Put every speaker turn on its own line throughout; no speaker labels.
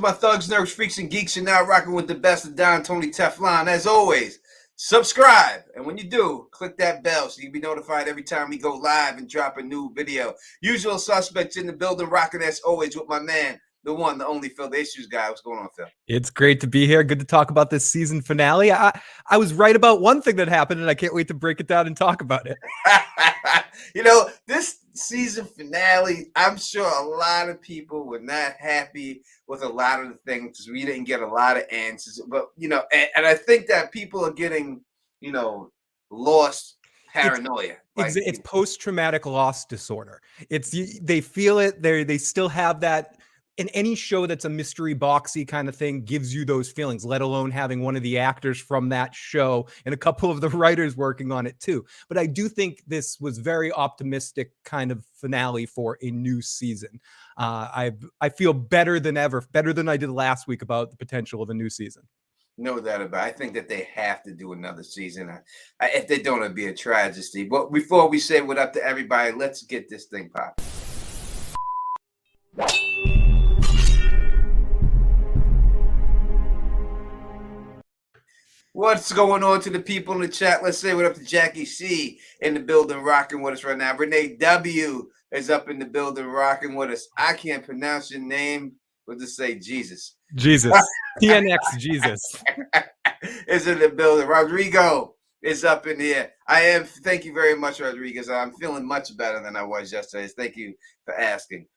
my thugs, nerds, freaks, and geeks? You're now rocking with the best of Don Tony Teflon. As always, subscribe. And when you do, click that bell so you can be notified every time we go live and drop a new video. Usual suspects in the building, rocking as always with my man, the one, the only Phil, the issues guy. What's going on, Phil?
It's great to be here. Good to talk about this season finale. I was right about one thing that happened, and I can't wait to break it down and talk about it.
This season finale, I'm sure a lot of people were not happy with a lot of the things because we didn't get a lot of answers. But, and I think that people are getting, lost paranoia.
It's post-traumatic loss disorder. They feel it. They still have that. In any show that's a mystery boxy kind of thing gives you those feelings, let alone having one of the actors from that show and a couple of the writers working on it too. But I do think this was very optimistic kind of finale for a new season. I feel better than ever, better than I did last week about the potential of a new season.
No doubt about it. I think that they have to do another season. If they don't, it'd be a tragedy. But before we say what up to everybody, let's get this thing popping. What's going on to the people in the chat? Let's say what up to Jackie C in the building rocking with us right now. Renee W is up in the building rocking with us. I can't pronounce your name. We'll just say Jesus.
Jesus. TNX Jesus.
Is in the building. Rodrigo is up in here. Thank you very much, Rodriguez. I'm feeling much better than I was yesterday. Thank you for asking.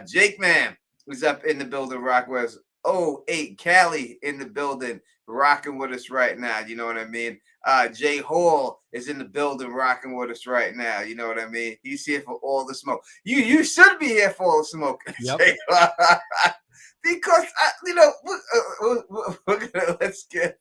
Jake Man is up in the building rocking with us. 08 Cali in the building rocking with us right now. You know what I mean? Jay Hall is in the building rocking with us right now. You know what I mean? He's here for all the smoke. You should be here for all the smoke. Yep. Because let's get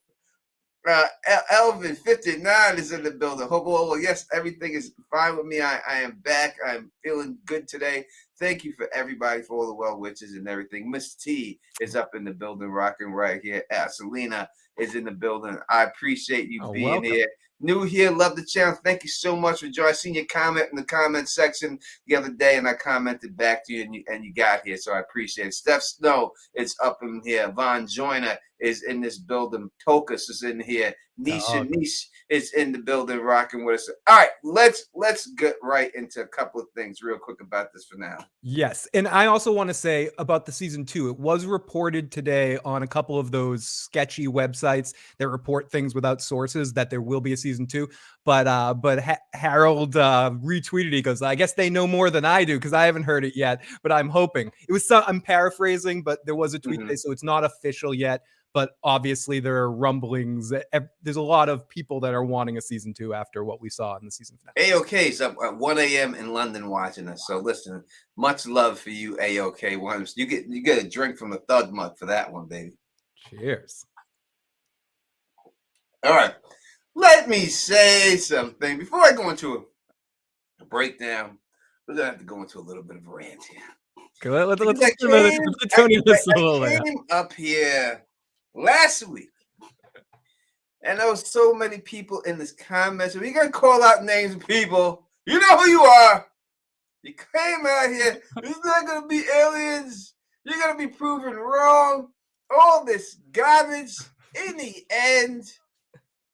Elvin 59 is in the building. Hope yes, everything is fine with me. I am back. I'm feeling good today. Thank you for everybody for all the well wishes and everything. Miss T is up in the building rocking right here. Selena is in the building. I appreciate you being welcome. Here. New here, love the channel. Thank you so much for joining. I seen your comment in the comment section the other day, and I commented back to you, and you got here, so I appreciate it. Steph Snow is up in here. Von Joyner is in this building. Tokus is in here. Nisha Nish is in the building rocking with us. All right, let's get right into a couple of things real quick about this for now.
Yes, and I also want to say about the season 2, it was reported today on a couple of those sketchy websites that report things without sources that there will be a season 2. But Harold retweeted. He goes, I guess they know more than I do because I haven't heard it yet, but I'm hoping. I'm paraphrasing, but there was a tweet today, so it's not official yet. But obviously there are rumblings. There's a lot of people that are wanting a season 2 after what we saw in the season finale.
AOK is up at 1 a.m. in London watching us. So listen, much love for you, AOK. You get a drink from the Thug Mug for that one, baby.
Cheers.
All right. Let me say something. Before I go into a breakdown, we're going to have to go into a little bit of a rant here.
Okay, let's
came up here last week, and there was so many people in this comments. We're going to call out names of people. You know who you are. You came out here. It's not going to be aliens. You're going to be proven wrong. All this garbage. In the end,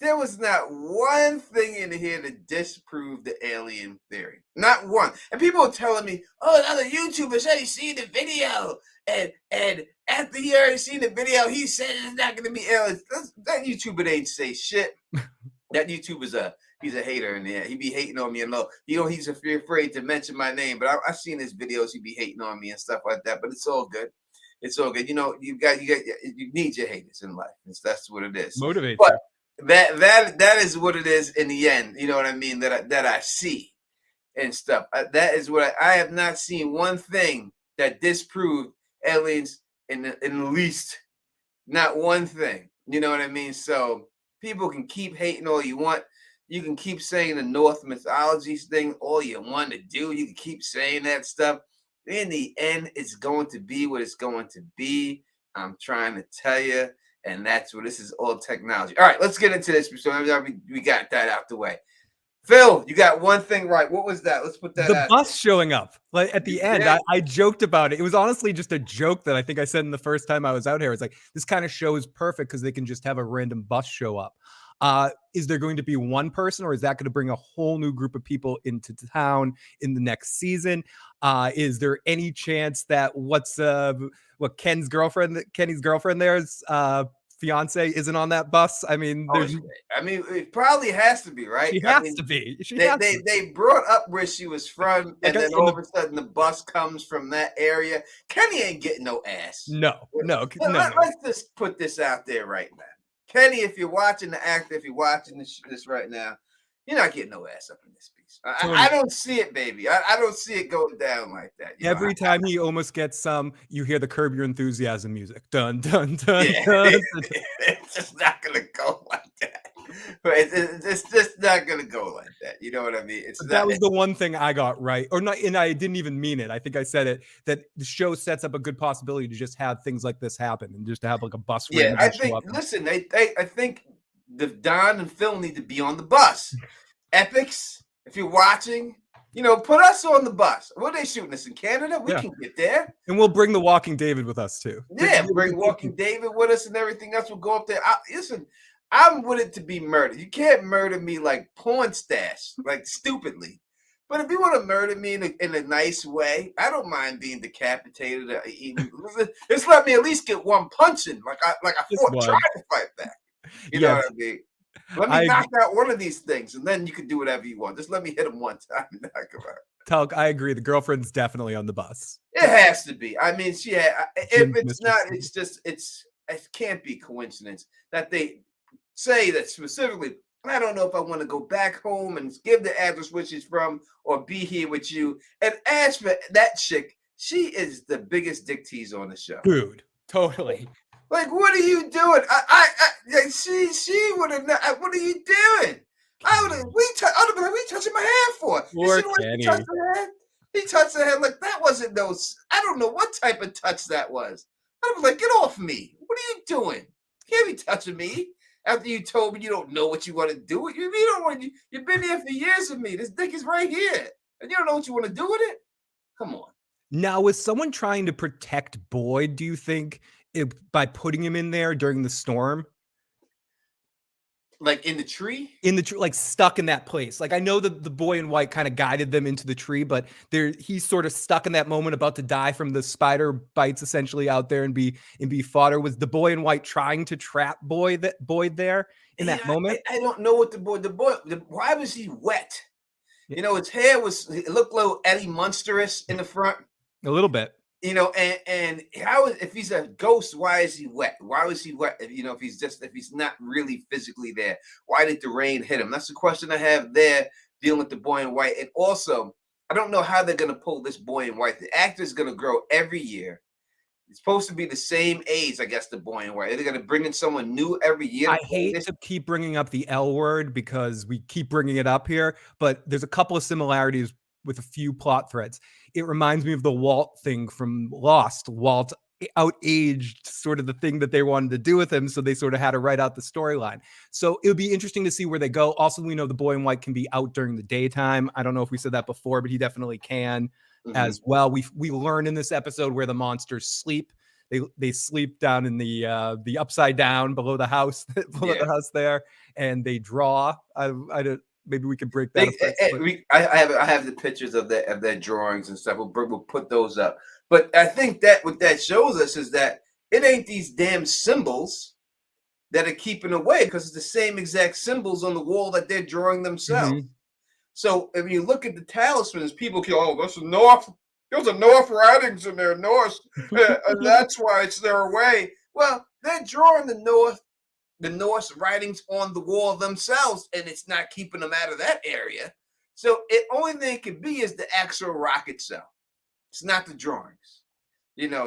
there was not one thing in here to disprove the alien theory. Not one. And people are telling me, another YouTuber said he seen the video. And after he already seen the video, he said it's not going to be aliens. That YouTuber ain't say shit. That YouTuber's he's a hater in there. He be hating on me and low. He's afraid to mention my name. But I've seen his videos. He be hating on me and stuff like that. But it's all good. It's all good. You need your haters in life. That's what it is.
Motivate.
But that is what it is in the end. You know what I mean? That I see and stuff. That is what I have not seen one thing that disproved aliens in the least. Not one thing. You know what I mean? So people can keep hating all you want. You can keep saying the North mythologies thing all you want to do. You can keep saying that stuff. In the end, it's going to be what it's going to be. I'm trying to tell you. And that's what this is, all technology. All right, let's get into this. So we got that out the way. Phil, you got one thing right. What was that? Let's put that
The
out
bus showing up like at the
there.
end.
Yeah.
I joked about it. It was honestly just a joke that I think I said in the first time I was out here. It's like, this kind of show is perfect because they can just have a random bus show up. Is there going to be one person, or is that going to bring a whole new group of people into town in the next season? Is there any chance that Kenny's girlfriend there's fiance isn't on that bus? I mean,
Oh, I mean, it probably has to be, right?
she
I
has
mean,
to be.
they brought up where she was from,
Like,
and then all of a sudden the bus comes from that area. Kenny ain't getting no ass.
No.
Let's just put this out there right now. Kenny, if you're watching the actor, if you're watching this right now, you're not getting no ass up in this piece. I don't see it, baby. I don't see it going down like that.
Every time he almost gets some, you hear the Curb Your Enthusiasm music. Dun, dun, dun,
Yeah,
dun.
it's just not gonna go like that. It's just not gonna go like that. You know what I mean?
That was the one thing I got right, or not, and I didn't even mean it. I think I said it, that the show sets up a good possibility to just have things like this happen, and just to have like a bus
Yeah,
randomly
I
show
think.
up.
Listen, I think the Don and Phil need to be on the bus. Epix, if you're watching, put us on the bus. What are they shooting us in Canada? We can get there.
And we'll bring the Walking David with us too.
Yeah, bring Walking David with us and everything else. We'll go up there. Listen, I'm with it to be murdered. You can't murder me like porn stash, like stupidly. But if you want to murder me in a nice way, I don't mind being decapitated. Just let me at least get one punch in, like I tried to fight back. You know what I mean? Let me knock out one of these things, and then you can do whatever you want. Just let me hit him one time and knock him out.
Talk. I agree. The girlfriend's definitely on the bus.
It has to be. I mean, if it's not, it can't be coincidence that they say that specifically. I don't know if I want to go back home and give the address where she's from or be here with you. And as for that chick, she is the biggest dick tease on the show.
Dude, totally.
Like, what are you doing? She would have. What are you doing? I would have. I'd have been like, what are you touching my hand for?
Poor Kenny.
He touched her hand like that wasn't no. I don't know what type of touch that was. I was like, get off me! What are you doing? You can't be touching me after you told me you don't know what you want to do. You don't want. You've been here for years with me. This dick is right here, and you don't know what you want to do with it. Come on.
Now, was someone trying to protect Boyd? Do you think by putting him in there during the storm?
Like in the tree?
Like stuck in that place. Like, I know that the boy in white kind of guided them into the tree, but he's sort of stuck in that moment, about to die from the spider bites, essentially out there and be fodder. Was the boy in white trying to trap Boyd there in that moment?
I don't know what why was he wet? His hair it looked a little Eddie Munsterous in the front.
A little bit.
And if he's a ghost, why is he wet? Why was he wet? If he's not really physically there, why did the rain hit him? That's the question I have there, dealing with the boy in white. And also, I don't know how they're gonna pull this boy in white. The actor's gonna grow every year. It's supposed to be the same age, I guess, the boy in white. They're gonna bring in someone new every year.
I hate to keep bringing up the L word because we keep bringing it up here, but there's a couple of similarities with a few plot threads. It reminds me of the Walt thing from Lost. Walt out-aged sort of the thing that they wanted to do with him, so they sort of had to write out the storyline. So it would be interesting to see where they go. Also, we know the boy in white can be out during the daytime. I don't know if we said that before, but he definitely can as well. We learn in this episode where the monsters sleep. They sleep down in the upside down below the house, the house there, and they draw. Maybe we could break that.
I have the pictures of their drawings and stuff. We'll put those up. But I think that what that shows us is that it ain't these damn symbols that are keeping away, because it's the same exact symbols on the wall that they're drawing themselves. So if you look at the talismans, people go, "Oh, that's a North. There's a North writings in there, Norse, and that's why it's their way." Well, they're drawing the Norse writings on the wall themselves, and it's not keeping them out of that area. So the only thing it could be is the actual rock itself. It's not the drawings,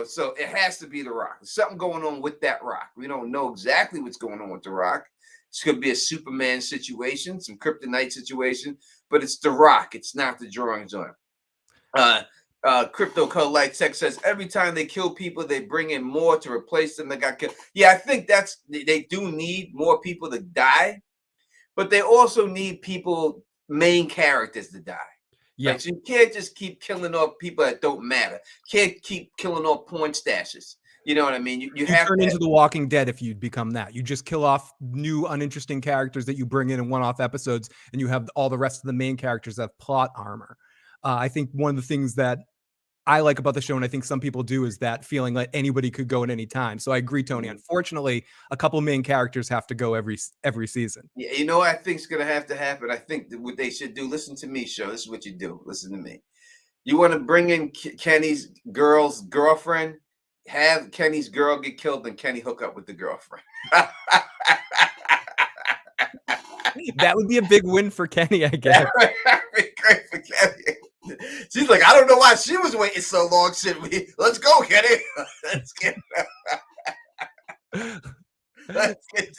so it has to be the rock. There's something going on with that rock. We don't know exactly what's going on with the rock. It's going to be a Superman situation, some kryptonite situation, but it's the rock. It's not the drawings on it. Crypto Code Light Tech says every time they kill people, they bring in more to replace them that got killed. Yeah, I think they do need more people to die, but they also need people main characters to die.
Yeah.
Like, so you can't just keep killing off people that don't matter. Can't keep killing off porn stashes. You know what I mean? You have
turn
to
into The Walking Dead if you become that. You just kill off new uninteresting characters that you bring in one-off episodes, and you have all the rest of the main characters have plot armor. I think one of the things that I like about the show, and I think some people do, is that feeling like anybody could go at any time. So I agree, Tony. Unfortunately, a couple main characters have to go every season.
Yeah, you know what I think is going to have to happen? I think that what they should do, listen to me, show. This is what you do. Listen to me. You want to bring in Kenny's girl's girlfriend, have Kenny's girl get killed, and Kenny hook up with the girlfriend.
That would be a big win for Kenny, I guess.
That would be great for Kenny. She's like, I don't know why she was waiting so long. Should we? Let's go, Kenny. Let's get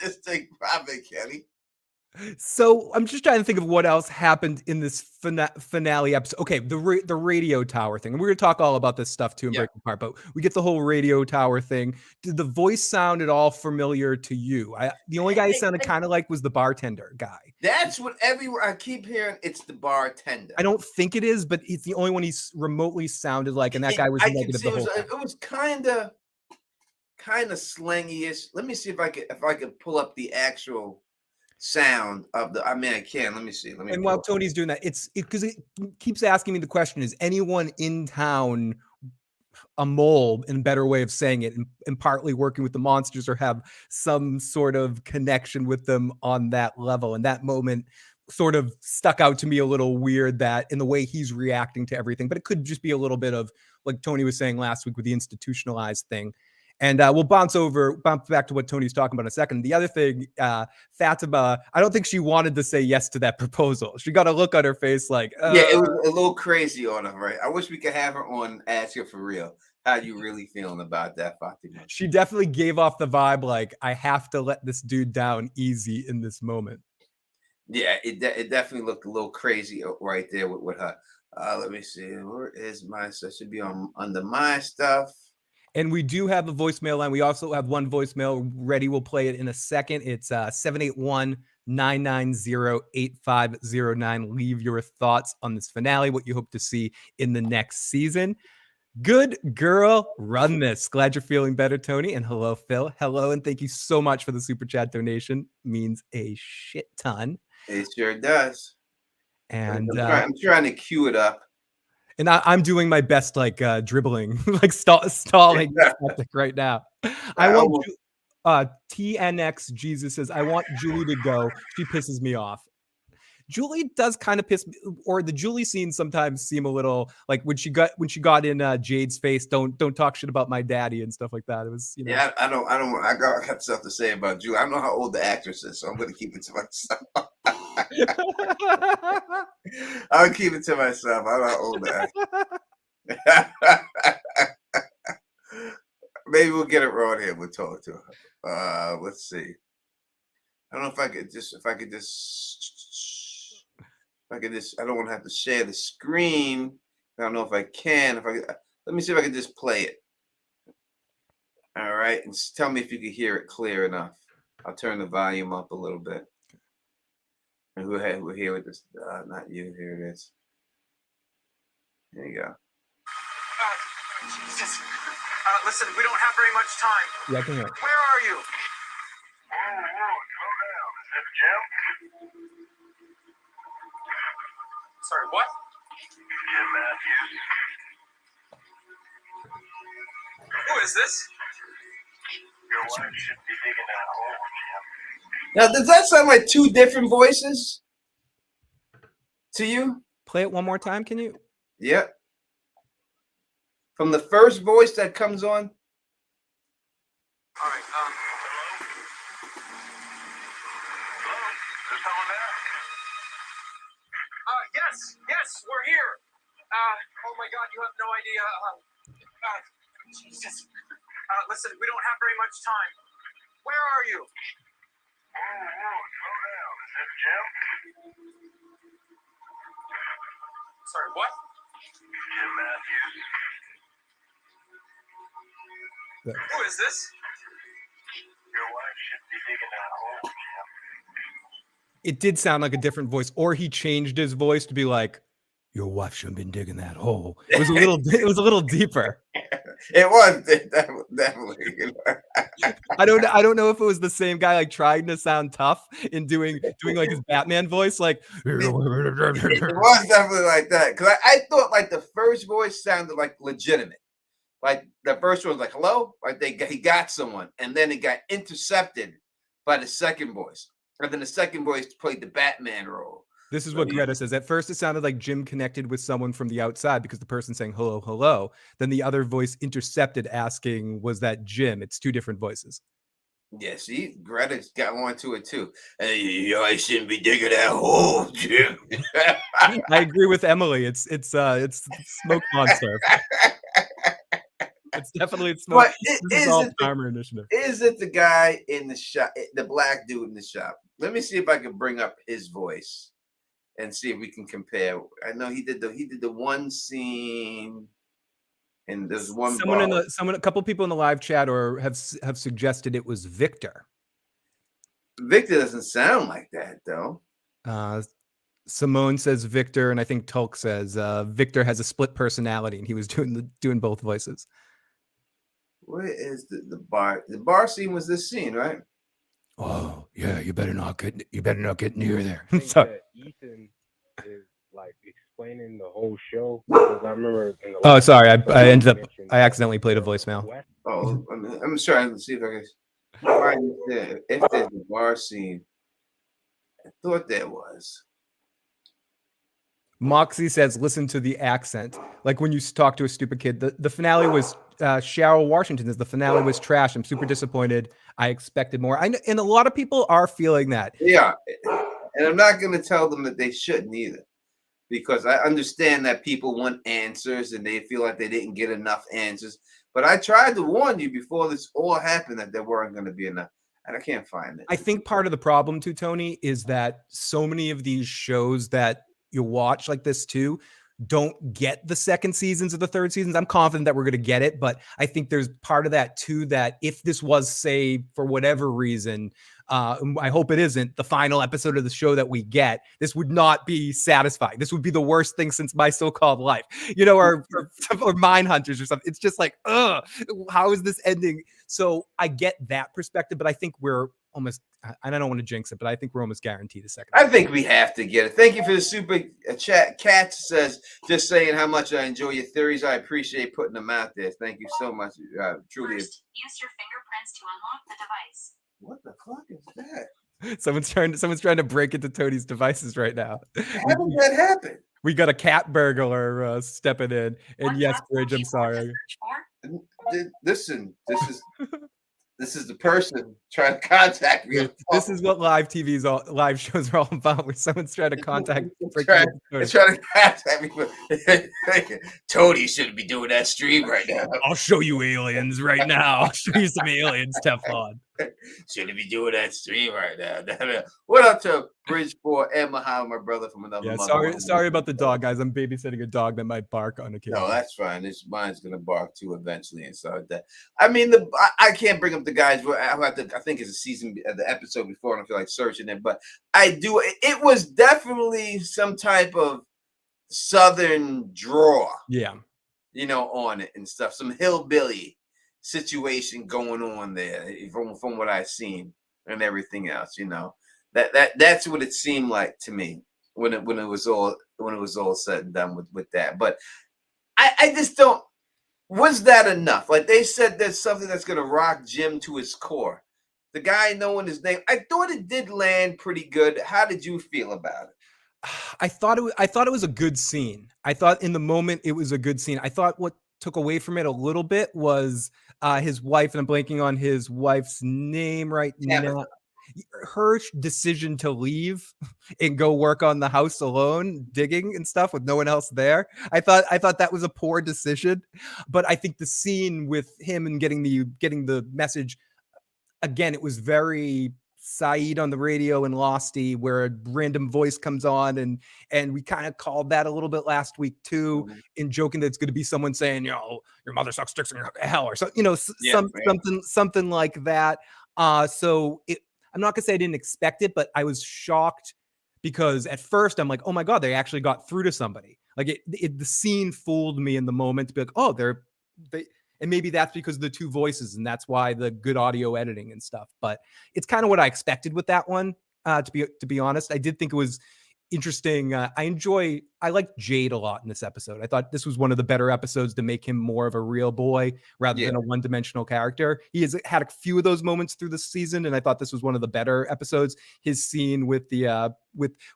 this thing popping, Kenny.
So I'm just trying to think of what else happened in this finale episode. Okay, the radio tower thing. And we're going to talk all about this stuff too and break it apart, but we get the whole radio tower thing. Did the voice sound at all familiar to you? The only guy who sounded kind of like was the bartender guy.
That's what I keep hearing. It's the bartender.
I don't think it is, but it's the only one he's remotely sounded like, and that guy was negative the whole time.
It was kind of slangy-ish. Let me see if I could pull up the actual sound of the. I mean, I can. Let me see.
And while Tony's doing that, it's because it keeps asking me the question: is anyone in town a mole, in a better way of saying it, and partly working with the monsters or have some sort of connection with them on that level? And that moment sort of stuck out to me a little weird, that in the way he's reacting to everything, but it could just be a little bit of, like Tony was saying last week with the institutionalized thing. And we'll bounce back to what Tony's talking about in a second. The other thing, Fatima, I don't think she wanted to say yes to that proposal. She got a look on her face like,
yeah, it was a little crazy on her, right? I wish we could have her on, ask her for real. How you really feeling about that, Fatima?
She definitely gave off the vibe like, I have to let this dude down easy in this moment.
Yeah, it definitely looked a little crazy right there with her. Let me see. Where is my stuff? Should be under my stuff.
And we do have a voicemail line. We also have one voicemail ready. We'll play it in a second. It's 781-990-8509. Leave your thoughts on this finale, what you hope to see in the next season. Good girl, run this. Glad you're feeling better, Tony. And hello, Phil. Hello, and thank you so much for the super chat donation. Means a shit ton.
It sure does.
And
I'm trying to cue it up.
And I'm doing my best, like dribbling, like stalling right now. I want TNX Jesus says, I want Julie to go. She pisses me off. Julie does kind of piss me, or the Julie scenes sometimes seem a little like when she got in Jade's face, don't talk shit about my daddy and stuff like that. It was, you know.
Yeah, I got stuff to say about Julie. I don't know how old the actress is, so I'm gonna keep it to myself. I'll keep it to myself. I'm not old enough. Maybe we'll get it right here. We'll talk to her. Let's see. I don't know if I could just. I don't want to have to share the screen. I don't know if I can. Let me see if I can just play it. All right, and just tell me if you can hear it clear enough. I'll turn the volume up a little bit. And we're here with this? Not you. Here it is. There you go.
Jesus. Listen, we don't have very much time.
Yeah, I can hear it.
Where are you?
Whoa, slow down. Is this Jim?
Sorry, what?
Jim Matthews.
Who is this?
Your wife should be digging that hole, Jim.
Now, does that sound like two different voices to you?
Play it one more time, can you?
Yep. From the first voice that comes on.
All right,
Hello? Hello? Is someone there?
yes, we're here. Oh my God, you have no idea. Jesus. Listen, we don't have very much time. Where are you?
Whoa, slow down. Is this Jim?
Sorry, what?
Jim Matthews.
Who is this?
Your wife should be digging that hole, Jim.
It did sound like a different voice, or he changed his voice to be like, "Your wife shouldn't have been digging that hole." It was a little, it was a little deeper.
It was definitely.
I don't know if it was the same guy like trying to sound tough in doing like his Batman voice, like.
It was definitely like that because I thought like the first voice sounded like legitimate. Like the first one was like hello, like he got someone, and then it got intercepted by the second voice, and then the second voice played the Batman role.
This is what Greta says. At first, it sounded like Jim connected with someone from the outside because the person saying hello, hello. Then the other voice intercepted, asking, "Was that Jim?" It's two different voices.
Yeah, see, Greta's got on to it too. Hey, I shouldn't be digging that hole, Jim.
I agree with Emily. It's Smoke Monster. It's definitely Smoke.
But
This is all Farmer Initiative.
Is it the guy in the shop, the black dude in the shop? Let me see if I can bring up his voice and see if we can compare. I know he did the one scene, and there's one.
A couple people in the live chat or have suggested it was Victor.
Victor doesn't sound like that though.
Simone says Victor, and I think Tulk says Victor has a split personality, and he was doing both voices.
Where is the bar? The bar scene was this scene, right?
Oh yeah, you better not get near there.
I think that Ethan is like explaining the whole show. Because I remember.
Oh, sorry, I accidentally played a voicemail.
Oh, I'm trying to see if I can find if there's a bar scene. I thought there was.
Moxie says, listen to the accent. Like when you talk to a stupid kid. The finale was, Cheryl Washington the finale was trash. I'm super disappointed. I expected more. And a lot of people are feeling that.
Yeah. And I'm not going to tell them that they shouldn't either. Because I understand that people want answers and they feel like they didn't get enough answers. But I tried to warn you before this all happened that there weren't going to be enough. And I can't find it.
I think part of the problem too, Tony, is that so many of these shows that you watch like this too don't get the second seasons or the third seasons. I'm confident that we're going to get it, but I think there's part of that too, that if this was, say, for whatever reason, I hope it isn't the final episode of the show that we get, this would not be satisfying. This would be the worst thing since My So-Called Life, you know, or Mindhunters or something. It's just like, how is this ending? So I get that perspective, but I think we're almost, and I don't want to jinx it, but I think we're almost guaranteed a second.
I think we have to get it. Thank you for the super chat. Kat says, just saying how much I enjoy your theories. I appreciate putting them out there. Thank you so much. Truly.
First, use your fingerprints to unlock the device.
What the fuck is that?
Someone's trying to break into Tony's devices right now.
How did that happen?
We got a cat burglar stepping in. And yes, Bridge, I'm sorry.
Listen, this is the person trying to contact me.
This is what live shows are all about, where someone's trying to contact.
Trying to contact me. Tony shouldn't be doing that stream right now.
I'll show you aliens right now. I'll show you some aliens, Teflon.
Shouldn't be doing that stream right now. What up to Bridge 4 and Muhammad, my brother from another mother.
Sorry about the dog, guys. I'm babysitting a dog that might bark on occasion.
No, that's fine. Mine's gonna bark too eventually and stuff like that. I mean, I can't bring up the guys. I think it's a season, the episode before, and I feel like searching it, but I do. It was definitely some type of Southern draw.
Yeah,
you know, on it and stuff. Some hillbilly situation going on there from what I've seen and everything else. You know, that's what it seemed like to me when it was all said and done with that. But I just don't. Was that enough? Like they said, there's something that's gonna rock Jim to his core. The guy knowing his name, I thought it did land pretty good. How did you feel about it?
I thought it was a good scene. I thought in the moment it was a good scene. I thought what took away from it a little bit was his wife, and I'm blanking on his wife's name right now. Her decision to leave and go work on the house alone, digging and stuff with no one else there. I thought that was a poor decision, but I think the scene with him and getting the message again, it was very Saeed on the radio and Losty, where a random voice comes on, and we kind of called that a little bit last week too, in joking that it's going to be someone saying, you know, your mother sucks dicks in hell, or so, you know, something like that. So I'm not gonna say I didn't expect it, but I was shocked because at first I'm like, oh my God, they actually got through to somebody. Like the scene fooled me in the moment to be like, oh, and maybe that's because of the two voices, and that's why the good audio editing and stuff. But it's kind of what I expected with that one. To be honest, I did think it was interesting. I liked Jade a lot in this episode. I thought this was one of the better episodes to make him more of a real boy rather than a one-dimensional character. He has had a few of those moments through the season, and I thought this was one of the better episodes. His scene with the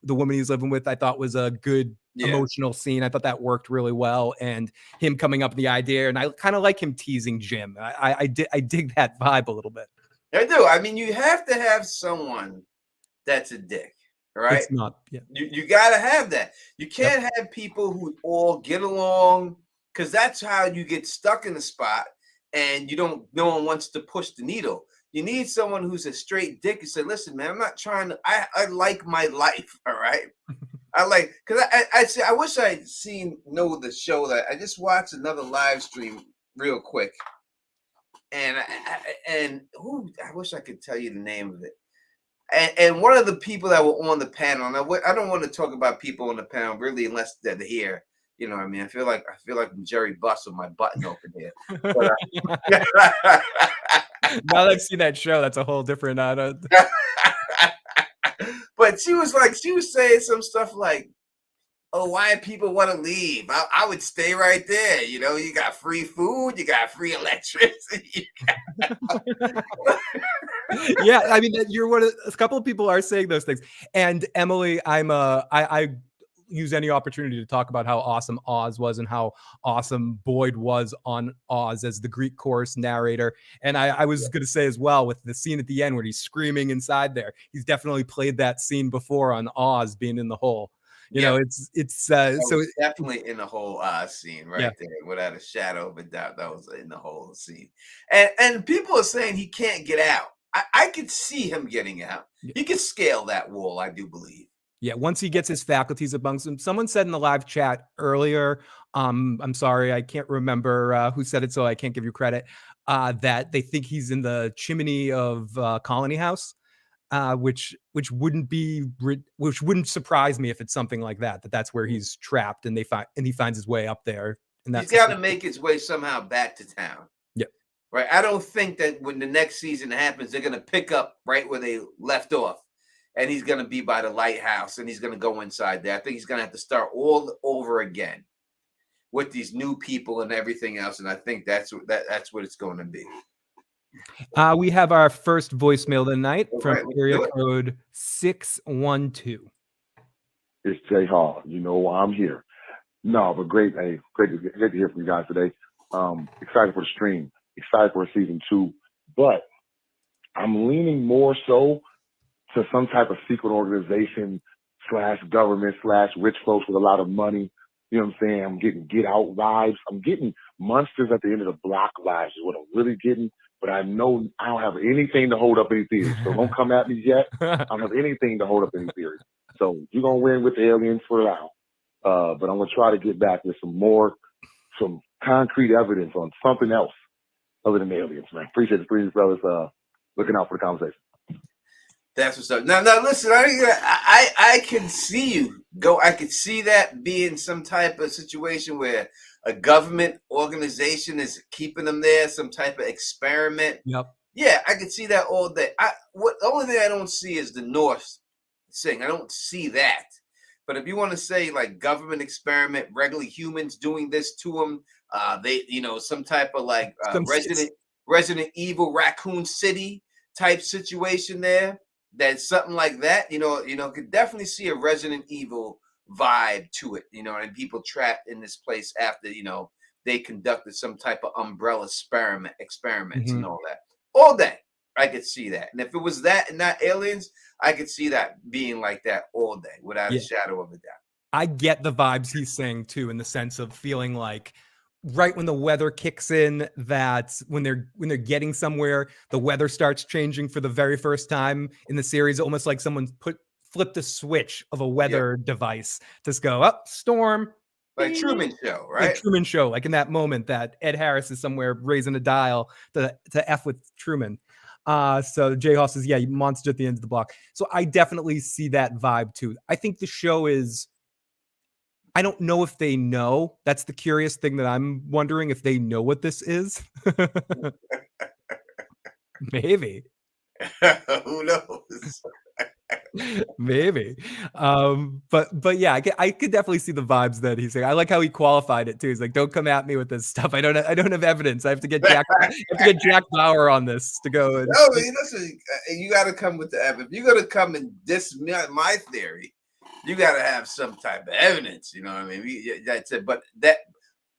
woman he's living with, I thought was a good emotional scene. I thought that worked really well, and him coming up with the idea, and I kind of like him teasing Jim. I dig that vibe a little bit.
I do. I mean, you have to have someone that's a dick. Right?
It's not. Yeah.
You got to have that. You can't have people who all get along, because that's how you get stuck in the spot and no one wants to push the needle. You need someone who's a straight dick and say, listen, man, I'm not trying to, I like my life. All right. Because I wish I'd know the show that I just watched another live stream real quick. And I wish I could tell you the name of it. And one of the people that were on the panel, and I don't want to talk about people on the panel really unless they're here. You know what I mean? I feel like I'm Jerry Buss with my button open here. But,
now that I've seen that show, that's a whole different.
But she was saying some stuff like, "Oh, why people want to leave? I would stay right there. You know, you got free food, you got free electricity."
Yeah, I mean, a couple of people are saying those things. And Emily, I use any opportunity to talk about how awesome Oz was and how awesome Boyd was on Oz as the Greek chorus narrator. And I was going to say as well, with the scene at the end where he's screaming inside there, he's definitely played that scene before on Oz being in the hole. You know, it's
definitely in the whole scene right there, without a shadow of a doubt. That was in the whole scene. And people are saying he can't get out. I could see him getting out. He could scale that wall, I do believe.
Yeah, once he gets his faculties amongst him. Someone said in the live chat earlier, I'm sorry, I can't remember who said it, so I can't give you credit, that they think he's in the chimney of Colony House, which wouldn't surprise me if it's something like that. That's where he's trapped, and he finds his way up there. And
he's got to make his way somehow back to town.
Yeah.
Right. I don't think that when the next season happens, they're going to pick up right where they left off, and he's going to be by the lighthouse, and he's going to go inside there. I think he's going to have to start all over again with these new people and everything else. And I think that's what it's going to be.
We have our first voicemail of the night from area code 612.
It's Jay Hall. You know why I'm here. No, but great to hear from you guys today. Excited for the stream. Excited for season 2, but I'm leaning more so to some type of secret organization / government / rich folks with a lot of money. You know what I'm saying? I'm getting Get Out vibes. I'm getting Monsters at the End of the Block vibes is what I'm really getting. But I know I don't have anything to hold up any theories. So don't come at me yet. I don't have anything to hold up any theories. So you're going to win with the aliens for now. But I'm going to try to get back with some concrete evidence on something else other than the aliens, man. Appreciate the streams, brothers. Looking out for the conversation.
That's what's up. Now listen, I can see you go. I could see that being some type of situation where a government organization is keeping them there, some type of experiment.
Yep.
Yeah, I could see that all day. The only thing I don't see is the Norse thing. I don't see that. But if you want to say like government experiment, regular humans doing this to them, some type of like Resident Evil Raccoon City type situation there. That's something like that, could definitely see a Resident Evil vibe to it, and people trapped in this place after, they conducted some type of umbrella experiments and all that. All day, I could see that. And if it was that and not aliens, I could see that being like that all day without a shadow of a doubt.
I get the vibes he's saying too, in the sense of feeling like right when the weather kicks in, that when they're getting somewhere, the weather starts changing for the very first time in the series, almost like someone flipped a switch of a weather device to go up storm.
Like Truman Show, right?
Like Truman Show, like in that moment that Ed Harris is somewhere raising a dial to F with Truman. So J Hall says, yeah, monster at the end of the block. So I definitely see that vibe too. I think the show is, I don't know if they know. That's the curious thing that I'm wondering, if they know what this is. Maybe.
Who knows?
Maybe. But yeah, I could definitely see the vibes that he's saying. I like how he qualified it too. He's like, don't come at me with this stuff. I don't have evidence. I have to get Jack Bauer on this to go. And
No, listen, you got to come with the evidence. If you're going to come and diss my theory, you got to have some type of evidence. You know what I mean? That's it. But that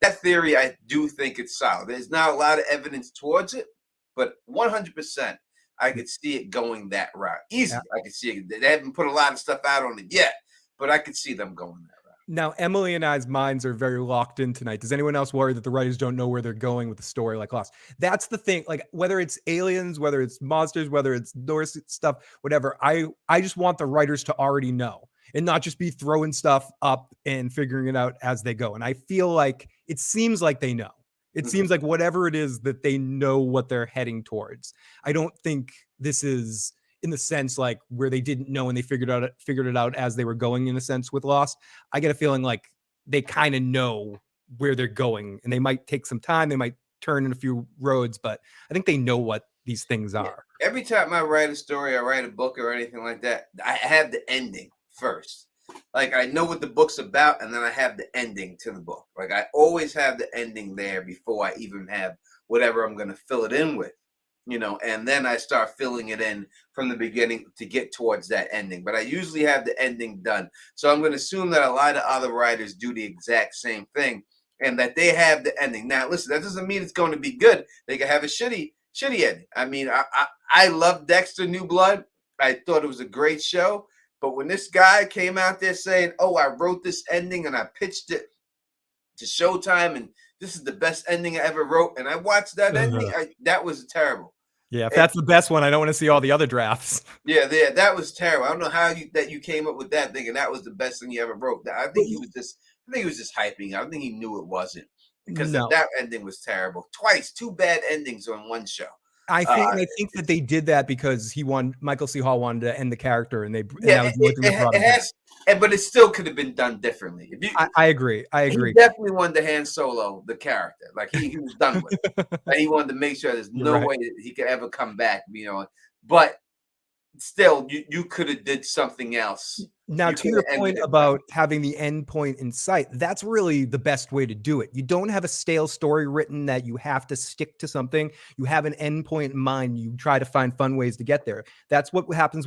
theory, I do think it's solid. There's not a lot of evidence towards it, but 100%, I could see it going that route. Easy. Yeah. I could see it. They haven't put a lot of stuff out on it yet, but I could see them going that route.
Now, Emily and I's minds are very locked in tonight. Does anyone else worry that the writers don't know where they're going with the story like Lost? That's the thing. Like, whether it's aliens, whether it's monsters, whether it's Norse stuff, whatever, I just want the writers to already know and not just be throwing stuff up and figuring it out as they go. And I feel like it seems like they know. It seems like whatever it is that they know what they're heading towards. I don't think this is in the sense like where they didn't know and they figured it out as they were going, in a sense with Lost. I get a feeling like they kind of know where they're going, and they might take some time. They might turn in a few roads, but I think they know what these things are.
Every time I write a story, I write a book or anything like that, I have the ending first. Like, I know what the book's about, and then I have the ending to the book. Like, I always have the ending there before I even have whatever I'm going to fill it in with, you know, and then I start filling it in from the beginning to get towards that ending. But I usually have the ending done. So I'm going to assume that a lot of other writers do the exact same thing and that they have the ending. Now, listen, that doesn't mean it's going to be good. They can have a shitty ending. I mean, I love Dexter New Blood. I thought it was a great show. But when this guy came out there saying, oh, I wrote this ending and I pitched it to Showtime and this is the best ending I ever wrote, and I watched that ending, that was terrible.
Yeah, if that's the best one, I don't want to see all the other drafts.
Yeah, that was terrible. I don't know how you came up with that thinking that was the best thing you ever wrote. I think he was just hyping. I don't think he knew it wasn't, because that ending was terrible. Twice, 2 bad endings on one show.
I think that they did that because Michael C. Hall wanted to end the character, and but
it still could have been done differently.
I agree.
He definitely wanted to Han Solo the character, like he was done with it. And he wanted to make sure there's no way that he could ever come back, you know. But still, you could have did something else.
Now, to your point about having the end point in sight, that's really the best way to do it. You don't have a stale story written that you have to stick to something. You have an end point in mind. You try to find fun ways to get there. That's what happened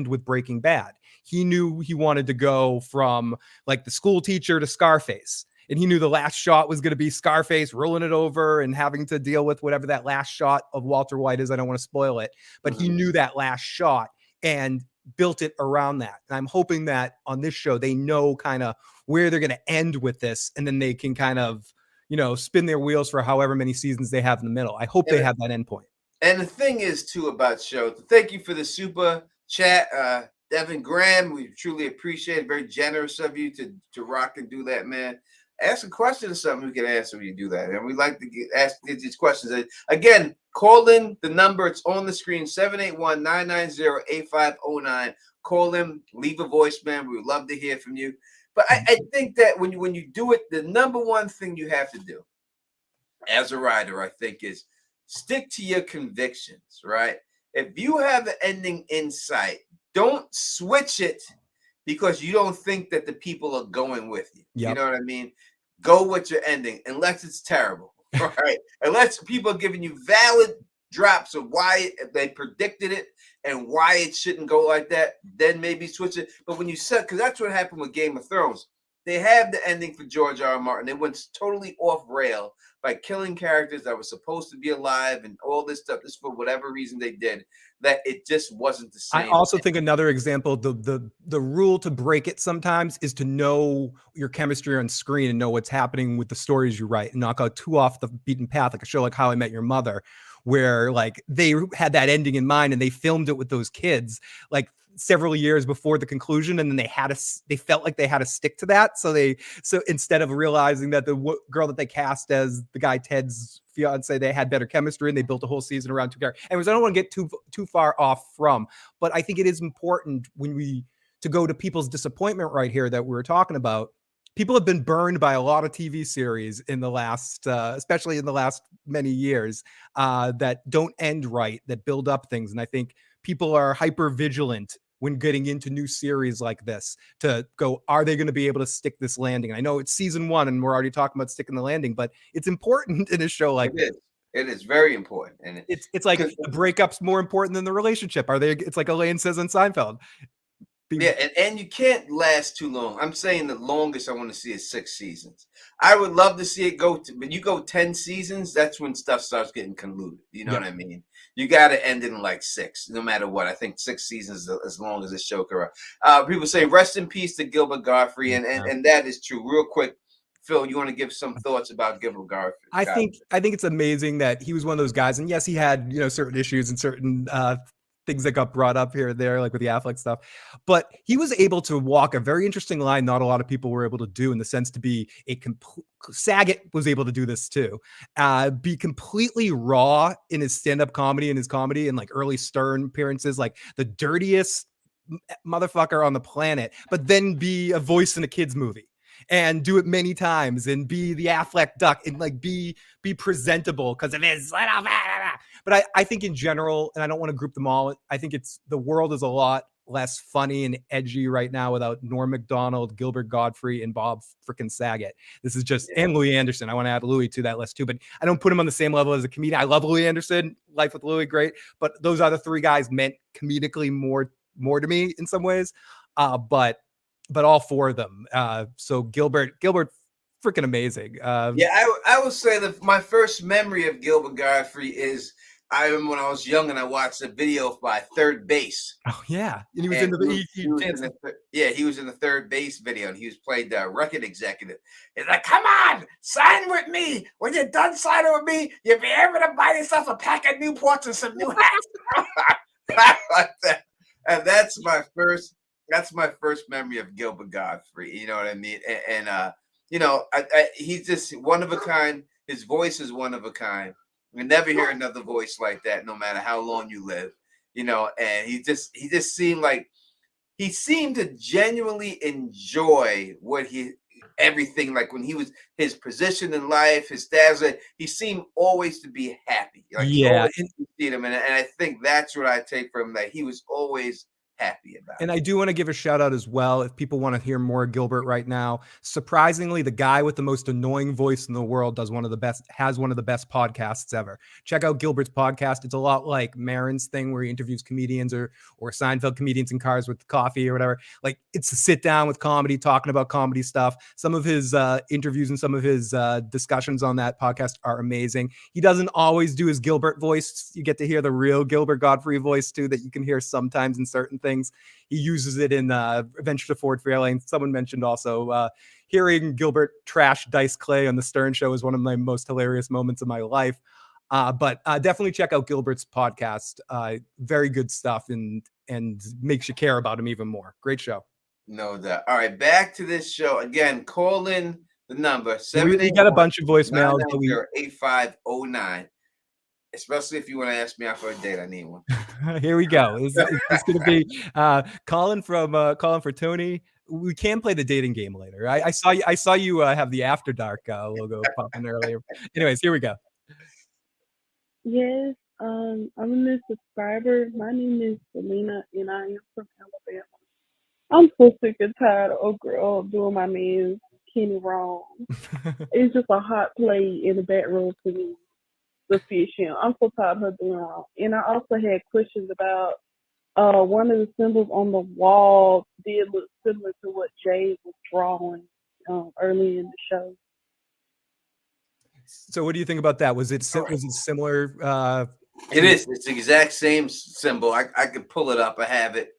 with Breaking Bad. He knew he wanted to go from like the school teacher to Scarface. And he knew the last shot was going to be Scarface rolling it over and having to deal with whatever that last shot of Walter White is. I don't want to spoil it, but he knew that last shot and built it around that. And I'm hoping that on this show, they know kind of where they're going to end with this. And then they can kind of, spin their wheels for however many seasons they have in the middle. I hope they have that end point.
And the thing is too about show, thank you for the super chat. Devin Graham, we truly appreciate it. Very generous of you to rock and do that, man. Ask a question or something we can answer when you do that. And we like to ask these questions. Again, call in the number. It's on the screen, 781-990-8509. Call in, leave a voicemail. We would love to hear from you. But I think that when you do it, the number one thing you have to do as a writer, I think, is stick to your convictions, right? If you have an ending in sight, don't switch it because you don't think that the people are going with you. Yep. You know what I mean? Go with your ending, unless it's terrible, right? Unless people are giving you valid drops of why they predicted it and why it shouldn't go like that, then maybe switch it. But when you said, because that's what happened with Game of Thrones. They have the ending for George R. R. Martin. They went totally off rail by killing characters that were supposed to be alive and all this stuff. This, for whatever reason they did, that it just wasn't the same.
I also think another example, the rule to break it sometimes is to know your chemistry on screen and know what's happening with the stories you write and not go too off the beaten path, like a show like How I Met Your Mother, where like they had that ending in mind and they filmed it with those kids. Like several years before the conclusion, and then they felt like they had to stick to that. So instead of realizing that the girl that they cast as the guy Ted's fiance, they had better chemistry, and they built a whole season around two characters. Anyways, I don't want to get too far off from, but I think it is important to go to people's disappointment right here that we were talking about. People have been burned by a lot of TV series in the last, especially in the last many years, that don't end right, that build up things. And I think people are hyper vigilant when getting into new series like this to go, are they going to be able to stick this landing? I know it's season 1 and we're already talking about sticking the landing, but it's important in a show like this.
It is very important. And
it's like the breakup's more important than the relationship. It's like Elaine says on Seinfeld.
Yeah, and you can't last too long. I'm saying the longest I want to see is 6 seasons. I would love to see it but you go 10 seasons, that's when stuff starts getting convoluted. You know what I mean? You got to end it in like 6, no matter what. I think 6 seasons is as long as the show can run. People say rest in peace to Gilbert Gottfried, and that is true. Real quick, Phil, you want to give some thoughts about Gilbert Gottfried?
I think it's amazing that he was one of those guys, and yes, he had certain issues and certain things that got brought up here and there, like with the Affleck stuff. But he was able to walk a very interesting line not a lot of people were able to do, in the sense to be Saget was able to do this too. Be completely raw in his stand-up comedy and his comedy, and like early Stern appearances, like the dirtiest motherfucker on the planet, but then be a voice in a kid's movie and do it many times and be the Affleck duck and like be presentable because of his. But I think in general, and I don't want to group them all, I think the world is a lot less funny and edgy right now without Norm Macdonald, Gilbert Gottfried, and Bob frickin' Saget. This is just, and Louis Anderson. I want to add Louis to that list too, but I don't put him on the same level as a comedian. I love Louis Anderson, Life with Louis, great. But those other 3 guys meant comedically more to me in some ways. But all 4 of them. So Gilbert, freaking amazing.
I would say that my first memory of Gilbert Gottfried is I remember when I was young and I watched a video by Third Base.
Oh yeah, and he was in the
he was in the Third Base video, and he was played the record executive. He's like, "Come on, sign with me. When you're done signing with me, you'll be able to buy yourself a pack of Newports and some new hats." Like that. And that's my first memory of Gilbert Gottfried. You know what I mean? And he's just one of a kind. His voice is one of a kind. You never hear another voice like that, no matter how long you live. And he just seemed like he seemed to genuinely enjoy everything. Like when he was his position in life, his status, he seemed always to be happy. Like and I think that's what I take from him, that he was always happy about.
And I do want to give a shout out as well, if people want to hear more Gilbert right now. Surprisingly, the guy with the most annoying voice in the world has one of the best podcasts ever. Check out Gilbert's podcast. It's a lot like Maron's thing, where he interviews comedians or Seinfeld comedians in cars with coffee or whatever. Like, it's a sit down with comedy, talking about comedy stuff. Some of his interviews and some of his discussions on that podcast are amazing. He doesn't always do his Gilbert voice. You get to hear the real Gilbert Gottfried voice too, that you can hear sometimes in certain things. He uses it in Adventure to Fort Fairlane. Someone mentioned also hearing Gilbert trash Dice Clay on the Stern Show is one of my most hilarious moments of my life. But definitely check out Gilbert's podcast. Very good stuff, and makes you care about him even more. Great show.
No doubt. All right, back to this show again. Call in the number 781.
We got a bunch of voicemails.
8509. Especially if you want to ask me out for a date, I need one.
Here we go. It's going to be Colin for Tony. We can play the dating game later. I saw you have the After Dark logo popping earlier. Anyways, here we go.
Yes, I'm a new subscriber. My name is Selena, and I am from Alabama. I'm so sick and tired of girl doing my man Kenny wrong. It's just a hot play in the back room to me. The fish him. I'm so tired of her doing wrong. And I also had questions about one of the symbols on the wall did look similar to what Jay was drawing early in the show.
So what do you think about that? Was it similar?
It is. It's the exact same symbol. I can pull it up. I have it.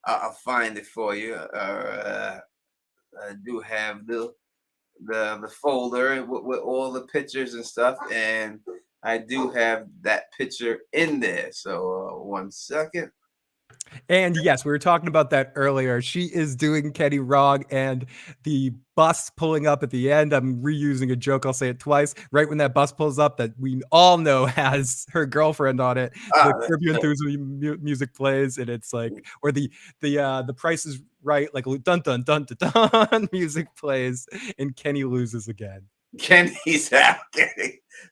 I'll find it for you. I do have the folder with all the pictures and stuff, and I do have that picture in there. So 1 second.
And yes, we were talking about that earlier. She is doing Kenny wrong, and the bus pulling up at the end. I'm reusing a joke. I'll say it twice. Right when that bus pulls up, that we all know has her girlfriend on it. The
That's
Curb Your Enthusiasm music plays, and it's like, or the Price is Right, like dun dun dun dun dun music plays, and Kenny loses again.
Kenny's out.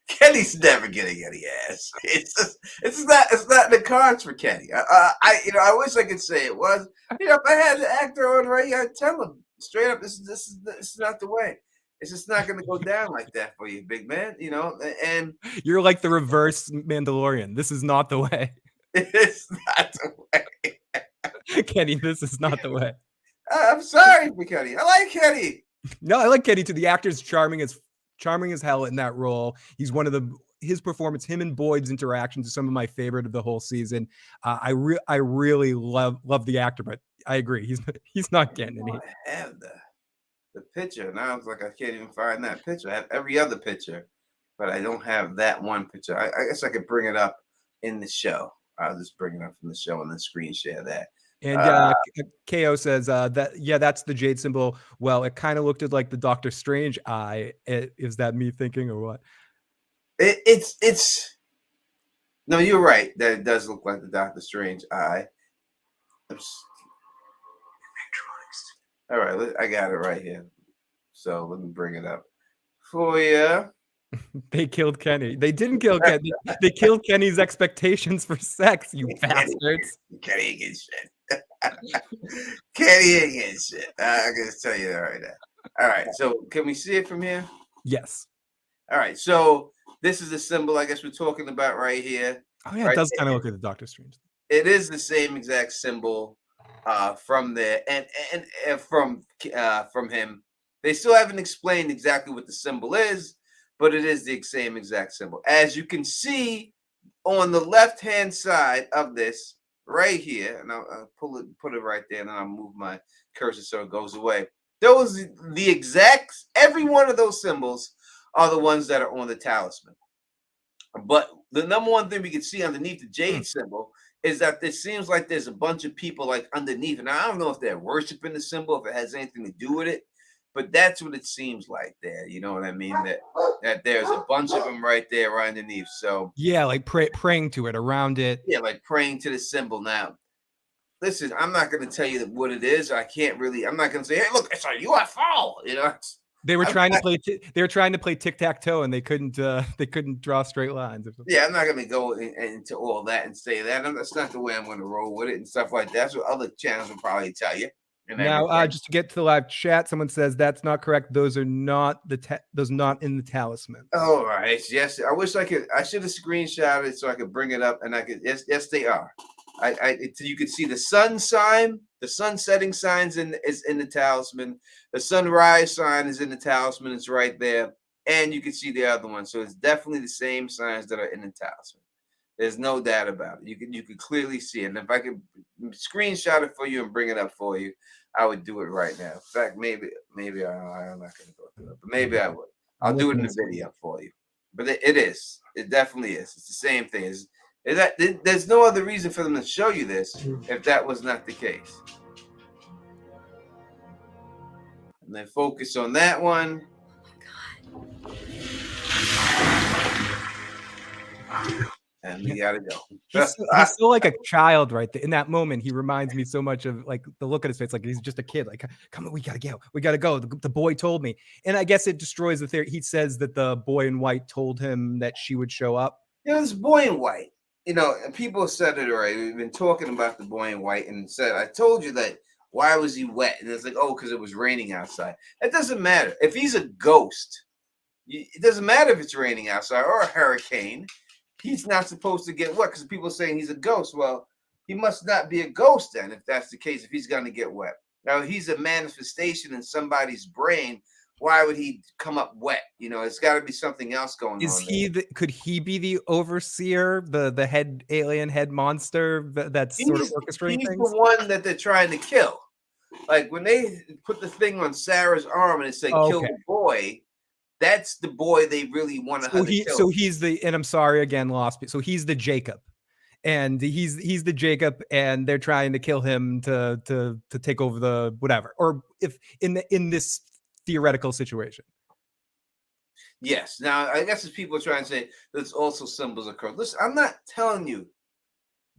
Kenny's never getting any ass. It's not in the cards for Kenny. I wish I could say it was. If I had the actor on right here, I'd tell him straight up, this is not the way. It's just not going to go down like that for you, big man. And
You're like the reverse Mandalorian. This is not the way.
it's not the way.
Kenny, this is not the way.
I'm sorry for Kenny. I like Kenny.
No, I like Kenny too. The actor's charming as hell in that role. He's one of his performance, him and Boyd's interactions are some of my favorite of the whole season. I really love the actor, but I agree, he's not getting any.
I have the picture now. It's like I can't even find that picture. I have every other picture, but I don't have that one picture. I guess I could bring it up in the show. I'll just bring it up from the show and then screen share that.
And KO says that's the jade symbol. Well, it kind of looked like the Doctor Strange eye. Is that me thinking or what?
It's no, you're right. That it does look like the Doctor Strange eye. All right, I got it right here. So let me bring it up for you.
They killed Kenny. They didn't kill Kenny. They killed Kenny's expectations for sex, you bastards.
Kenny ain't getting shit. Kenny ain't getting shit. I'm going to tell you that right now. All right, so can we see it from here?
Yes.
All right, so this is the symbol I guess we're talking about right here.
Oh, yeah,
right,
it does kind of look like the Doctor Strange.
It is the same exact symbol from there and from him. They still haven't explained exactly what the symbol is, but it is the same exact symbol. As you can see on the left-hand side of this right here, and I'll put it right there, and then I'll move my cursor so it goes away. Every one of those symbols are the ones that are on the talisman. But the number one thing we can see underneath the jade symbol is that it seems like there's a bunch of people like underneath. And I don't know if they're worshiping the symbol, if it has anything to do with it, but that's what it seems like there. You know what I mean? That there's a bunch of them right there right underneath. So
yeah, like praying to it, around it.
Yeah, like praying to the symbol. Now, listen, I'm not going to tell you what it is. I'm not going to say, hey, look, it's a UFO.
They were trying to play. They were trying to play tic-tac-toe, and they couldn't. They couldn't draw straight lines. Or something.
Yeah, I'm not going to go into all that and say that. That's not the way I'm going to roll with it and stuff like that. That's what other channels will probably tell you.
Now, just to get to the live chat, someone says that's not correct. Those are not those not in the talisman.
Oh, right. Yes, I wish I could. I should have screenshotted it so I could bring it up, and I could. Yes, they are. You could see the sun sign, the sun setting signs is in the talisman. The sunrise sign is in the talisman. It's right there, and you can see the other one. So it's definitely the same signs that are in the talisman. There's no doubt about it. You can clearly see it. And if I could screenshot it for you and bring it up for you, I would do it right now. In fact, maybe I'm not going to go through it, but maybe I would. I'll do it in the video for you. But it is. It definitely is. It's the same thing. There's no other reason for them to show you this if that was not the case. And then focus on that one. And we gotta go.
He's still like a child right there. In that moment, he reminds me so much of like the look at his face, like he's just a kid. Like, come on, we gotta go. The boy told me, and I guess it destroys the theory. He says that the boy in white told him that she would show up.
This boy in white. And people said it already. We've been talking about the boy in white and said, I told you that. Why was he wet? And it's like, oh, because it was raining outside. It doesn't matter. If he's a ghost, it doesn't matter if it's raining outside or a hurricane. He's not supposed to get wet because people are saying he's a ghost. Well, he must not be a ghost then, if that's the case, if he's going to get wet. Now, he's a manifestation in somebody's brain. Why would he come up wet? It's got to be something else going on.
Is he? Could he be the overseer, the head alien, head monster that's sort of orchestrating things?
He's the one that they're trying to kill. Like when they put the thing on Sarah's arm and it said kill the boy, that's the boy they really want to kill.
So he's the, and I'm sorry again, lost. So he's the Jacob. and he's the Jacob, and they're trying to kill him to take over the whatever, or if in this theoretical situation.
Yes. Now, I guess as people are trying to say, there's also symbols of curse. Listen, I'm not telling you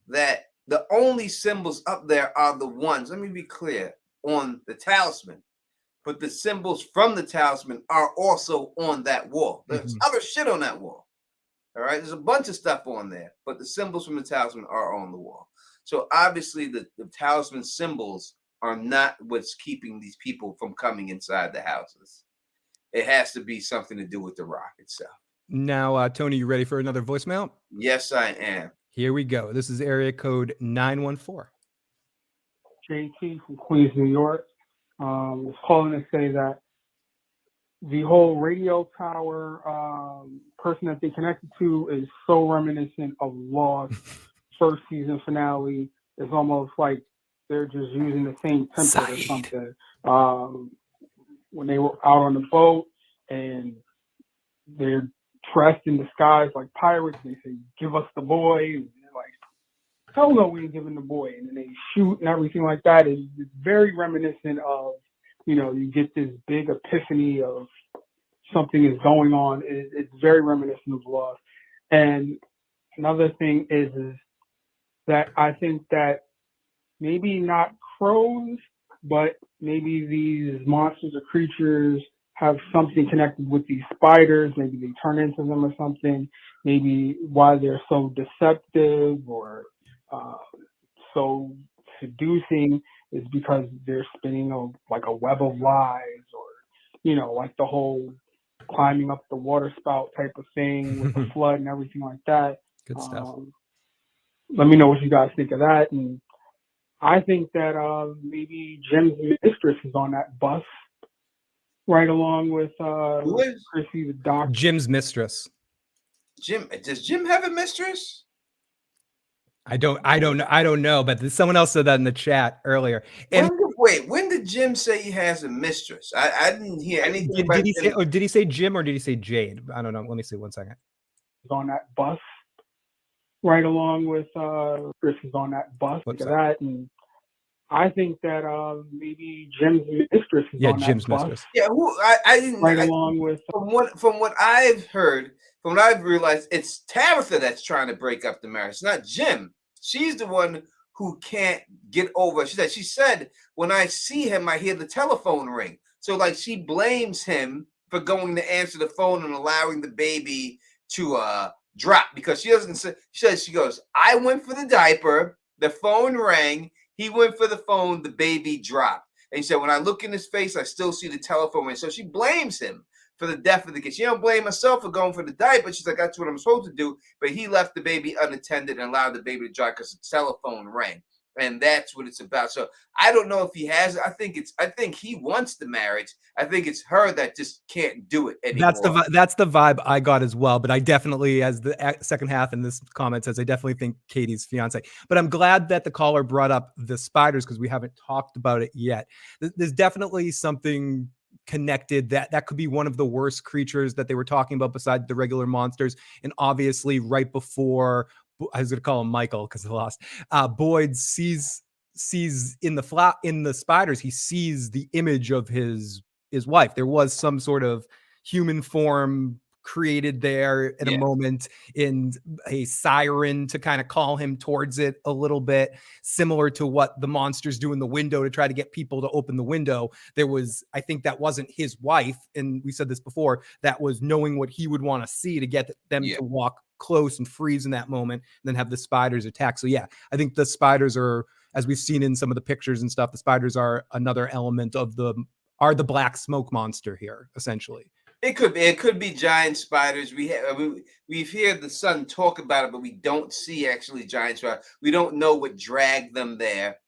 that the only symbols up there are the ones, let me be clear, on the talisman. But the symbols from the talisman are also on that wall. There's other shit on that wall. All right. There's a bunch of stuff on there, but the symbols from the talisman are on the wall. So obviously the talisman symbols are not what's keeping these people from coming inside the houses. It has to be something to do with the rock itself.
Now, Tony, you ready for another voicemail?
Yes, I am.
Here we go. This is area code 914.
JT from Queens, New York. Was calling to say that the whole radio tower person that they connected to is so reminiscent of Lost first season finale. It's almost like they're just using the same template or something. When they were out on the boat and they're dressed in disguise like pirates, they say, "Give us the boy." And they're like, "Hell no, we ain't giving the boy." And then they shoot and everything like that. It's very reminiscent of, you get this big epiphany of something is going on. It's very reminiscent of Lost. And another thing is that I think that maybe not crows, but maybe these monsters or creatures have something connected with these spiders. Maybe they turn into them or something. Maybe why they're so deceptive or so seducing is because they're spinning a web of lies, or like the whole climbing up the water spout type of thing with the flood and everything like that.
Good stuff.
Let me know what you guys think of that. And I think that maybe Jim's mistress is on that bus, right along with Chrissy the doctor.
Jim's mistress.
Does Jim have a mistress?
I don't know, but someone else said that in the chat earlier. And
When did Jim say he has a mistress? I didn't hear anything.
Did he say Jim or did he say Jade? I don't know. Let me see 1 second.
On that bus, right along with Chris is on that bus. Look at that, and I think that maybe Jim's mistress is on
Jim's
that bus.
mistress.
Yeah, I didn't.
Along with
from what I've heard, from what I've realized, it's Tabitha that's trying to break up the marriage. It's not Jim. She's the one who can't get over. She said, when I see him, I hear the telephone ring. So like she blames him for going to answer the phone and allowing the baby to drop, because she doesn't say. She goes, I went for the diaper, the phone rang, he went for the phone, the baby dropped. And he said, when I look in his face, I still see the telephone ring. So she blames him for the death of the kid. She don't blame herself for going for the diaper. She's like, that's what I'm supposed to do. But he left the baby unattended and allowed the baby to drop because the telephone rang. And that's what it's about. So I don't know if he has it. I think he wants the marriage. I think it's her that just can't do it anymore.
That's the vibe I got as well. But I definitely, as the second half in this comment says, I definitely think Katie's fiance. But I'm glad that the caller brought up the spiders, because we haven't talked about it yet. There's definitely something connected that could be one of the worst creatures that they were talking about besides the regular monsters. And obviously right before, I was going to call him Michael because I lost, Boyd sees in the spiders, he sees the image of his wife. There was some sort of human form created there in a moment, in a siren to kind of call him towards it a little bit, similar to what the monsters do in the window to try to get people to open the window. There was, I think that wasn't his wife, and we said this before, that was knowing what he would want to see to get them to walk close and freeze in that moment, and then have the spiders attack. So yeah, I think the spiders are, as we've seen in some of the pictures and stuff, the spiders are another element of the black smoke monster here, essentially.
It could be giant spiders. We've heard the son talk about it, but we don't see actually giant spiders. We don't know what dragged them there.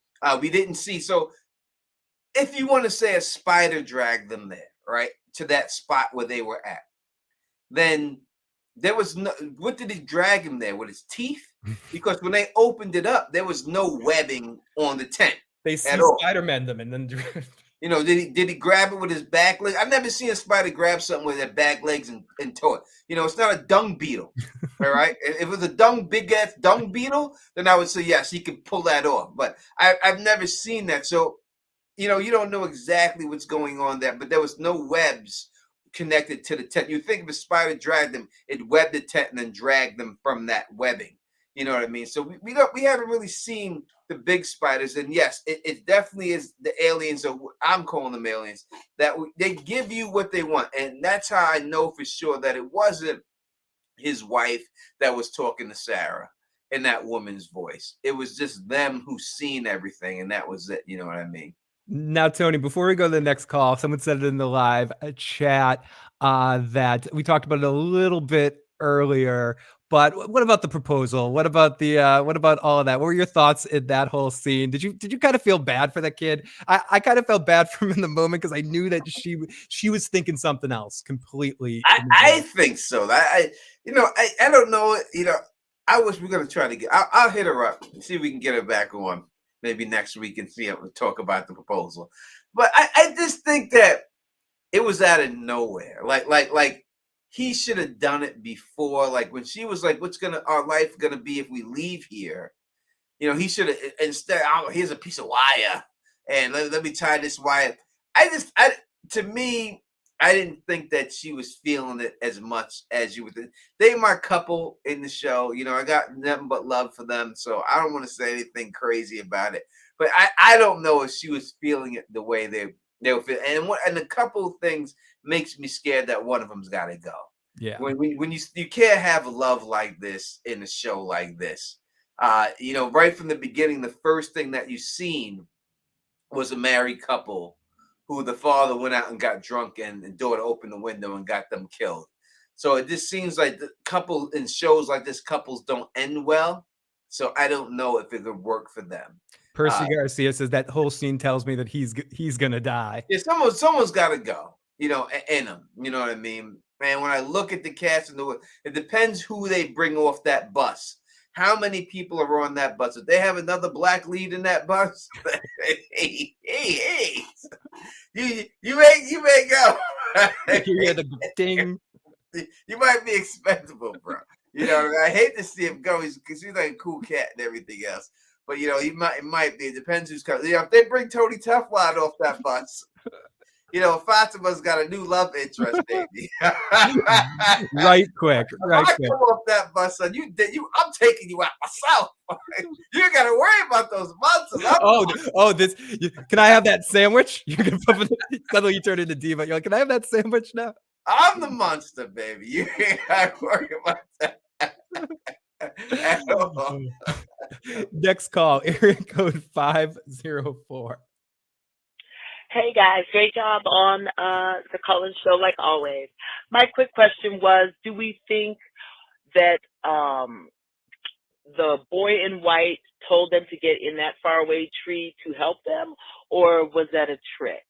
We didn't see. So if you want to say a spider dragged them there, right, to that spot where they were at, then there was no. What did he drag him there with his teeth? Because when they opened it up, there was no webbing on the tent.
They see Spider-Man them and then.
You know, did he grab it with his back leg? I've never seen a spider grab something with their back legs and tow it. You know, it's not a dung beetle. All right. If it was a big ass dung beetle, then I would say yes, he could pull that off. But I've never seen that. So, you know, you don't know exactly what's going on there, but there was no webs connected to the tent. You think if a spider dragged them, it webbed the tent and then dragged them from that webbing. You know what I mean? So we haven't really seen the big spiders, and yes, it definitely is the aliens, or I'm calling them aliens, that they give you what they want, and that's how I know for sure that it wasn't his wife that was talking to Sarah in that woman's voice. It was just them who seen everything, and that was it. You know what I mean?
Now, Tony, before we go to the next call, someone said it in the live chat that we talked about it a little bit earlier. But what about the proposal? What about what about all of that? What were your thoughts in that whole scene? Did you kind of feel bad for that kid? I kind of felt bad for him in the moment because I knew that she was thinking something else completely.
I think so. I don't know. You know, I wish we're gonna try to get. I'll hit her up and see if we can get her back on maybe next week and see and talk about the proposal. But I just think that it was out of nowhere. Like he should have done it before. Like when she was like, "What's our life gonna be if we leave here?" You know, he should have instead. Oh, here's a piece of wire, and let me tie this wire. To me, I didn't think that she was feeling it as much as you would think. They my couple in the show. You know, I got nothing but love for them, so I don't want to say anything crazy about it. But I don't know if she was feeling it the way they were feeling. And a couple of things makes me scared that one of them's got to go.
Yeah.
When you can't have love like this in a show like this. You know, right from the beginning, the first thing that you seen was a married couple who the father went out and got drunk and the daughter opened the window and got them killed. So it just seems like the couple in shows like this, couples don't end well. So I don't know if it could work for them.
Percy Garcia says that whole scene tells me that he's gonna die.
Yeah, someone's got to go. You know, in them. You know what I mean? Man, when I look at the cast and it depends who they bring off that bus. How many people are on that bus? If they have another black lead in that bus, hey, you may go.
You hear the ding.
You might be expendable, bro. You know, I hate to see him go because he's like a cool cat and everything else. But you know, it might be. It depends who's coming. You know, if they bring Tony Teflon off that bus, you know, Fatima's got a new love interest, baby.
Right quick.
I come off that bus, son. I'm taking you out myself. You ain't got to worry about those monsters.
Can I have that sandwich? You can suddenly you turn into diva. You're like, can I have that sandwich now?
I'm the monster, baby. You ain't got to worry about that. At all.
Next call, area code 504.
Hey guys, great job on the Cullen show like always. My quick question was, do we think that the boy in white told them to get in that faraway tree to help them, or was that a trick?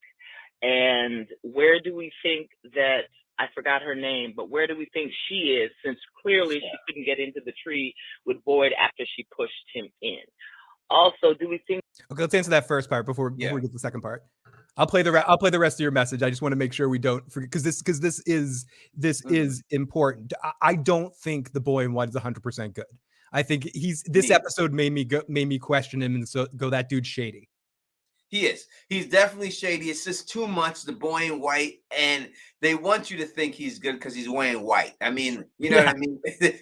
And where do we think that, I forgot her name, but where do we think she is, since clearly she couldn't get into the tree with Boyd after she pushed him in? Also, do we think...
Okay, let's answer that first part before we get to the second part. I'll play the rest of your message. I just want to make sure we don't forget, because this is important. I don't think the boy in white is 100% good. I think this episode made me question him and so go, that dude's shady.
He is. He's definitely shady. It's just too much, the boy in white, and they want you to think he's good because he's wearing white. I mean, you know what I mean? He's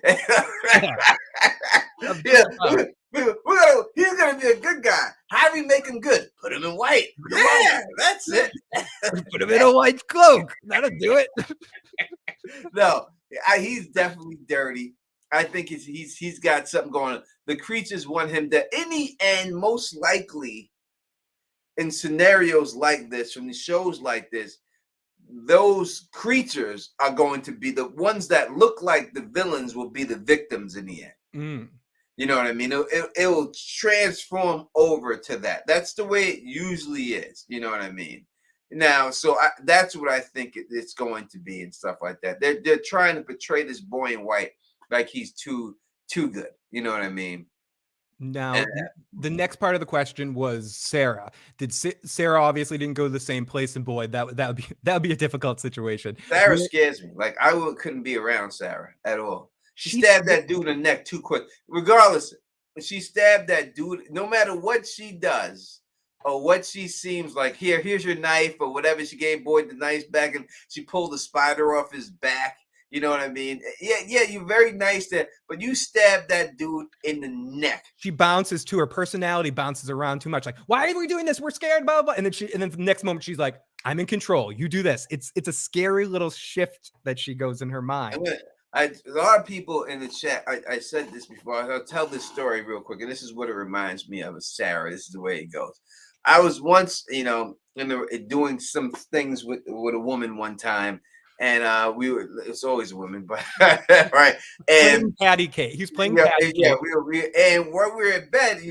gonna be a good guy. How do we make him good? Put him in white. Yeah, that's it.
Put him in a white cloak. That'll do it.
No, he's definitely dirty. I think he's got something going on. The creatures want him to, in the end, most likely, in scenarios like this, from the shows like this, those creatures are going to be the ones that look like the villains will be the victims in the end. You know what I mean? It will transform over to that. That's the way it usually is. You know what I mean? Now, so that's what I think it's going to be and stuff like that. They're trying to portray this boy in white like he's too good. You know what I mean?
Now,
And
the next part of the question was Sarah. Sarah obviously didn't go to the same place, and boy, that would be a difficult situation.
Sarah scares me. Like couldn't be around Sarah at all. She stabbed that dude in the neck too quick. Regardless, she stabbed that dude. No matter what she does or what she seems like, here's your knife or whatever. She gave Boyd the knife back, and she pulled the spider off his back. You know what I mean? Yeah, you're very nice there, but you stabbed that dude in the neck.
She bounces too. Her personality bounces around too much. Like, why are we doing this? We're scared, blah, blah. And then the next moment she's like, I'm in control. You do this. It's a scary little shift that she goes in her mind.
A lot of people in the chat, I said this before. I'll tell this story real quick, and this is what it reminds me of Sarah. This is the way it goes. I was once, doing some things with a woman one time, and it's always a woman, but right. And
patty cake. He was playing
patty cake. And while we were in bed,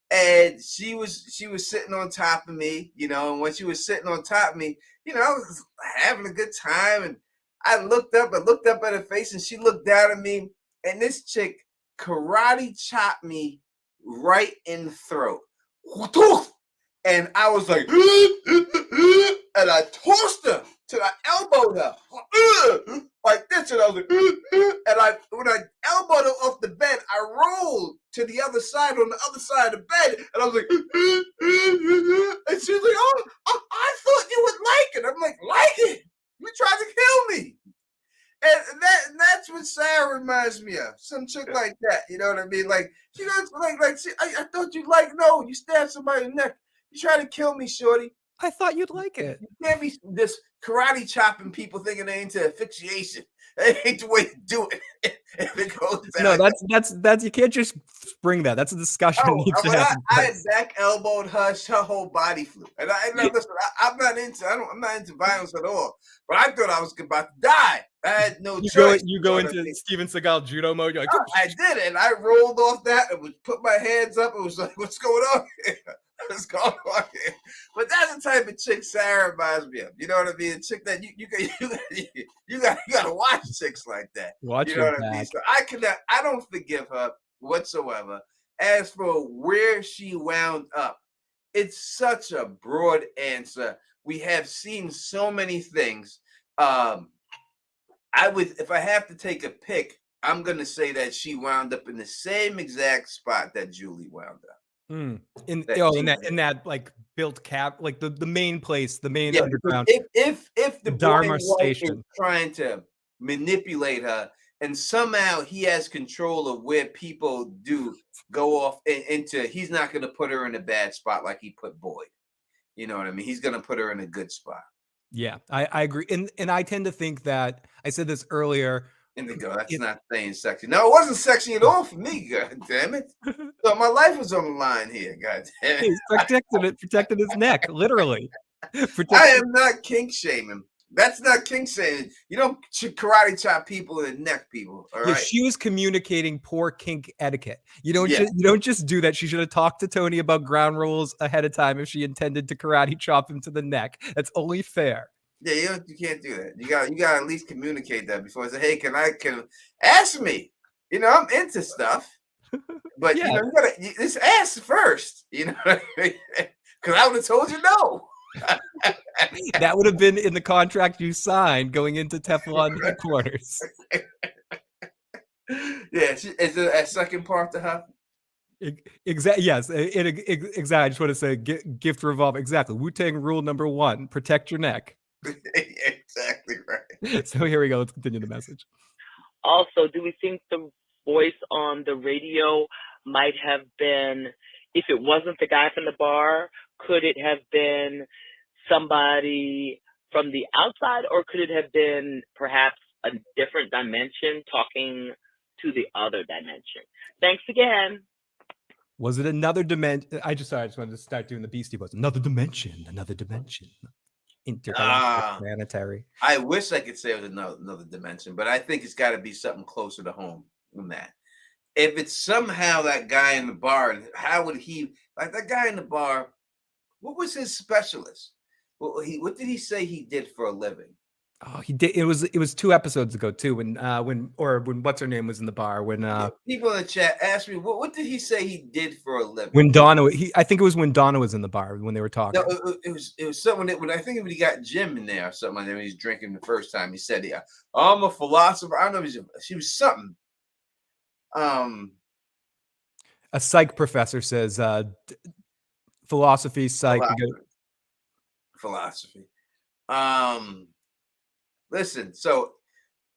and she was sitting on top of me, and when she was sitting on top of me, I was having a good time, and I looked up at her face, and she looked down at me, and this chick karate chopped me right in the throat. And I was like, and I tossed her till I elbowed her like this, and I was like, and when I elbowed her off the bed, I rolled to the other side on the other side of the bed, and I was like, and she was like, oh, I thought you would like it. I'm like it? You tried to kill me. And that's what Sarah reminds me of. Some chick like that. You know what I mean? Like, she goes, I thought you'd no, you stabbed somebody in the neck. You try to kill me, shorty.
I thought you'd like it.
You can't be this karate chopping people thinking they into asphyxiation. That ain't the way to do it. If it goes
no, that's you can't just spring that. That's a discussion.
I back elbowed her whole body flew. And listen, I'm not into violence at all. But I thought I was about to die. I had no choice.
You go into Steven Seagal judo mode. You're like,
I did it. And I rolled off that and put my hands up. It was like, what's going on here? What's going on here? But that's the type of chick Sarah reminds me of. You know what I mean? A chick that you gotta watch chicks like that.
Watch
you know what I mean? So I don't forgive her whatsoever. As for where she wound up, it's such a broad answer. We have seen so many things. If I have to take a pick, I'm gonna say that she wound up in the same exact spot that Julie wound up.
In that like built cap, like the main place, the main underground.
If the
Dharma
station is trying to manipulate her, and somehow he has control of where people do go off into, he's not going to put her in a bad spot like he put Boyd. You know what I mean? He's going to put her in a good spot.
Yeah, I agree, and I tend to think that I said this earlier.
Indigo, that's not saying sexy. No, it wasn't sexy at all for me, god damn it. So my life was on the line here, god damn it.
He's protected his neck, literally.
I am not kink shaming. That's not kink shaming. You don't karate chop people in the neck, people. All right.
She was communicating poor kink etiquette. You don't just do that. She should have talked to Tony about ground rules ahead of time if she intended to karate chop him to the neck. That's only fair.
Yeah, you can't do that. You got to at least communicate that before I say, hey, can ask me? I'm into stuff, but you gotta just ask first. You know, because I would have told you no.
That would have been in the contract you signed going into Teflon headquarters.
Yeah, is there a second part to her?
Exactly. Yes. Exactly. I just want to say gift revolve. Exactly. Wu-Tang rule number 1: protect your neck.
Exactly right.
So here we go. Let's continue the message.
Also, do we think the voice on the radio might have been, if it wasn't the guy from the bar, could it have been somebody from the outside, or could it have been perhaps a different dimension talking to the other dimension? Thanks again.
Was it another dimension? I just wanted to start doing the Beastie Boys. Another dimension. Interplanetary.
I wish I could say it was another dimension, but I think it's got to be something closer to home than that. If it's somehow that guy in the bar, how would he, like that guy in the bar, what was his specialist? What did he say he did for a living?
Oh, he did. It was 2 episodes ago too, when what's her name was in the bar when
People in the chat asked me what did he say he did for a living?
when Donna I think it was when Donna was in the bar when they were talking.
No, it was someone that when I think when he got Jim in there or something like that when he's drinking the first time he said, "Yeah, I'm a philosopher." I don't know. She was something.
A psych professor says philosophy, psych.
Philosophy. Listen, so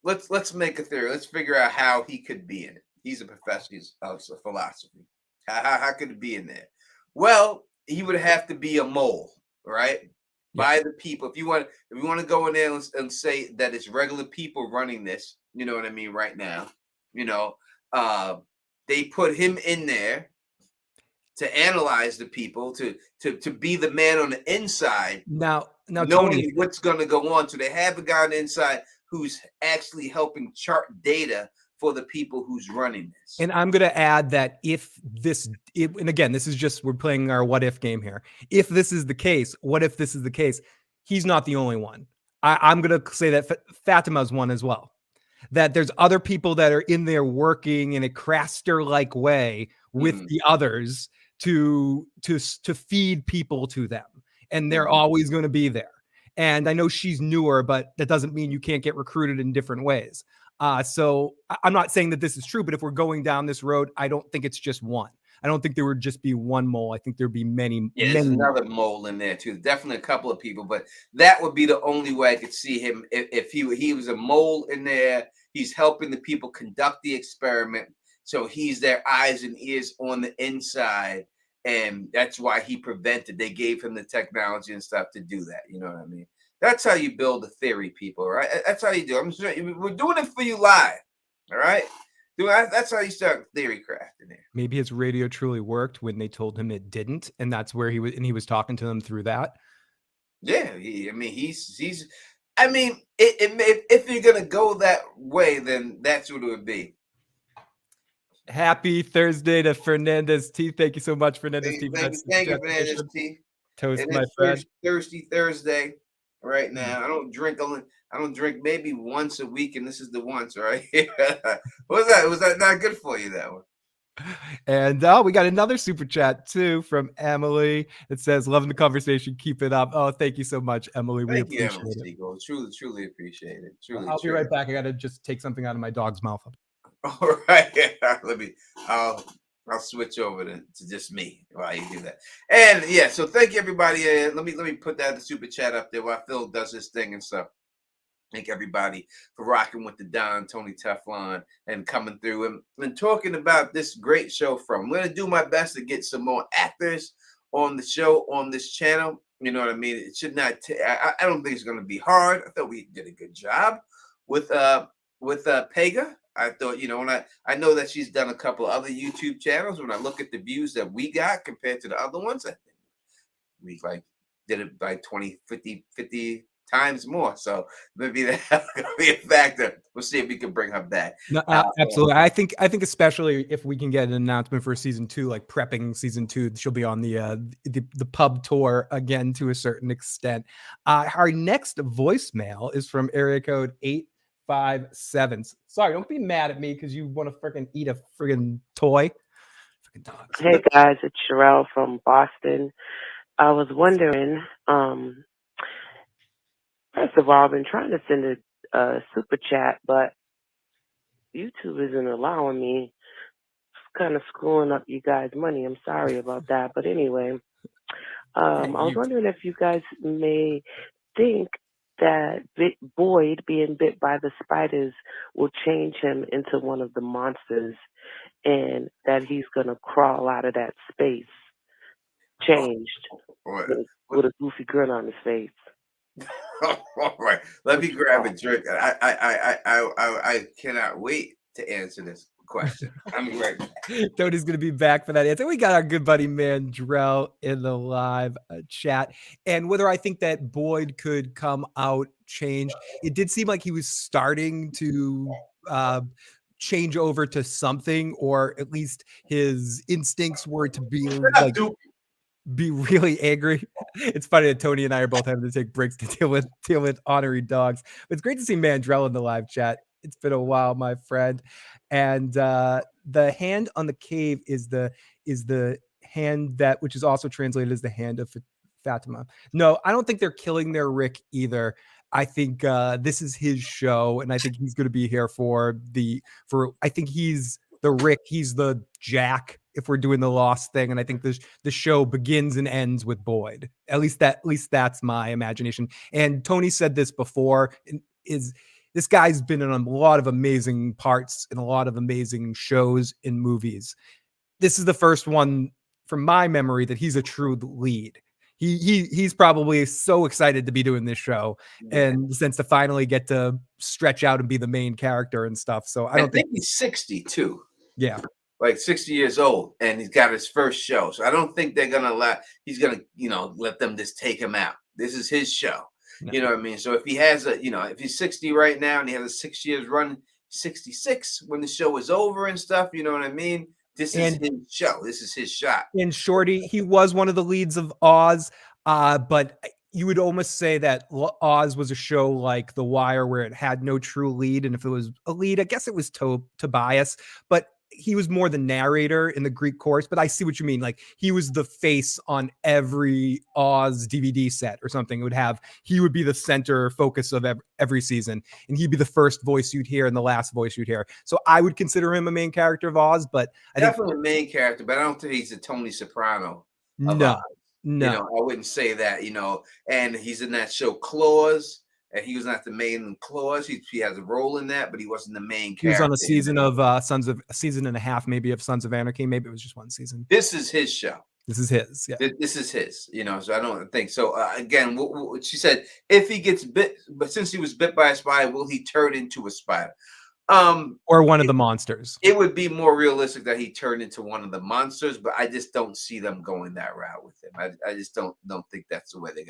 let's make a theory. Let's figure out how he could be in it. He's a professor of philosophy. How could it be in there? Well, he would have to be a mole, right? Yeah. By the people. If you want to go in there and say that it's regular people running this, you know what I mean, right now, they put him in there to analyze the people, to be the man on the inside.
Now,
knowing
Tony,
what's going to go on. So they have a guy on the inside who's actually helping chart data for the people who's running this.
And I'm going to add that and again, this is just, we're playing our what if game here. If this is the case, what if this is the case? He's not the only one. I'm going to say that Fatima's one as well. That there's other people that are in there working in a Craster-like way with the others to feed people to them. And they're always going to be there. And I know she's newer, but that doesn't mean you can't get recruited in different ways. So I'm not saying that this is true, but if we're going down this road, I don't think it's just one. I don't think there would just be one mole. I think there'd be many.
Yeah, there's another mole in there too. Definitely a couple of people, but that would be the only way I could see him if he was a mole in there. He's helping the people conduct the experiment, so he's their eyes and ears on the inside, and that's why he prevented. They gave him the technology and stuff to do that. You know what I mean? That's how you build a theory, people, right? That's how you do it. We're doing it for you live, all right? That's how you start theory crafting there.
Maybe his radio truly worked when they told him it didn't, and that's where he was talking to them through that.
Yeah, he's. I mean, if you're gonna go that way, then that's what it would be.
Happy Thursday to Fernandez T. Thank you so much, Fernandez T.
Thank you, Fernandez T.
Toast, my friend.
Thirsty Thursday. Right now, I don't drink maybe once a week, and this is the once, right? Was that not good for you, that one?
And we got another super chat too from Emily. It says, "Loving the conversation, keep it up." Oh, thank you so much, Emily. We appreciate it.
Truly appreciate it.
I'll be right back. I gotta just take something out of my dog's mouth.
All right, I'll switch over to just me while you do that. And yeah, so thank you everybody. Let me put that the super chat up there while Phil does his thing and stuff. Thank everybody for rocking with the Don Tony Teflon and coming through and talking about this great show from. I'm going to do my best to get some more actors on the show on this channel. You know what I mean? It should not. I don't think it's going to be hard. I thought we did a good job with Pega. I thought, when I know that she's done a couple other YouTube channels. When I look at the views that we got compared to the other ones, I think we did it by 20, 50 times more. So maybe that'll be a factor. We'll see if we can bring her back.
No, absolutely. I think especially if we can get an announcement for season 2, like prepping season 2, she'll be on the pub tour again to a certain extent. Our next voicemail is from area code 857. Sorry, don't be mad at me because you want to freaking eat a friggin' toy. Freaking dogs.
Hey guys, it's Sherelle from Boston. I was wondering, first of all, I've been trying to send a super chat, but YouTube isn't allowing me. It's kind of screwing up you guys' money. I'm sorry about that. But anyway, I was wondering if you guys may think that Boyd being bit by the spiders will change him into one of the monsters and that he's going to crawl out of that space changed with a goofy grin on his face.
All right, let me grab a drink. I cannot wait to answer this question. I'm right back.
Tony's gonna be back for that answer. We got our good buddy Mandrell in the live chat, and whether I think that Boyd could come out changed, it did seem like he was starting to change over to something, or at least his instincts were to be like. be really angry. It's funny that Tony and I are both having to take breaks to deal with honorary dogs. But it's great to see Mandrell in the live chat. It's been a while, my friend. And the hand on the cave is the hand that, which is also translated as the hand of Fatima. No, I don't think they're killing their Rick either. I think this is his show, and I think he's going to be here I think he's the Rick, he's the Jack if we're doing the Lost thing, and I think the show begins and ends with Boyd. At least that's my imagination. And Tony said this before, is this guy's been in a lot of amazing parts in a lot of amazing shows and movies. This is the first one from my memory that he's a true lead. He's probably so excited to be doing this show, and since to finally get to stretch out and be the main character and stuff. So I think
he's 60 too.
Yeah,
like 60 years old, and he's got his first show. So I don't think they're gonna he's gonna let them just take him out. This is his show. No. You know what I mean? So if he has if he's 60 right now and he has a 6 years run, 66 when the show is over and stuff. You know what I mean? This is his show. This is his shot.
And Shorty, he was one of the leads of Oz, but you would almost say that Oz was a show like The Wire where it had no true lead. And if it was a lead, I guess it was Tobias, but he was more the narrator in the Greek chorus. But I see what you mean. Like he was the face on every Oz DVD set or something. He would be the center focus of every season, and he'd be the first voice you'd hear and the last voice you'd hear. So I would consider him a main character of Oz, but
definitely a main character, but I don't think he's a Tony Soprano.
No.
I wouldn't say that, and he's in that show Claws, and he was not the main Claws. He has a role in that, but he wasn't the main character.
He was on a season of a season and a half, maybe, of Sons of Anarchy. Maybe it was just one season.
This is his show.
This is his. Yeah.
This is his, so I don't think so. Again, what she said, if he gets bit, but since he was bit by a spider, will he turn into a spider?
Or one of the monsters.
It would be more realistic that he turned into one of the monsters, but I just don't see them going that route with him. I just don't think that's the way they're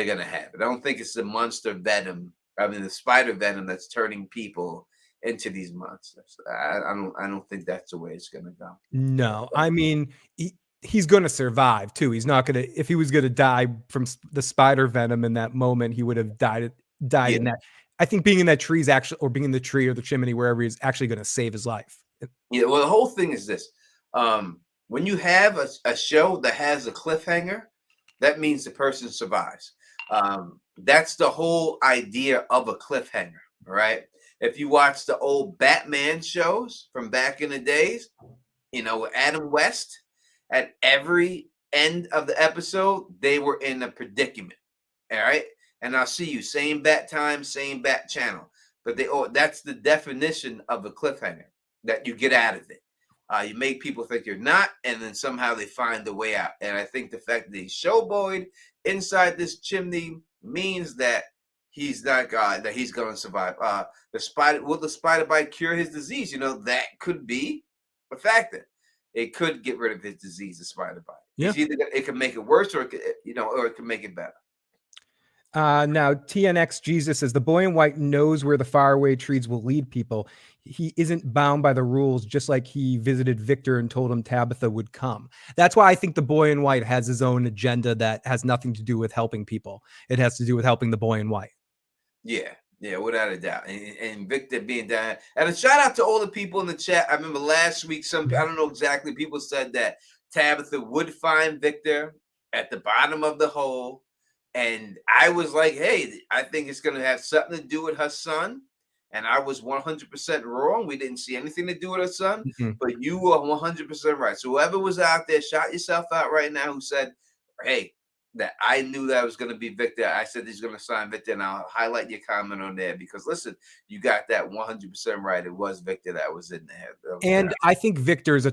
gonna have it. I don't think it's the monster venom. I mean, the spider venom that's turning people into these monsters. I don't think that's the way it's gonna go.
No, I mean he's gonna survive too. He's not gonna. If he was gonna die from the spider venom in that moment, he would have died in that. I think being in that tree is actually, or being in the tree or the chimney, wherever, he's actually going to save his life.
Yeah, well, the whole thing is this. When you have a show that has a cliffhanger, that means the person survives. That's the whole idea of a cliffhanger, right? If you watch the old Batman shows from back in the days, with Adam West, at every end of the episode, they were in a predicament, all right? And I'll see you, same bat time, same bat channel. But that's the definition of a cliffhanger, that you get out of it. You make people think you're not, and then somehow they find the way out. And I think the fact that he's showboyed inside this chimney means that he's not God, that he's going to survive. Will the spider bite cure his disease? That could be a factor. It could get rid of his disease, the spider bite.
Yeah.
It can make it worse, or it can make it better.
Now TNX Jesus says the boy in white knows where the faraway trees will lead people. He isn't bound by the rules, just like he visited Victor and told him Tabitha would come. That's why I think the boy in white has his own agenda that has nothing to do with helping people. It has to do with helping the boy in white.
Yeah, without a doubt. And Victor being down. And a shout out to all the people in the chat. I remember last week, I don't know exactly, people said that Tabitha would find Victor at the bottom of the hole. And I was like, hey, I think it's going to have something to do with her son. And I was 100% wrong. We didn't see anything to do with her son. Mm-hmm. But you were 100% right. So whoever was out there, shout yourself out right now, who said, hey, that I knew that was going to be Victor. I said he's going to sign Victor. And I'll highlight your comment on there. Because, listen, you got that 100% right. It was Victor that was in there.
And I think Victor is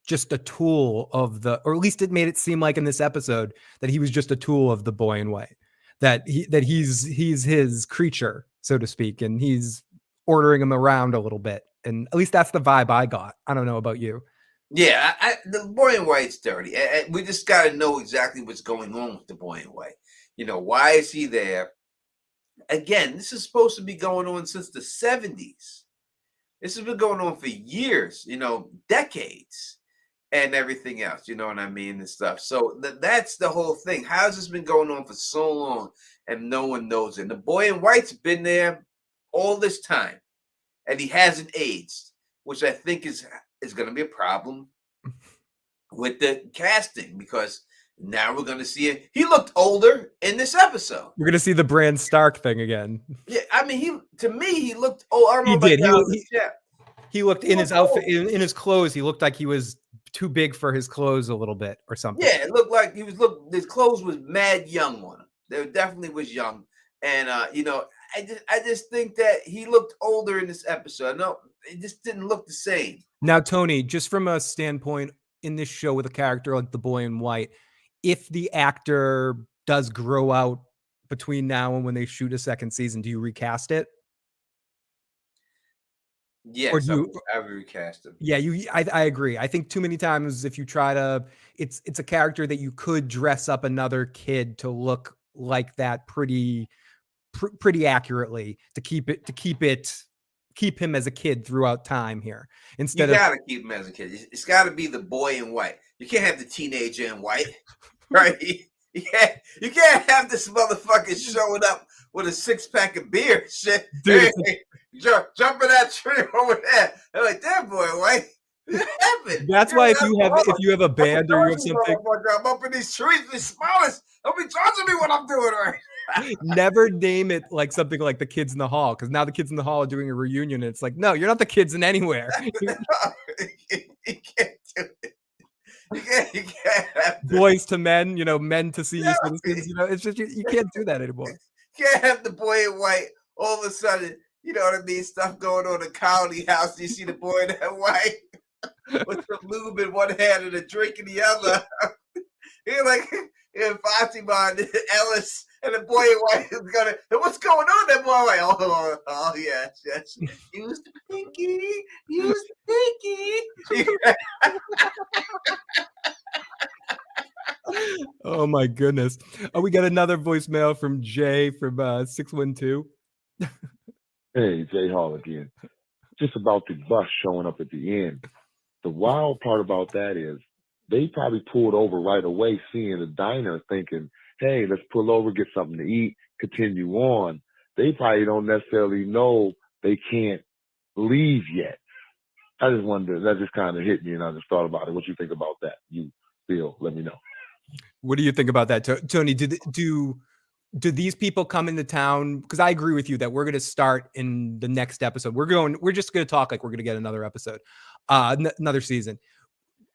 just a tool of or at least it made it seem like in this episode that he was just a tool of the boy in white, that he's his creature, so to speak, and he's ordering him around a little bit. And at least that's the vibe I got. I don't know about you.
Yeah, the boy in white's dirty. And we just got to know exactly what's going on with the boy in white. Why is he there? Again, this is supposed to be going on since the 70s. This has been going on for years, decades. and everything else. You know what I mean and stuff. So that's the whole thing. How's this been going on for so long and no one knows it? And the boy in white's been there all this time, and he hasn't aged, which I think is going to be a problem with the casting, because now we're going to see it. He looked older in this episode.
We're gonna see the Bran Stark thing again.
Yeah, I mean, to me, he looked. Oh, I don't know
He
about
did.
y'all in the chat.
He looked
He
in his
looked
outfit,
old.
in his clothes. He looked like he was too big for his clothes a little bit, or something.
Yeah, it looked like he was. His clothes was mad young on him. They definitely was young, and you know, I just think that he looked older in this episode. No, it just didn't look the same.
Now, Tony, just from a standpoint in this show with a character like the boy in white, if the actor does grow out between now and when they shoot a second season, do you recast it?
Yes,
do you,
I would recast him.
Yeah, I agree. I think too many times if you try to, it's a character that you could dress up another kid to look like that pretty accurately to keep him as a kid throughout time here.
You
Instead of
gotta keep him as a kid. It's got to be the boy in white. You can't have the teenager in white, right? You can't have this motherfucker showing up with a 6-pack of beer. Shit,
Dude,
hey, jump in that tree over there. They're like, that boy in white. What happened?
that's why if you have a band or you have something,
I'm up in these trees, these smallest. Don't be judging me what I'm doing right.
never name it like something like the Kids in the Hall, because now the Kids in the Hall are doing a reunion and it's like, no, you're not the kids in anywhere.
You can't do it. You can't have
Boys to men, men to senior citizens, it's just you can't do that anymore.
You can't have the boy in white all of a sudden, you know what I mean, stuff going on in the County House. You see the boy in that white with some lube in one hand and a drink in the other. You're like, Fatima and Ellis and the boy in white is gonna. What's going on? That boy in white. Oh yes. Use the pinky. Use the pinky.
Oh my goodness. Oh, we got another voicemail from Jay from 612.
Hey, Jay Hall again. Just about the bus showing up at the end. The wild part about that is they probably pulled over right away, seeing the diner, thinking, hey, let's pull over, get something to eat, continue on. They probably don't necessarily know they can't leave yet. I just wondered, that just kind of hit me, and I just thought about it. What you think about that? You feel, let me know.
What do you think about that, Tony? Do these people come into town? Because I agree with you that we're going to start in the next episode. We're just going to talk like we're going to get another episode, another season.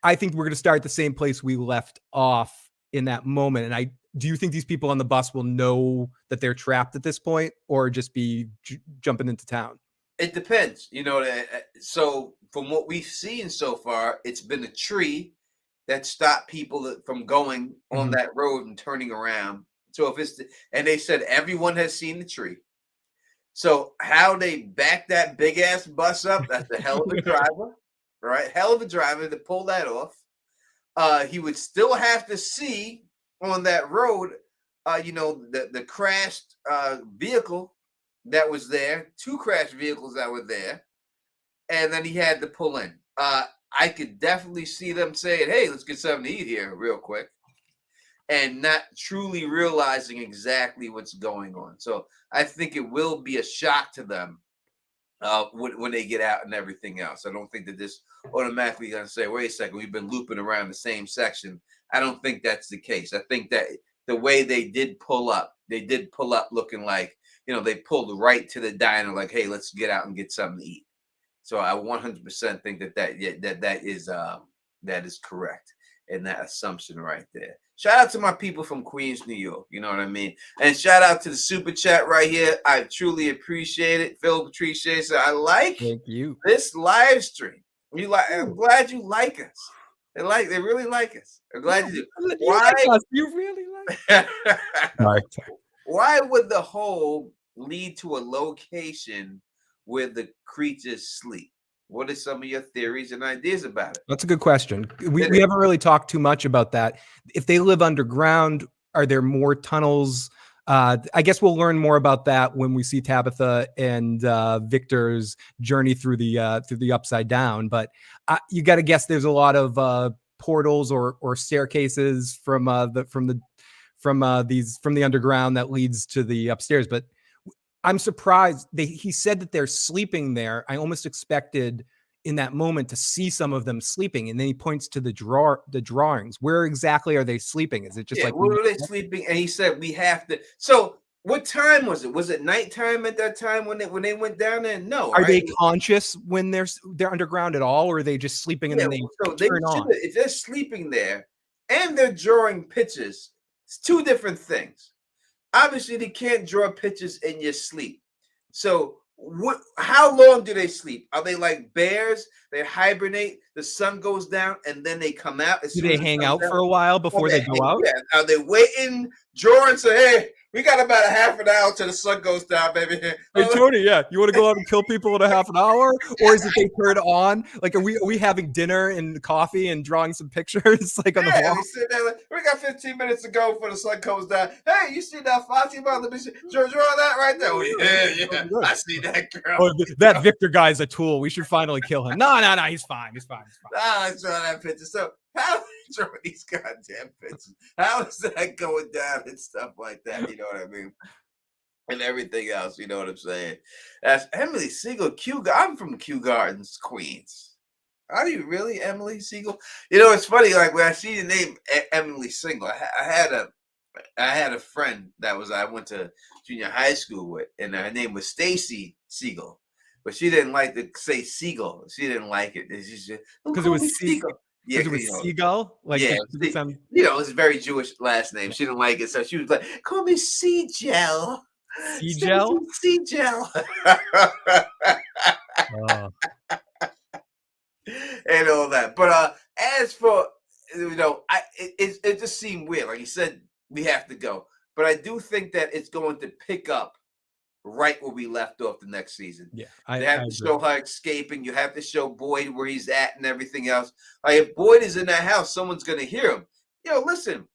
I think we're going to start the same place we left off in that moment. And do you think these people on the bus will know that they're trapped at this point, or just be jumping into town?
It depends, so from what we've seen so far, it's been a tree that stopped people from going on that road and turning around. So and they said everyone has seen the tree. So how they back that big ass bus up, that's a hell of a driver, right? Hell of a driver to pull that off. He would still have to see on that road, the crashed vehicle that was there, 2 crashed vehicles that were there, and then he had to pull in. I could definitely see them saying, hey, let's get something to eat here real quick, and not truly realizing exactly what's going on. So I think it will be a shock to them when they get out and everything else. I don't think that this automatically going to say, wait a second, we've been looping around the same section. I don't think that's the case. I think that the way they did pull up looking like, they pulled right to the diner like, hey, let's get out and get something to eat. So I 100% think that is correct in that assumption right there. Shout out to my people from Queens, New York. You know what I mean? And shout out to the super chat right here. I truly appreciate it. Phil appreciates it. I like
Thank you.
This live stream. I'm glad you like us. They really like us. I'm glad you do. Why?
You really like us.
Why would the hole lead to a location where the creatures sleep? What are some of your theories and ideas about it?
That's a good question. We haven't really talked too much about that. If they live underground, are there more tunnels? I guess we'll learn more about that when we see Tabitha and Victor's journey through the upside down. But you got to guess there's a lot of portals or staircases from the underground that leads to the upstairs. But I'm surprised he said that they're sleeping there. I almost expected in that moment to see some of them sleeping, and then he points to the drawings. Where exactly are they sleeping? Is it just like
where are they sleeping? And he said we have to. So what time was it? Was it nighttime at that time when they went down there? No.
Are
right?
they conscious when they're underground at all, or are they just sleeping and then they turn on?
If they're sleeping there and they're drawing pictures, it's two different things. Obviously, they can't draw pictures in your sleep. So how long do they sleep? Are they like bears? They hibernate, the sun goes down, and then they come out.
Do they hang out for a while before they go out?
Yeah. Are they waiting, drawing, say, hey, we got about a half an hour till the sun goes down, baby.
Hey, Tony, you want to go out and kill people in a half an hour? Or is it they turn on? Like, are we having dinner and coffee and drawing some pictures like on the wall?
We sit there like, we got 15 minutes to go before the sun goes down. Hey, you see that Fatima? Let me see. Draw that right there. Oh, yeah. I see that girl.
Oh, that Victor guy's a tool. We should finally kill him. No, he's fine. He's fine.
I saw that picture. So how draw these goddamn pictures? How is that going down and stuff like that? You know what I mean? And everything else, you know what I'm saying? That's Emily Siegel, I'm from Kew Gardens, Queens. Are you really Emily Siegel? You know, it's funny. Like when I see the name Emily Siegel, I had a friend that I went to junior high school with, and her name was Stacy Siegel, but she didn't like to say Siegel. She didn't like it
because it was Siegel. Yeah, it was Seagull. Like,
yeah, it's a very Jewish last name. She didn't like it, so she was like, "Call me Seagel."
Seagel.
Seagel.
Oh.
And all that. But as for it just seemed weird. Like you said, we have to go. But I do think that it's going to pick up right where we left off the next season.
Yeah,
you have to show her escaping. You have to show Boyd where he's at and everything else. Like if Boyd is in that house, someone's going to hear him. Listen,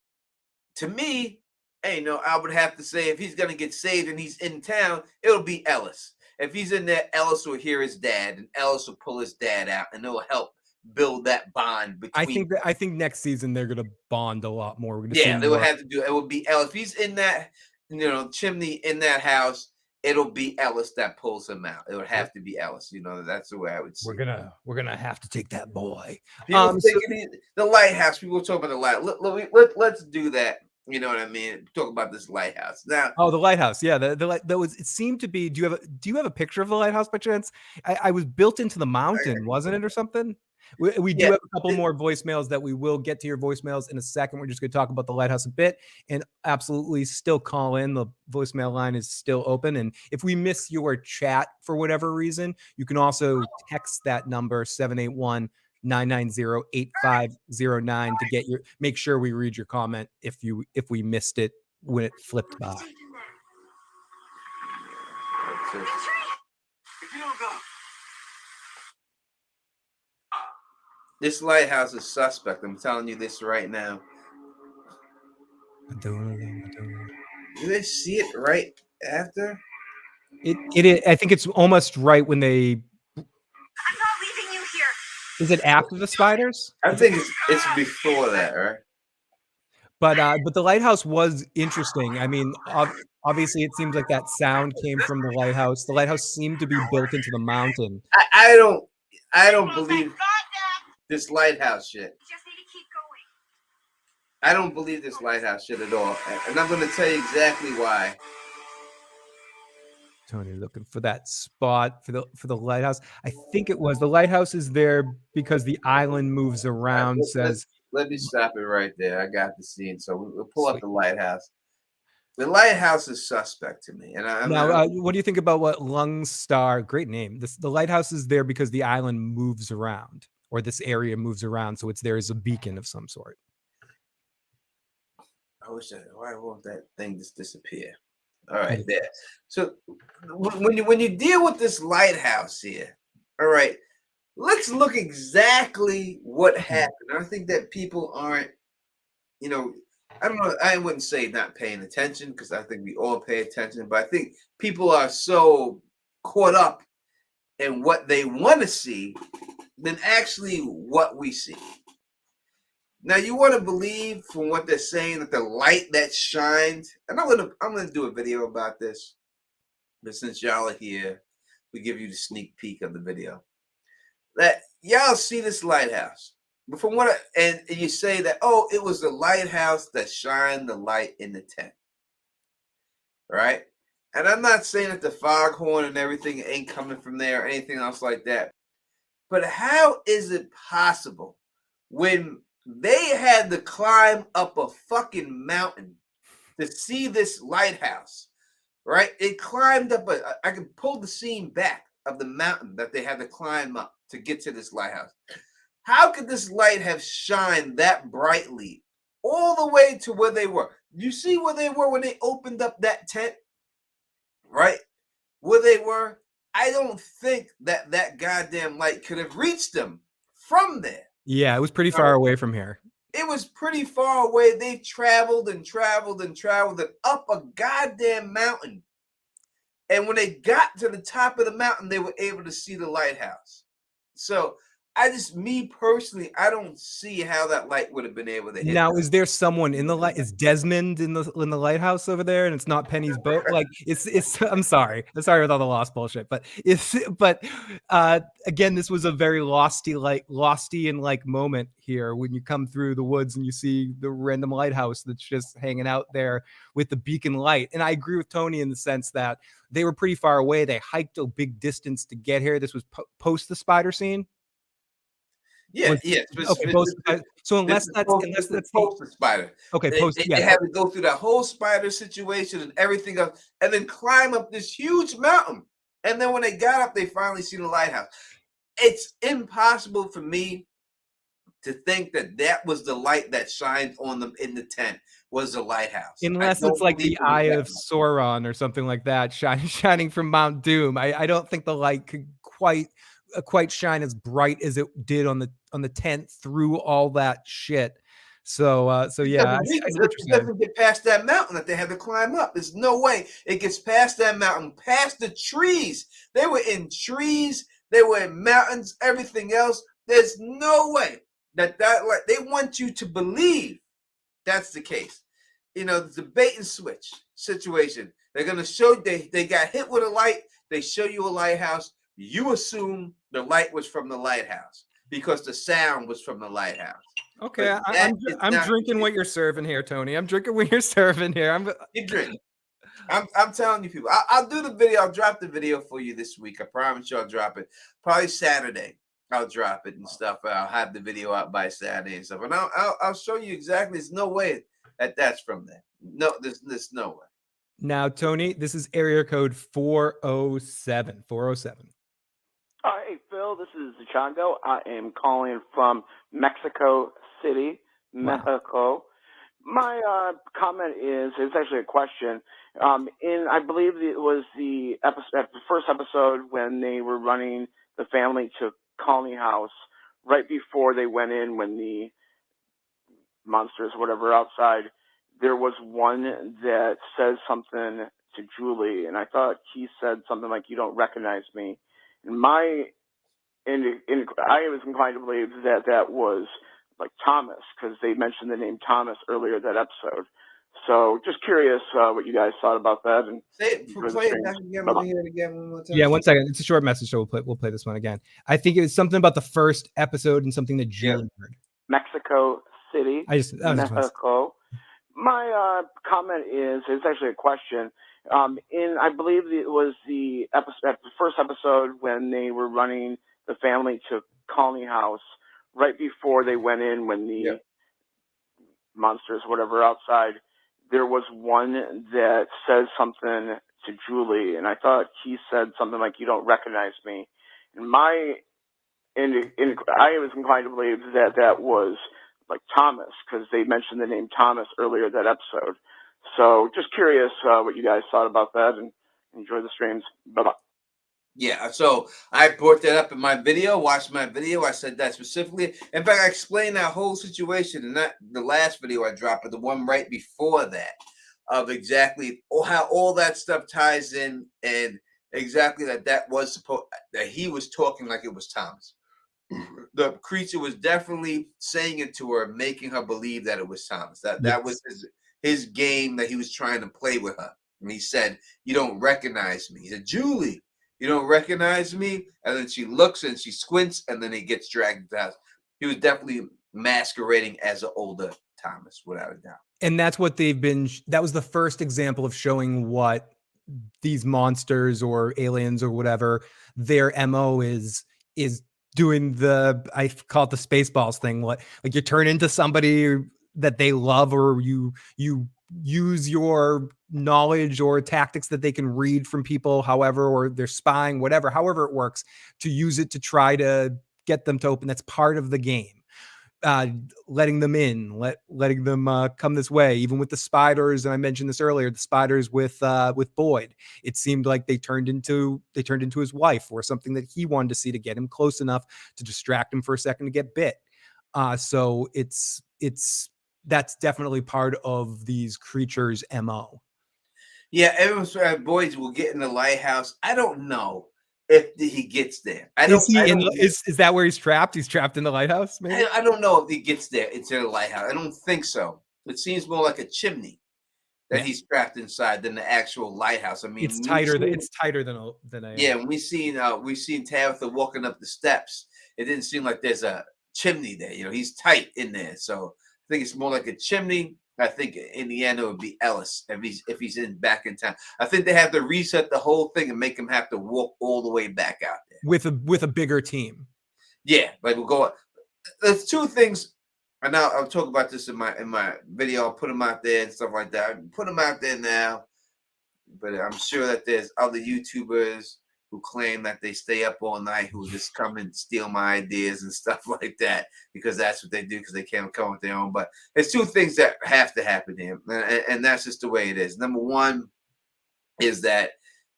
to me, I would have to say if he's going to get saved and he's in town, it'll be Ellis. If he's in there, Ellis will hear his dad, and Ellis will pull his dad out, and it'll help build that bond between.
I think next season they're going to bond a lot more.
They would have to do. It would be Ellis. If he's in that, chimney in that house, it'll be Ellis that pulls him out. It would have to be Ellis. That's the way I would see.
We're gonna have to take that boy.
The lighthouse. People talk about the light. Let's do that. You know what I mean? Talk about this lighthouse now.
Oh, the lighthouse. Yeah, it seemed to be. Do you have a picture of the lighthouse by chance? I was built into the mountain, wasn't it, or something? We do have a couple more voicemails that we will get to your voicemails in a second. We're just going to talk about the lighthouse a bit, and absolutely still call in. The voicemail line is still open, and if we miss your chat for whatever reason, you can also text that number 781-990-8509 to make sure we read your comment if we missed it when it flipped by.
This lighthouse is suspect. I'm telling you this right now. Do they see it right after?
It I think it's almost right when they.
I'm not leaving you here.
Is it after the spiders?
I think it's before that, right?
But the lighthouse was interesting. I mean, obviously, it seems like that sound came from the lighthouse. The lighthouse seemed to be built into the mountain.
I don't believe this lighthouse shit.
Just need to keep going.
I don't believe this lighthouse shit at all, and I'm going to tell you exactly why.
Tony looking for that spot for the lighthouse. I think it was the lighthouse is there because the island moves around.
Let me stop it right there. I got the scene, so we'll pull up the lighthouse. The lighthouse is suspect to me, and
what do you think about what Lung Star? Great name. The lighthouse is there because the island moves around, or this area moves around, so it's there as a beacon of some sort.
Why won't that thing just disappear? All right, there. So when you deal with this lighthouse here, all right, let's look exactly what happened. I think that people aren't, I don't know. I wouldn't say not paying attention because I think we all pay attention, but I think people are so caught up in what they want to see than actually what we see. Now you want to believe from what they're saying that the light that shined, and I'm gonna do a video about this, but since y'all are here, we give you the sneak peek of the video. That y'all see this lighthouse, but from what and you say that, oh, it was the lighthouse that shined the light in the tent, right? And I'm not saying that the foghorn and everything ain't coming from there or anything else like that, but how is it possible when they had to climb up a fucking mountain to see this lighthouse, right? They climbed up I can pull the scene back of the mountain that they had to climb up to get to this lighthouse. How could this light have shined that brightly all the way to where they were? You see where they were when they opened up that tent, right? Where they were? I don't think that that goddamn light could have reached them from there.
Yeah, it was pretty far away from here.
It was pretty far away. They traveled and traveled and traveled and up a goddamn mountain. And when they got to the top of the mountain, they were able to see the lighthouse. So me personally, I don't see how that light would have been able to hit
Now,
them.
is there someone in the light? Is Desmond in the lighthouse over there, and it's not Penny's boat? Like, it's. I'm sorry with all the lost bullshit, but again, this was a very losty and like moment here when you come through the woods and you see the random lighthouse that's just hanging out there with the beacon light. And I agree with Tony in the sense that they were pretty far away. They hiked a big distance to get here. This was post the spider scene.
Yeah.
Okay, so unless that's
post the spider.
Okay,
they had to go through that whole spider situation and everything else, and then climb up this huge mountain. And then when they got up, they finally see the lighthouse. It's impossible for me to think that that was the light that shined on them in the tent was the lighthouse.
Unless it's like the eye of Sauron or something like that, shining from Mount Doom. I don't think the light could quite shine as bright as it did on the tent through all that shit. So yeah,
it doesn't get past that mountain that they had to climb up. There's no way it gets past that mountain, past the trees. They were in trees, they were in mountains, everything else. There's no way that like they want you to believe that's the case. You know, the bait and switch situation. They're gonna show they got hit with a light. They show you a lighthouse. You assume the light was from the lighthouse because the sound was from the lighthouse.
Okay, I'm drinking what you're serving here, Tony. I'm drinking what you're serving here.
You drink. I'm telling you, people. I'll do the video. I'll drop the video for you this week. I promise you, I'll drop it. Probably Saturday. I'll drop it and stuff. I'll have the video out by Saturday and stuff, and I'll show you exactly. There's no way that's from there. No, there's no way.
Now, Tony, this is area code 407. 407.
Hey, Phil, this is Chango. I am calling from Mexico City, Mexico. My comment is, it's actually a question. I believe it was the first episode when they were running the family to Colony House right before they went in when the monsters, whatever, outside. There was one that says something to Julie, and I thought he said something like, "You don't recognize me." And I was inclined to believe that was like Thomas, because they mentioned the name Thomas earlier that episode. So just curious what you guys thought about that. And
play it back again. Let me hear it again one more time.
Yeah, 1 second. It's a short message, so we'll play this one again. I think it was something about the first episode and something that Julie heard.
Mexico City, Mexico. My comment is, it's actually a question. I believe it was the first episode when they were running the family to Colony House right before they went in when the monsters, whatever, outside. There was one that says something to Julie, and I thought he said something like, "You don't recognize me." And I was inclined to believe that was like Thomas, because they mentioned the name Thomas earlier that episode. So just curious what you guys thought about that, and enjoy the streams. Bye-bye.
Yeah, so I brought that up in my video, watched my video. I said that specifically. In fact, I explained that whole situation in the last video I dropped, but the one right before that, of exactly how all that stuff ties in, and exactly that was that he was talking like it was Thomas. the creature was definitely saying it to her, making her believe that it was Thomas. That was his game that he was trying to play with her. And he said, "You don't recognize me." He said, "Julie, you don't recognize me?" And then she looks and she squints, and then he gets dragged into the house. He was definitely masquerading as an older Thomas, without a doubt.
And that's what they've been. That was the first example of showing what these monsters or aliens or whatever their MO is doing. I call it the Spaceballs thing. What, like, you turn into somebody that they love, or you use your knowledge or tactics that they can read from people, however, or they're spying, whatever, however it works, to use it to try to get them to open. That's part of the game. Letting them in, letting them come this way. Even with the spiders, and I mentioned this earlier, the spiders with Boyd, it seemed like they turned into his wife, or something that he wanted to see to get him close enough to distract him for a second to get bit. So that's definitely part of these creatures' MO.
Yeah, everyone's Boyd will get in the lighthouse. I don't know if he gets there.
Is that where he's trapped? He's trapped in the lighthouse, maybe?
I don't know if he gets there into the lighthouse. I don't think so. It seems more like a chimney that he's trapped inside than the actual lighthouse. I mean,
it's tighter than a
yeah. When we've seen Tabitha walking up the steps, it didn't seem like there's a chimney there. You know, he's tight in there. So I think it's more like a chimney. I think in the end it would be Ellis if he's back in town. I think they have to reset the whole thing and make him have to walk all the way back out there
with a bigger team.
Yeah, like we'll go. There's two things, and now I'll talk about this in my video. I'll put them out there and stuff like that. I put them out there now, but I'm sure that there's other YouTubers who claim that they stay up all night who just come and steal my ideas and stuff like that, because that's what they do, because they can't come with their own. But there's two things that have to happen here, and that's just the way it is. Number one is that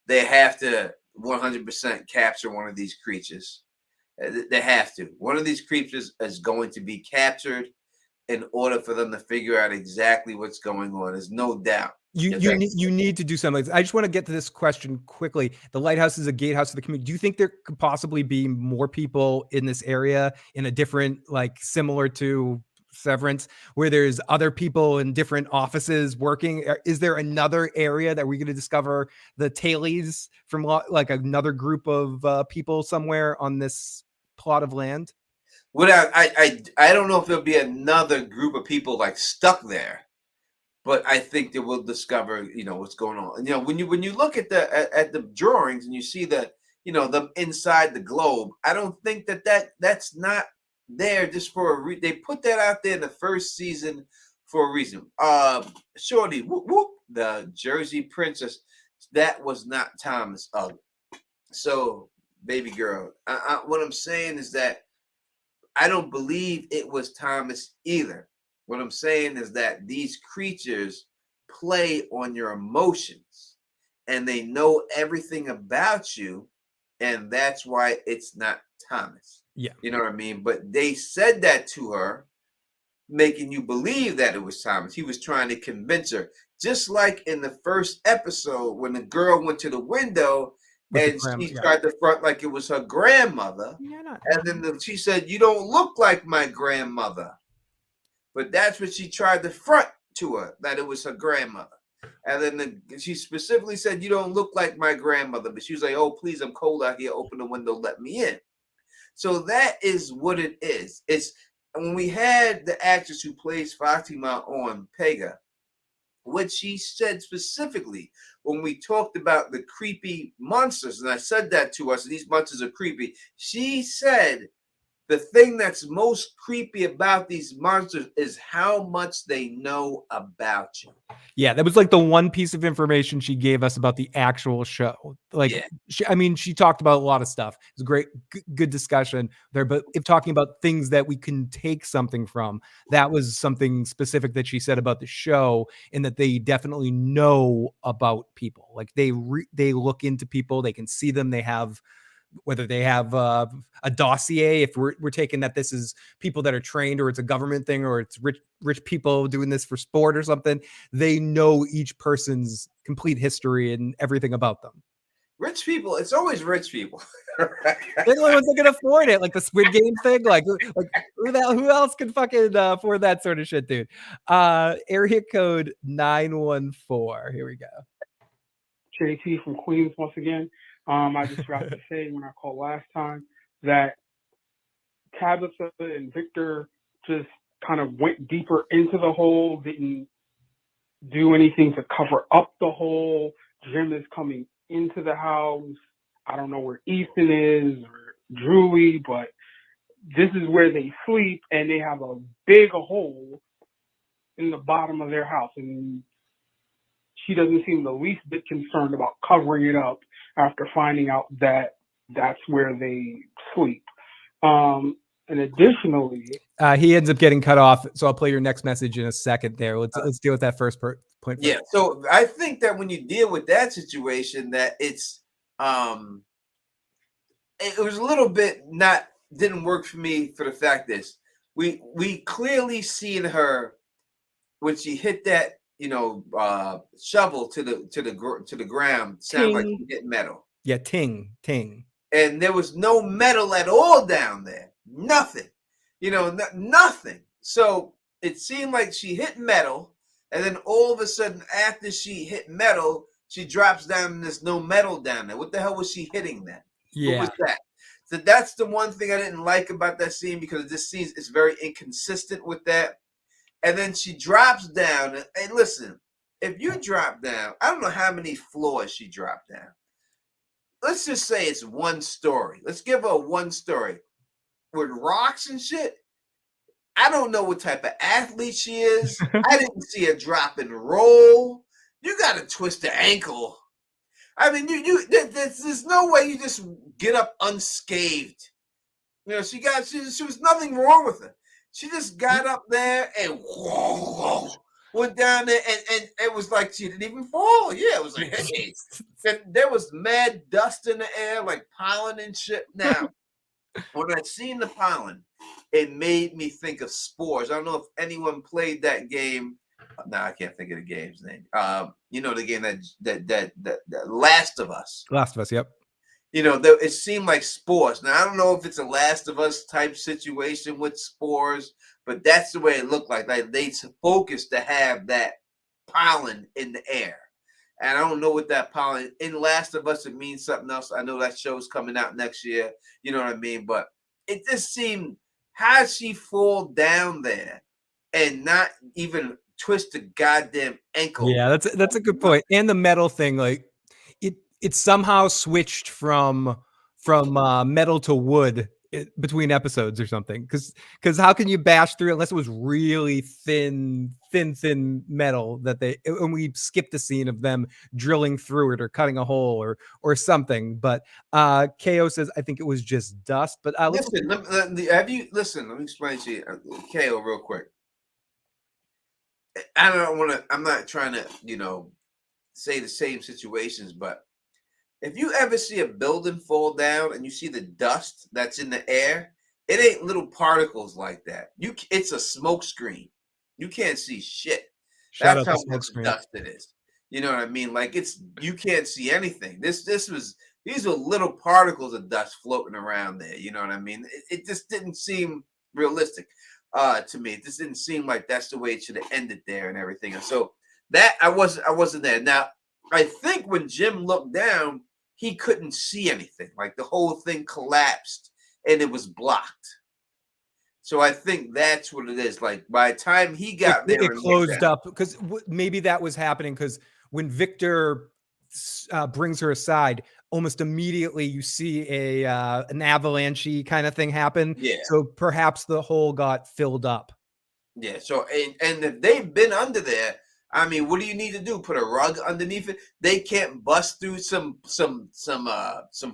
they have to 100% capture one of these creatures. They have to. One of these creatures is going to be captured in order for them to figure out exactly what's going on. There's no doubt.
You need to do something. I just want to get to this question quickly. The lighthouse is a gatehouse of the community. Do you think there could possibly be more people in this area in a different, like similar to Severance, where there's other people in different offices working? Is there another area that we're going to discover the tailies from, like another group of people somewhere on this plot of land?
I don't know if there'll be another group of people like stuck there, but I think that we'll discover, what's going on. And, when you look at the drawings and you see that, them inside the globe, I don't think that's not there just for a reason. They put that out there in the first season for a reason. Shorty, whoop, whoop, the Jersey Princess, that was not Thomas. So, baby girl, what I'm saying is that I don't believe it was Thomas either. What I'm saying is that these creatures play on your emotions, and they know everything about you, and that's why it's not Thomas.
Yeah.
You know what I mean? But they said that to her, making you believe that it was Thomas. He was trying to convince her. Just like in the first episode when the girl went to the window and she tried to front like it was her grandmother. And then she said, "You don't look like my grandmother." But that's what she tried to front to her, that it was her grandmother. And then she specifically said, "You don't look like my grandmother." But she was like, "Oh, please, I'm cold out here. Open the window, let me in." So that is what it is. It's when we had the actress who plays Fatima on Pega, what she said specifically when we talked about the creepy monsters, and I said that to us, these monsters are creepy. She said the thing that's most creepy about these monsters is how much they know about you.
Yeah, that was like the one piece of information she gave us about the actual show. Like, she talked about a lot of stuff. It was a great, good discussion there. But if talking about things that we can take something from, that was something specific that she said about the show, and that they definitely know about people. Like they look into people, they can see them, they have. Whether they have a dossier, if we're taking that this is people that are trained, or it's a government thing, or it's rich people doing this for sport or something, they know each person's complete history and everything about them.
Rich people, it's always rich people.
They're the only ones that can afford it, like the Squid Game thing. Like who else can fucking afford that sort of shit, dude? Area code 914. Here we go.
JT from Queens once again. I just forgot to say when I called last time that Tabitha and Victor just kind of went deeper into the hole, didn't do anything to cover up the hole. Jim is coming into the house. I don't know where Ethan is or Julie, but this is where they sleep, and they have a big hole in the bottom of their house. And she doesn't seem the least bit concerned about covering it up after finding out that that's where they sleep. And additionally,
he ends up getting cut off, so I'll play your next message in a second. There, let's deal with that first point.
Yeah, so I think that when you deal with that situation, that it's it was a little bit didn't work for me for the fact is we clearly seen her when she hit that shovel to the ground, sound like she hit metal.
Yeah, ting.
And there was no metal at all down there. Nothing. Nothing. So it seemed like she hit metal, and then all of a sudden, after she hit metal, she drops down and there's no metal down there. What the hell was she hitting then?
Yeah.
What was that? So that's the one thing I didn't like about that scene, because this scene is very inconsistent with that. And then she drops down. And listen, if you drop down, I don't know how many floors she dropped down. Let's just say it's one story. Let's give her one story. With rocks and shit, I don't know what type of athlete she is. I didn't see her drop and roll. You got to twist the ankle. I mean, there's no way you just get up unscathed. She was nothing wrong with her. She just got up there and went down there, and it was like she didn't even fall. Yeah, it was like, hey. And there was mad dust in the air, like pollen and shit. Now, when I seen the pollen, it made me think of Spores. I don't know if anyone played that game. No, I can't think of the game's name. The game that Last of Us.
Last of Us, yep.
It seemed like Spores. Now, I don't know if it's a Last of Us type situation with Spores, but that's the way it looked like. Like they focused to have that pollen in the air. And I don't know what that pollen in Last of Us, it means something else. I know that show's coming out next year. You know what I mean? But it just seemed, how'd she fall down there and not even twist the goddamn ankle?
Yeah, that's a good point. And the metal thing, like it somehow switched from metal to wood between episodes or something. Because how can you bash through it unless it was really thin metal and we skipped the scene of them drilling through it or cutting a hole or something. But KO says I think it was just dust. But
listen, let me explain to you, KO, real quick. I'm not trying to say the same situations, but if you ever see a building fall down and you see the dust that's in the air, it ain't little particles like that. It's a smoke screen. You can't see shit. That's how much dust it is. You know what I mean? Like you can't see anything. These were little particles of dust floating around there. You know what I mean? It just didn't seem realistic to me. It just didn't seem like that's the way it should have ended there and everything. And so that I wasn't there. Now I think when Jim looked down, he couldn't see anything. Like the whole thing collapsed and it was blocked. So I think that's what it is. Like by the time he got there,
it closed up, because maybe that was happening because when Victor brings her aside, almost immediately you see an avalanche kind of thing happen.
Yeah.
So perhaps the hole got filled up.
Yeah. So and if they've been under there, I mean, what do you need to do? Put a rug underneath it? They can't bust through some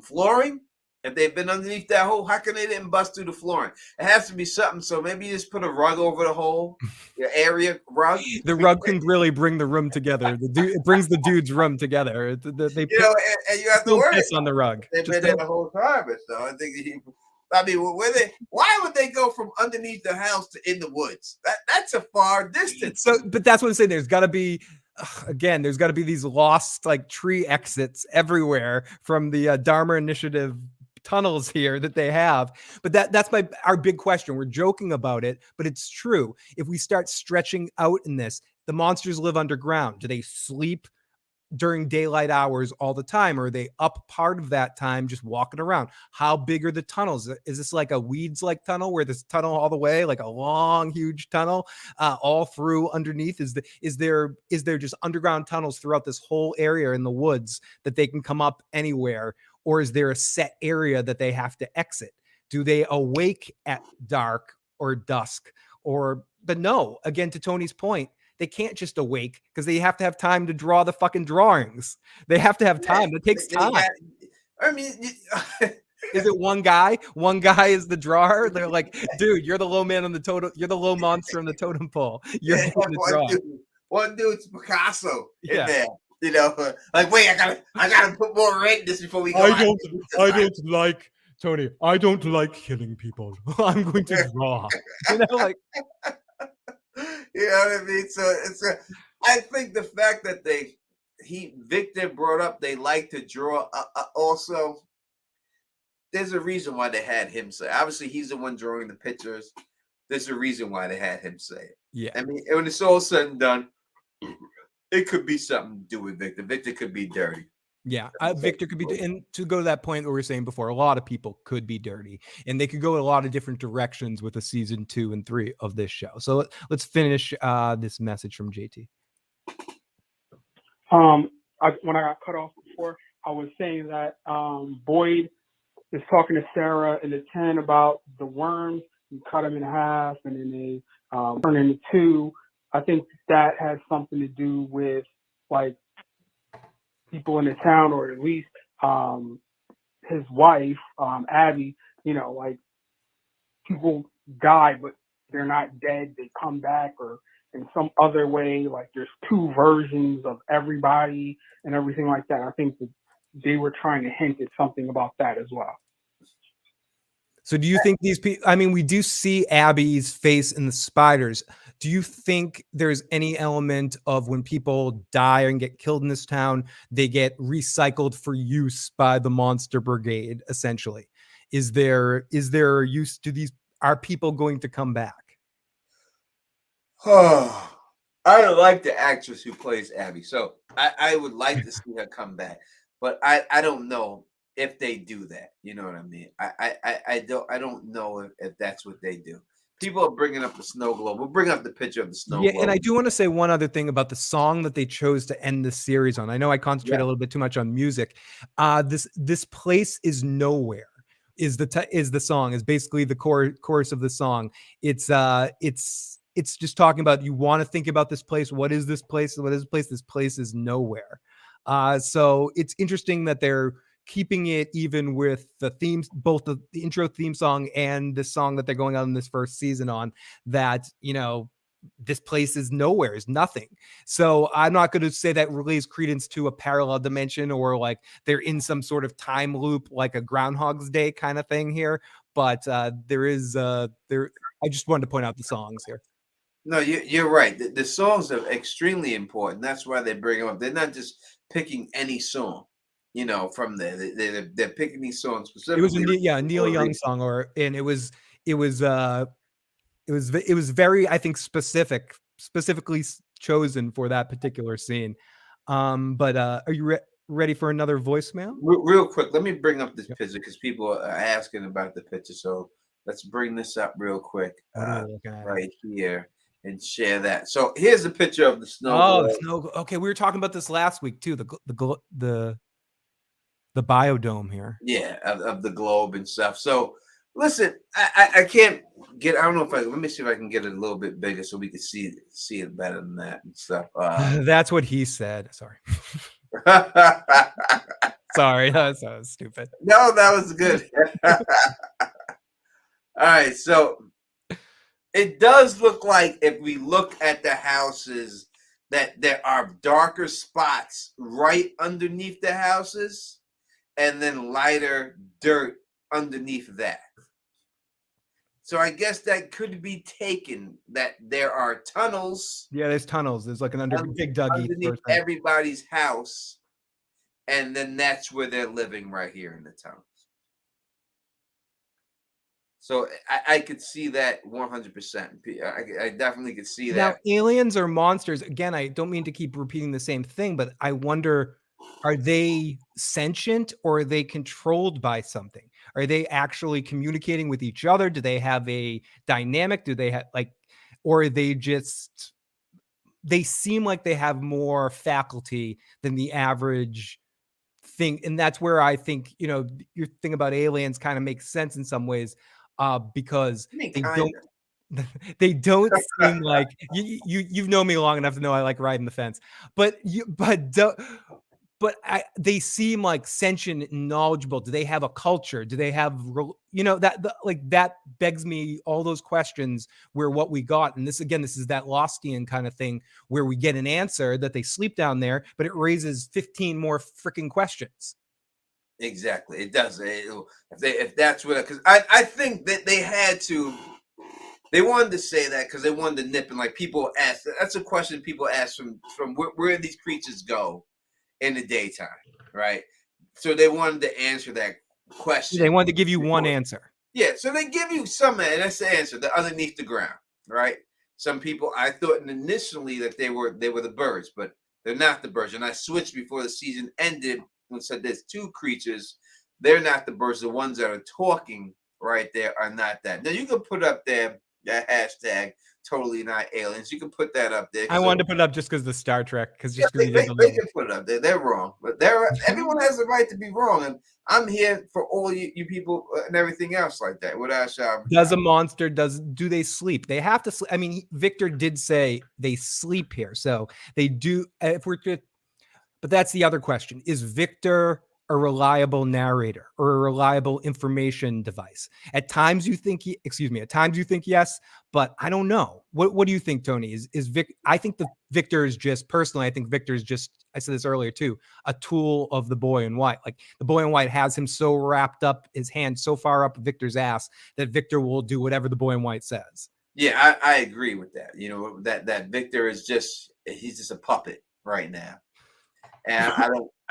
flooring. If they've been underneath that hole, how can they didn't bust through the flooring? It has to be something. So maybe you just put a rug over the hole, your area rug.
The rug can really bring the room together. It brings the dude's room together.
And you have to worry
on the rug.
They've been there the whole time. So I think why would they go from underneath the house to in the woods? That's a far distance.
So, but that's what I'm saying. There's got to be again, there's got to be these lost like tree exits everywhere from the Dharma Initiative tunnels here that they have. But that's our big question. We're joking about it, but it's true. If we start stretching out in this, the monsters live underground. Do they sleep during daylight hours all the time, or are they up part of that time just walking around? How big are the tunnels? Is this like a weeds like tunnel where this tunnel all the way, like a long huge tunnel all through underneath? Is there just underground tunnels throughout this whole area in the woods that they can come up anywhere, or is there a set area that they have to exit? Do they awake at dark or dusk? But no, again, to Tony's point, they can't just awake because they have to have time to draw the fucking drawings. They have to have time. It takes time.
I mean,
is it one guy? One guy is the drawer. They're like, dude, you're the low man on the totem. You're the low monster on the totem pole. You're doing the draw.
One dude's Picasso in there. You know, like, wait, I gotta put more red in this before we go.
I don't like Tony. I don't like killing people. I'm going to draw. You know, like.
You know what I mean? So I think the fact that Victor brought up they like to draw. Also, there's a reason why they had him say. Obviously, he's the one drawing the pictures. There's a reason why they had him say it.
Yeah.
I mean, when it's all said and done, it could be something to do with Victor. Victor could be dirty.
Yeah, Victor could be, and to go to that point that we were saying before, a lot of people could be dirty, and they could go a lot of different directions with a season 2 and 3 of this show. So let's finish this message from JT.
When I got cut off before, I was saying that Boyd is talking to Sarah in the tent about the worms. You cut them in half, and then they turn into 2. I think that has something to do with like people in the town, or at least his wife, Abby. You know, like people die, but they're not dead. They come back, or in some other way. Like there's 2 versions of everybody and everything like that. I think that they were trying to hint at something about that as well.
So do you think these people, I mean, we do see Abby's face in the spiders. Do you think there's any element of when people die and get killed in this town, they get recycled for use by the Monster Brigade, essentially? Is there use to these? Are people going to come back?
Oh, I like the actress who plays Abby. So I would like to see her come back. But I don't know if they do that. You know what I mean? I don't know if that's what they do. People are bringing up the snow globe. We'll bring up the picture of the snow globe.
Yeah, and I do want to say one other thing about the song that they chose to end the series on. I know I concentrate a little bit too much on music. This place is nowhere. Is the song is basically the chorus of the song. It's just talking about, you want to think about this place. What is this place? What is this place? This place is nowhere. So it's interesting that they're keeping it even with the themes, both the intro theme song and the song that they're going on in this first season on, that, you know, this place is nowhere, is nothing. So I'm not going to say that relays credence to a parallel dimension, or like they're in some sort of time loop, like a Groundhog's Day kind of thing here. But there is I just wanted to point out the songs here.
No, you're right. The songs are extremely important. That's why they bring them up. They're not just picking any song, you know, from there. They're picking these songs specifically.
It was a Neil Young song, and it was very, I think, specifically chosen for that particular scene. But are you ready for another voicemail?
Real quick, let me bring up this picture because people are asking about the picture. So let's bring this up real quick right here and share that. So here's a picture of the snow.
Oh, snow. Okay, we were talking about this last week too. The biodome here.
Yeah, of the globe and stuff. So listen, I can't get. I don't know if let me see if I can get it a little bit bigger so we can see it better than that and stuff.
That's what he said. Sorry. Sorry, that was stupid.
No, that was good. All right, so it does look like, if we look at the houses, that there are darker spots right underneath the houses, and then lighter dirt underneath that. So I guess that could be taken that there are tunnels.
Yeah, there's tunnels. There's like an big Dougie
underneath everybody's house, and then that's where they're living right here in the tunnels. So I could see that 100%. I definitely could see
Now,
that.
aliens or monsters, again, I don't mean to keep repeating the same thing, but I wonder, are they sentient or are they controlled by something? Are they actually communicating with each other? Do they have a dynamic? Do they have or are they just, they seem like they have more faculty than the average thing. And that's where I think, your thing about aliens kind of makes sense in some ways, because they don't seem like you've known me long enough to know I like riding the fence, they seem like sentient and knowledgeable. Do they have a culture? Do they have, that begs me all those questions where what we got. And this is that Lostian kind of thing where we get an answer that they sleep down there, but it raises 15 more freaking questions.
Exactly. It does. If that's what, because I think that they wanted to say that because they wanted to nip, and like people ask, that's a question people ask from where these creatures go in the daytime, right? So they wanted to answer that question.
They wanted to give you one answer.
Yeah, so they give you some, and that's the answer. They're underneath the ground, right? Some people, I thought initially that they were the birds, but they're not the birds. And I switched before the season ended and said there's two creatures. They're not the birds. The ones that are talking right there are not that. Now you can put up there that hashtag totally not aliens. You can put that up there.
I wanted to put it up just because the Star Trek, because
they can put it up there. They're wrong, but everyone has the right to be wrong, and I'm here for all you people and everything else like that.
Does a monster do they sleep? They have to sleep. I mean, Victor did say they sleep here, so they do. But that's the other question: is Victor a reliable narrator or a reliable information device? At times you think yes, but I don't know. What do you think, Tony? Is Vic? I think Victor is just, personally, I think Victor is just, I said this earlier too, a tool of the boy in white. Like the boy in white has him so wrapped up, his hand so far up Victor's ass that Victor will do whatever the boy in white says.
Yeah, I agree with that. That Victor is he's just a puppet right now. And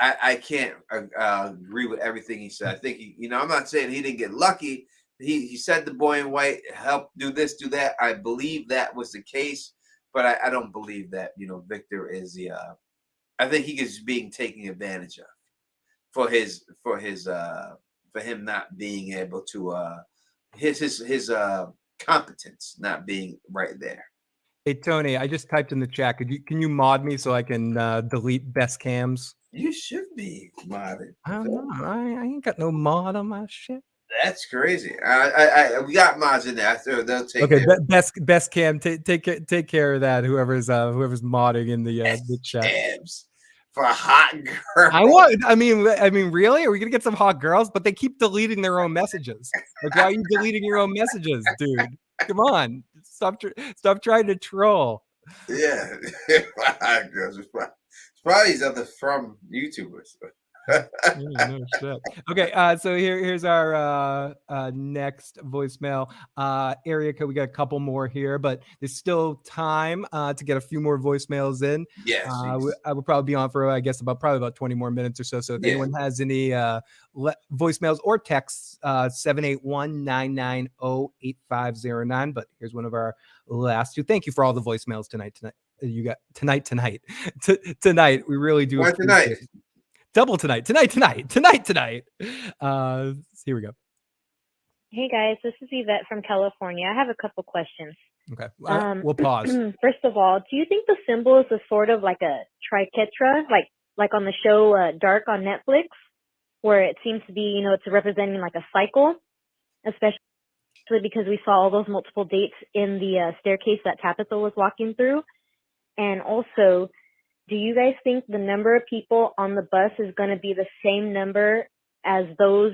I can't agree with everything he said. I think I'm not saying he didn't get lucky. He said the boy in white helped do this, do that. I believe that was the case, but I don't believe that, Victor is I think he is being taken advantage of for him not being able to his competence not being right there.
Hey, Tony, I just typed in the chat. Can you mod me so I can delete best cams?
You should be modded.
I don't know. I ain't got no mod on my shit.
That's crazy. We got mods in there. They'll take
okay,
care.
Best cam. Take care of that. Whoever's modding in the chat.
Cams for hot girls.
I mean, really? Are we gonna get some hot girls? But they keep deleting their own messages. Like, why are you deleting your own messages, dude? Come on, stop trying to troll.
Yeah, hot girls. It's probably these other from YouTubers.
No shit. Okay, so here's our next voicemail. Area code. We got a couple more here, but there's still time to get a few more voicemails in.
Yes,
I would probably be on for probably about 20 more minutes or so. So if anyone has any voicemails or texts, 781-990-8509. But here's one of our last two. Thank you for all the voicemails tonight. You got tonight. We really do.
Tonight.
Double tonight. Here we go.
Hey guys, this is Yvette from California. I have a couple questions.
Okay, we'll pause.
First of all, do you think the symbol is a sort of like a triquetra, like on the show Dark on Netflix, where it seems to be, it's representing like a cycle, especially because we saw all those multiple dates in the staircase that Tabitha was walking through? And also, do you guys think the number of people on the bus is going to be the same number as those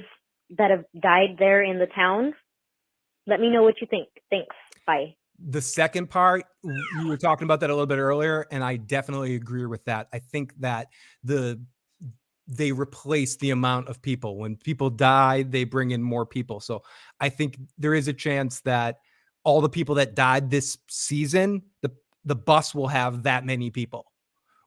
that have died there in the town? Let me know what you think. Thanks. Bye.
The second part, you were talking about that a little bit earlier, and I definitely agree with that. I think that they replace the amount of people. When people die, they bring in more people. So I think there is a chance that all the people that died this season, the bus will have that many people.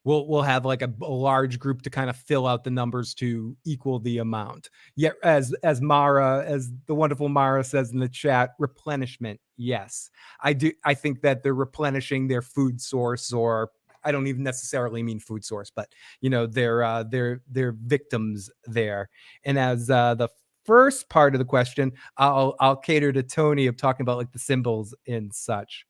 We'll have like a large group to kind of fill out the numbers to equal the amount. Yeah, as the wonderful Mara says in the chat, replenishment. Yes, I do. I think that they're replenishing their food source, or I don't even necessarily mean food source, but their victims there. And as the first part of the question, I'll cater to Tony of talking about like the symbols and such.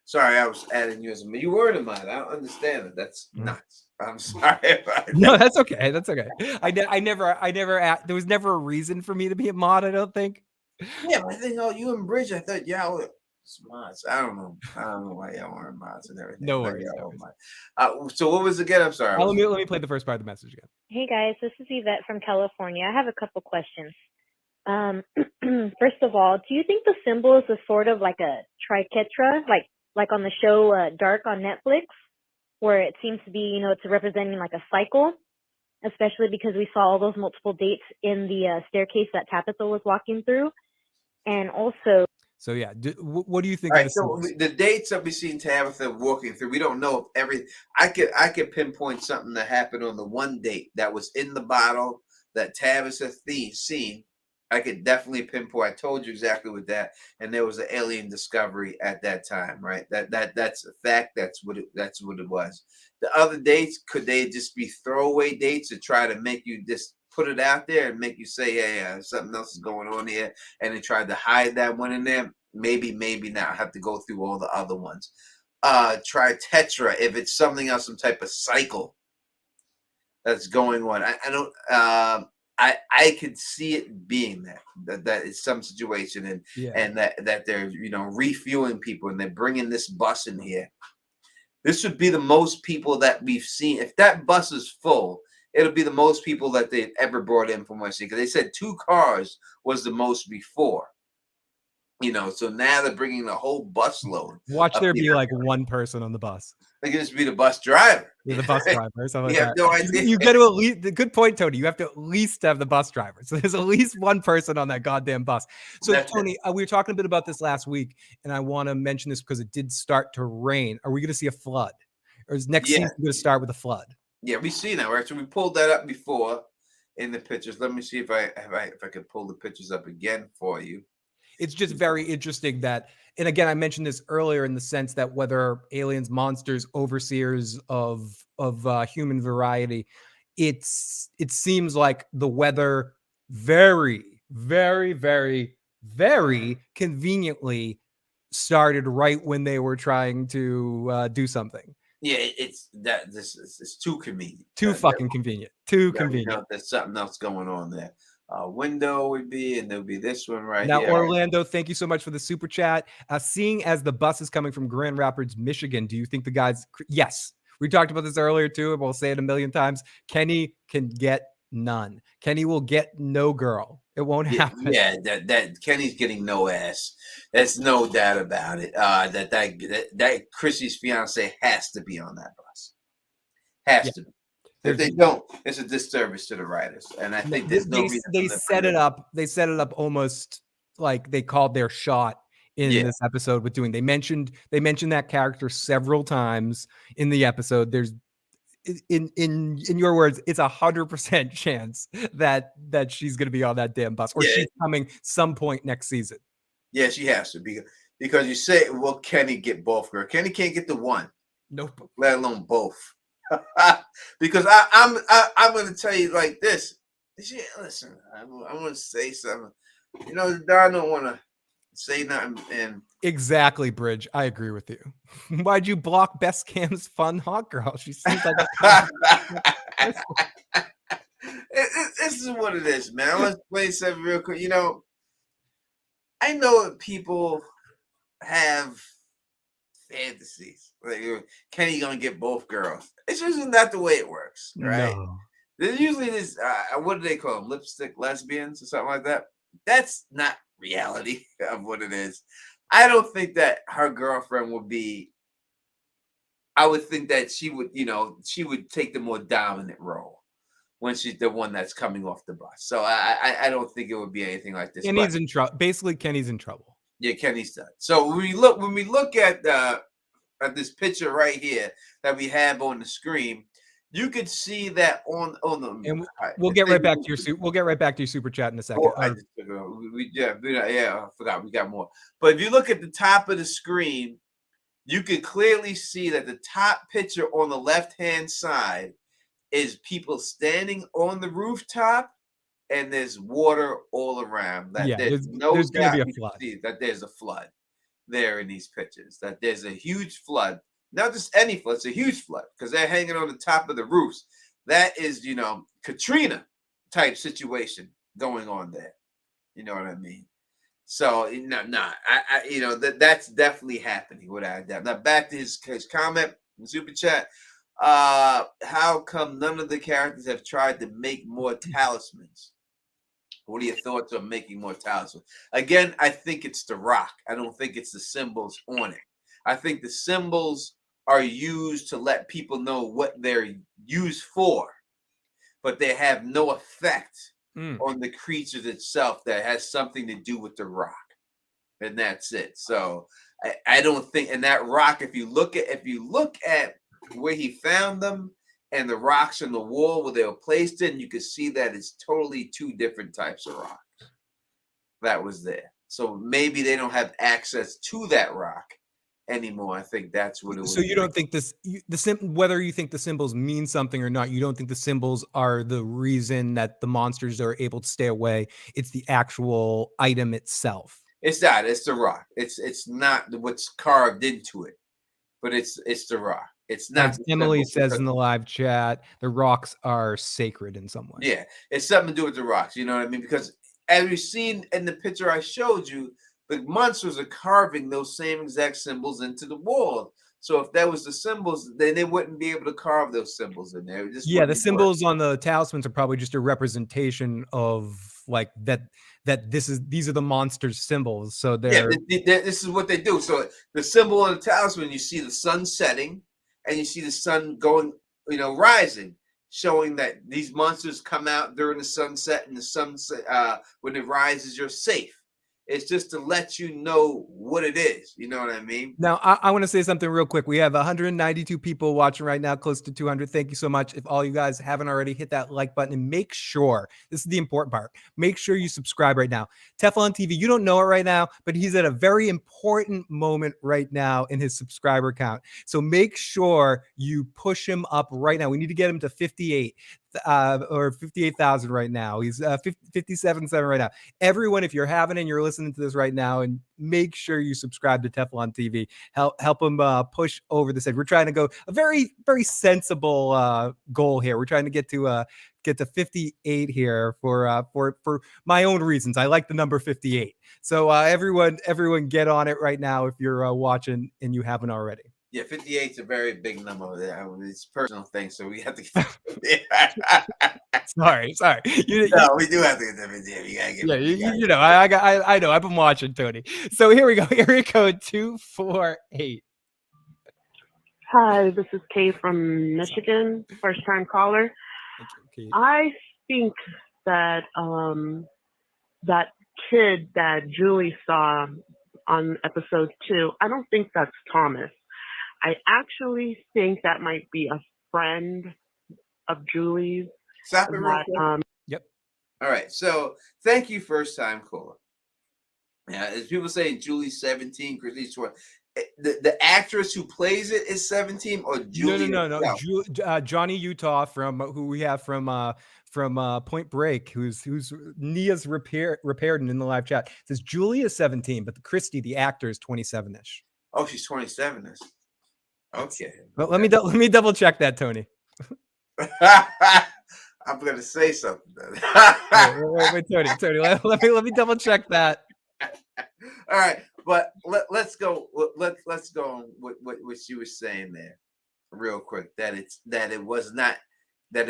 Sorry, I was adding you as a you were in mine. I don't understand it. That's nuts. I'm sorry about that.
No, that's okay. That's okay. I never there was never a reason for me to be a mod, I don't think.
Yeah, but I think you and Bridge, I thought y'all were mods. I don't know why y'all weren't mods and everything.
No
but
worries.
y'all were mods. So what was it again? I'm sorry.
Let me play the first part of the message again.
Hey guys, this is Yvette from California. I have a couple questions. First of all, do you think the symbol is a sort of like a triquetra, like on the show Dark on Netflix, where it seems to be, it's representing like a cycle, especially because we saw all those multiple dates in the staircase that Tabitha was walking through, and also.
So yeah, what do you think?
All right, so the dates that we seen Tabitha walking through, we don't know if I could pinpoint something that happened on the one date that was in the bottle that Tabitha seen. I could definitely pinpoint. I told you exactly what that, and there was an alien discovery at that time, right? That's a fact. That's what it was. The other dates, could they just be throwaway dates to try to make you just put it out there and make you say, hey, something else is going on here, and they tried to hide that one in there? Maybe not. I have to go through all the other ones. Try Tetra if it's something else, some type of cycle that's going on. I don't. I could see it being that is some situation, and that they're refueling people and they're bringing this bus in here. This would be the most people that we've seen. If that bus is full, it'll be the most people that they've ever brought in from West. Because they said 2 cars was the most before. So now they're bringing the whole bus load.
Watch there be like one person on the bus.
They can just be the bus driver.
Yeah, the bus driver or something like that.
No idea.
You got to at least, the good point, Tony. You have to at least have the bus driver. So there's at least one person on that goddamn bus. So Tony, we were talking a bit about this last week, and I want to mention this because it did start to rain. Are we going to see a flood? Or is next season going to start with a flood?
Yeah, we see that, right? So we pulled that up before in the pictures. Let me see if I can pull the pictures up again for you.
It's just very interesting that, and again, I mentioned this earlier in the sense that whether aliens, monsters, overseers of human variety, it seems like the weather very, very, very, very conveniently started right when they were trying to do something.
Yeah, it's too convenient.
Too fucking convenient. Too convenient.
There's something else going on there. Window would be, and there'll be this one right
now.
Here.
Orlando, thank you so much for the super chat. Seeing as the bus is coming from Grand Rapids, Michigan, do you think the guys? Yes, we talked about this earlier too. We'll say it a million times. Kenny can get none. Kenny will get no girl. It won't happen.
Yeah, that Kenny's getting no ass. There's no doubt about it. That Chrissy's fiance has to be on that bus. Has to be. If they don't, it's a disservice to the writers, and I think there's no reason.
They set it up. They set it up almost like they called their shot in this episode with doing. They mentioned that character several times in the episode. There's in your words, it's 100% chance that she's going to be on that damn bus, or she's coming some point next season.
Yeah, she has to be, because you say, well, Kenny get both girl. Kenny can't get the one.
Nope.
Let alone both. Because I'm going to tell you like this. Listen, I want to say something. Don don't want to say nothing. And
exactly, Bridge. I agree with you. Why'd you block Best Cam's fun hot girl? She seems like
this is what it is, man. Let's play something real quick. I know that people have fantasies. Like, Kenny gonna get both girls. It's usually not the way it works, right?
No.
There's usually this, what do they call them? Lipstick lesbians or something like that. That's not reality of what it is. I don't think that her girlfriend would be. I would think that she would take the more dominant role. when she's the one that's coming off the bus. So I don't think it would be anything like this.
Kenny's in trouble. Basically, Kenny's in trouble.
Yeah, Kenny's done. So when we look at this picture right here that we have on the screen, you could see that on the.
And we'll get right back to your super chat in a second.
I forgot we got more. But if you look at the top of the screen, you can clearly see that the top picture on the left-hand side is people standing on the rooftop, and there's water all around. That there's going to be a flood. That there's a flood there in these pictures. That there's a huge flood. Not just any flood, it's a huge flood because they're hanging on the top of the roofs. That is, Katrina type situation going on there. You know what I mean? So, that's definitely happening without doubt. Now, back to his comment in Super Chat. How come none of the characters have tried to make more talismans? What are your thoughts on making more talismans? Again, I think it's the rock. I don't think it's the symbols on it. I think the symbols are used to let people know what they're used for, but they have no effect on the creatures itself that has something to do with the rock, and that's it. So I don't think, and that rock, if you look at where he found them and the rocks in the wall where they were placed in, you can see that it's totally two different types of rocks that was there. So maybe they don't have access to that rock anymore. I think that's what it was.
So you don't think whether you think the symbols mean something or not, you don't think the symbols are the reason that the monsters are able to stay away. It's the actual item itself.
It's not. It's the rock. It's not what's carved into it, but it's the rock. It's not.
As Emily says in the live chat, the rocks are sacred in some way.
Yeah, it's something to do with the rocks. You know what I mean? Because as we've seen in the picture I showed you, the monsters are carving those same exact symbols into the wall. So if that was the symbols, then they wouldn't be able to carve those symbols in there.
The symbols on the talismans are probably just a representation of like that these are the monsters' symbols. So they're
this is what they do. So the symbol on the talisman, you see the sun setting and you see the sun going, rising, showing that these monsters come out during the sunset, and the sunset when it rises, you're safe. It's just to let you know what it is. You know what I mean?
Now, I want to say something real quick. We have 192 people watching right now, close to 200. Thank you so much. If all you guys haven't already, hit that like button and make sure, this is the important part, make sure you subscribe right now. Teflon TV, you don't know it right now, but he's at a very important moment right now in his subscriber count. So make sure you push him up right now. We need to get him to 58. Or 58,000 right now. He's 57.7 right now. Everyone, if you're having and you're listening to this right now, and make sure you subscribe to Teflon TV. Help him push over the set. We're trying to go a very, very sensible goal here. We're trying to get to 58 here for my own reasons. I like the number 58. So everyone get on it right now if you're watching and you haven't already.
Yeah, 58 is a very big number. It's a personal thing, so we have to get
Sorry.
No, we do have to get the 58. You gotta get
I know. I've been watching, Tony. So here we go. Area code 248.
Hi, this is Kay from Michigan, first time caller. I think that that kid that Julie saw on episode 2, I don't think that's Thomas. I actually think that might be a friend of Julie's.
Stop it real quick.
Yep.
All right. So thank you, first time caller. Yeah, as people say, Julie's 17, Chrissy's 12. The actress who plays it is 17, or Julie?
No. Johnny Utah who we have from Point Break, who's Nia's repaired in the live chat, says Julie is 17, but Christy, the actor, is 27ish.
Oh, she's 27ish. Okay.
Well, let me double check that, Tony.
I'm gonna say something.
wait, Tony. Let me double check that.
All right, but let's go. Let's go on what she was saying there, real quick. That it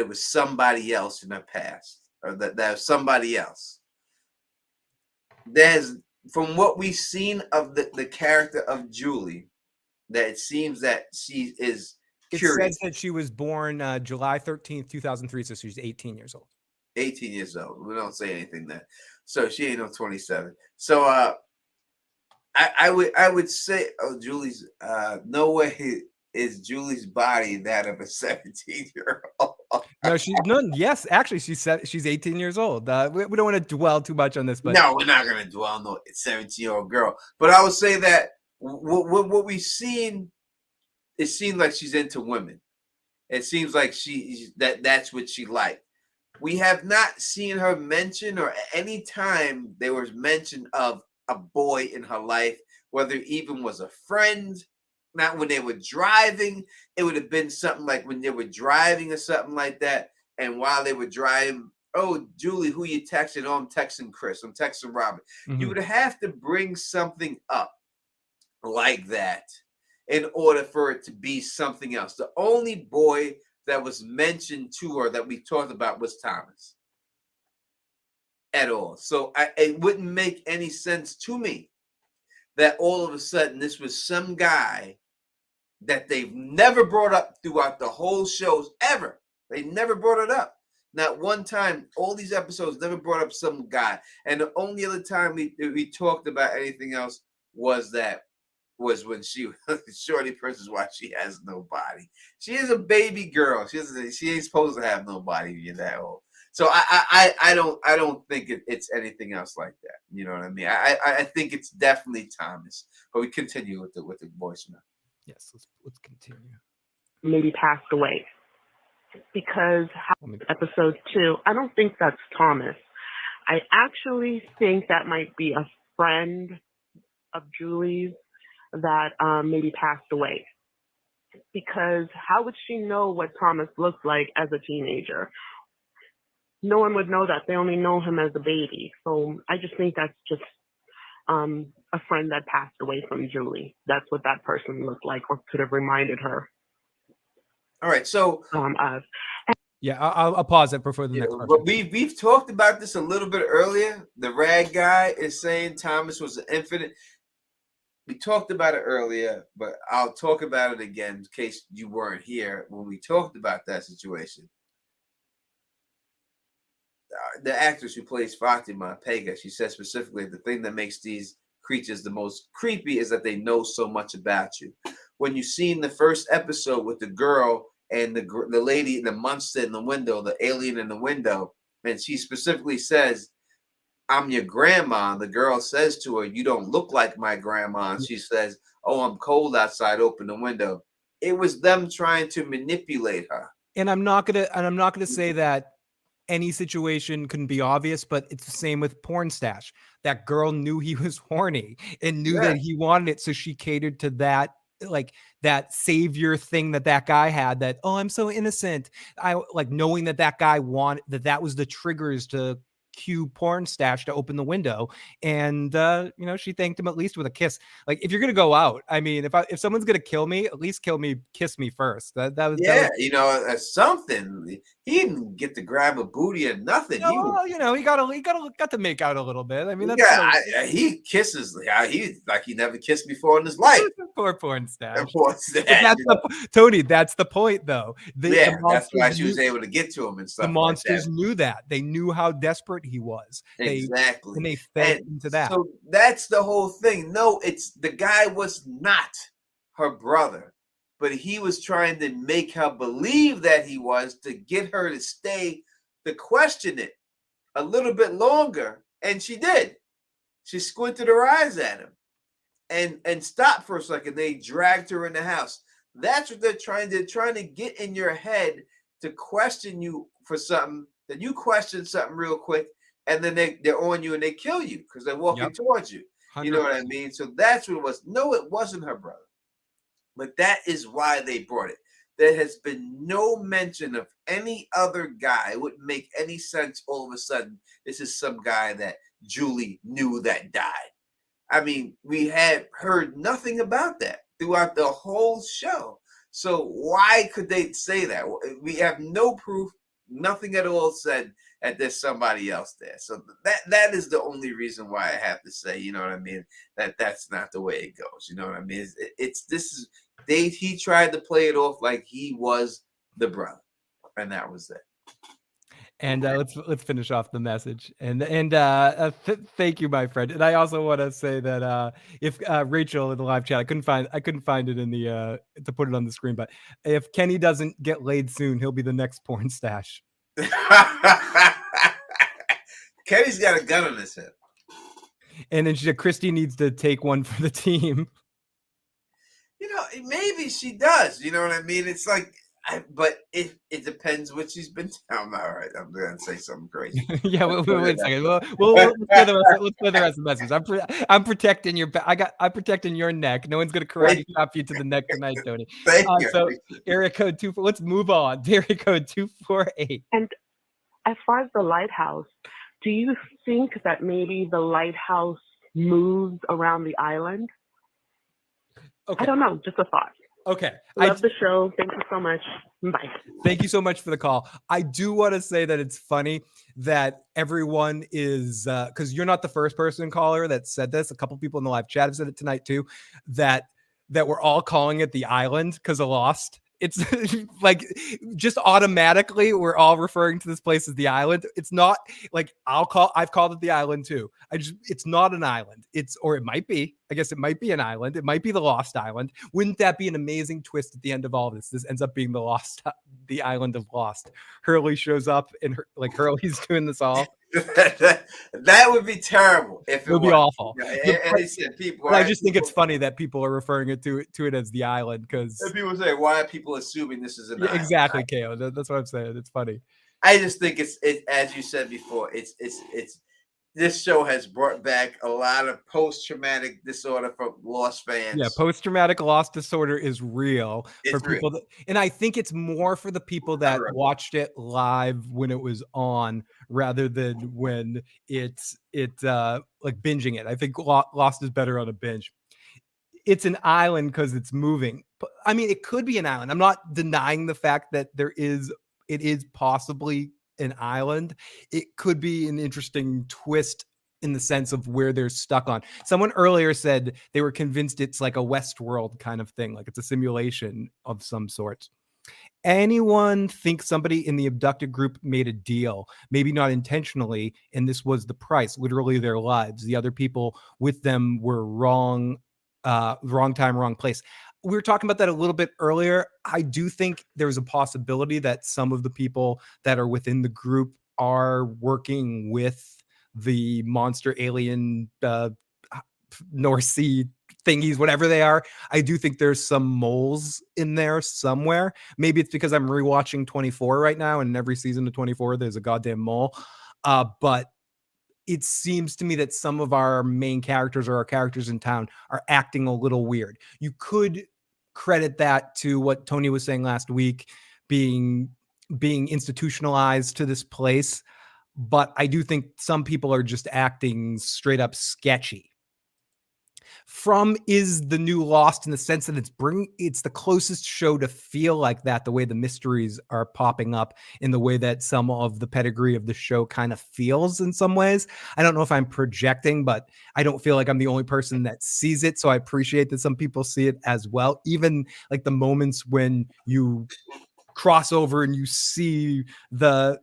was somebody else in the past, or that was somebody else. There's, from what we've seen of the character of Julie, that it seems that she is
It
Curious.
says that she was born July 13th, 2003, so she's 18 years old.
18 years old. We don't say anything there. So she ain't no 27. So I would say, oh, Julie's no way is Julie's body that of a 17-year-old.
No, yes, actually, she's 18 years old. We don't want to dwell too much on this, but
No, we're not gonna dwell on no 17-year-old girl. But I would say that what we've seen, it seems like she's into women. It seems like that's what she liked. We have not seen her mention, or any time there was mention of a boy in her life, whether it even was a friend. Not when they were driving. It would have been something like when they were driving or something like that. And while they were driving, oh, Julie, who you texting? Oh, I'm texting Chris. I'm texting Robert. You would have to bring something up like that in order for it to be something else. The only boy that was mentioned to her that we talked about was Thomas at all. So it wouldn't make any sense to me that all of a sudden this was some guy that they've never brought up throughout the whole shows ever. They never brought it up. Not one time, all these episodes never brought up some guy. And the only other time we talked about anything else was when she Shorty Princess, why she has no body. She is a baby girl. She ain't supposed to have no body when you're that old. So I don't think it's anything else like that. You know what I mean? I think it's definitely Thomas. But we continue with the voicemail.
Yes, let's continue.
Maybe passed away. Because episode 2, I don't think that's Thomas. I actually think that might be a friend of Julie's that maybe passed away. Because how would she know what Thomas looked like as a teenager? No one would know that. They only know him as a baby. So I just think that's just a friend that passed away from Julie. That's what that person looked like, or could have reminded her.
All right, so
yeah, I'll pause it before the next question.
But we've talked about this a little bit earlier. The rag guy is saying Thomas was an infinite. We talked about it earlier, but I'll talk about it again in case you weren't here when we talked about that situation. The actress who plays Fatima Pega, she said specifically the thing that makes these creatures the most creepy is that they know so much about you. When you see in the first episode with the girl and the lady, the monster in the window, the alien in the window, and she specifically says, "I'm your grandma." The girl says to her, "You don't look like my grandma." And she says, "Oh, I'm cold outside. Open the window." It was them trying to manipulate her.
And I'm not gonna say that any situation can be obvious, but it's the same with Porn Stash. That girl knew he was horny and knew that he wanted it, so she catered to that, like that savior thing that guy had. That, oh, I'm so innocent. I like knowing that guy wanted that was the triggers to cue Porn Stash to open the window, and she thanked him at least with a kiss. Like, if you're gonna go out, I mean, if someone's gonna kill me, at least kiss me first. That was
something. He didn't get to grab a booty or nothing.
He got to make out a little bit. I mean, that's
he kisses. He never kissed before in his life.
Poor Porn Stash.
Tony,
that's the point, though.
That's why she was able to get to him and stuff.
The monsters knew that. They knew how desperate he was.
Exactly.
And they fed into that.
So that's the whole thing. No, the guy was not her brother, but he was trying to make her believe that he was, to get her to stay, to question it a little bit longer. And she did. She squinted her eyes at him and stopped for a second. They dragged her in the house. That's what they're trying to get in your head, to question you for something. Then you question something real quick, and then they're on you and they kill you because they're walking towards you. 100%. You know what I mean? So that's what it was. No, it wasn't her brother. But that is why they brought it. There has been no mention of any other guy. It wouldn't make any sense all of a sudden. This is some guy that Julie knew that died. I mean, we had heard nothing about that throughout the whole show. So why could they say that? We have no proof. Nothing at all said that there's somebody else there. So that is the only reason why I have to say, you know what I mean, that's not the way it goes. You know what I mean? He tried to play it off like he was the brother, and that was it.
And let's finish off the message. And thank you, my friend. And I also want to say that if Rachel in the live chat, I couldn't find it in the to put it on the screen. But if Kenny doesn't get laid soon, he'll be the next porn stash.
Kenny's got a gun on his hip.
And then she said Christy needs to take one for the team.
You know, maybe she does. You know what I mean? It's like. But it depends what she's been down. All right, I'm going to say something crazy.
Yeah, wait a second. Let's play the rest of the message. I'm protecting your back. I'm protecting your neck. No one's going to karate chop you to the neck tonight, Tony.
Thank you.
So area code 24. Let's move on. Area code 248.
And as far as the lighthouse, do you think that maybe the lighthouse moves around the island?
Okay.
I don't know. Just a thought.
Okay.
Love the show. Thank you so much. Bye.
Thank you so much for the call. I do want to say that it's funny that everyone is, because you're not the first person caller that said this. A couple people in the live chat have said it tonight too, that we're all calling it the island because of Lost. It's like just automatically we're all referring to this place as the island. It's not like I've called it the island too. It's not an island. Or it might be. I guess it might be an island. It might be the Lost Island. Wouldn't that be an amazing twist at the end of all of this? This ends up being the island of Lost. Hurley shows up and Hurley's doing this all.
That would be terrible. If it
would be awful.
And he said people.
I just think it's funny that people are referring to it as the island because
people say, "Why are people assuming this is an island?"
Exactly, KO. That's what I'm saying. It's funny.
I just think it's as you said before. It's this show has brought back a lot of post-traumatic disorder from Lost fans.
Yeah, post-traumatic loss disorder is real for people
real.
and I think it's more for the people that watched it live when it was on rather than when it's like binging it. I think Lost is better on a binge. It's an island because it's moving. I mean, it could be an island. I'm not denying the fact that it is possibly an island. It could be an interesting twist in the sense of where they're stuck on. Someone earlier said they were convinced it's like a Westworld kind of thing, like it's a simulation of some sort. Anyone think somebody in the abducted group made a deal, maybe not intentionally, and this was the price, literally their lives? The other people with them were wrong time, wrong place. We were talking about that a little bit earlier. I do think there's a possibility that some of the people that are within the group are working with the monster alien North Sea thingies, whatever they are. I do think there's some moles in there somewhere. Maybe it's because I'm rewatching 24 right now, and in every season of 24, there's a goddamn mole. But it seems to me that some of our main characters or our characters in town are acting a little weird. You could credit that to what Tony was saying last week, being institutionalized to this place. But I do think some people are just acting straight up sketchy. From is the new Lost in the sense that it's the closest show to feel like that, the way the mysteries are popping up in the way that some of the pedigree of the show kind of feels in some ways. I don't know if I'm projecting, but I don't feel like I'm the only person that sees it. So I appreciate that some people see it as well. Even like the moments when you cross over and you see the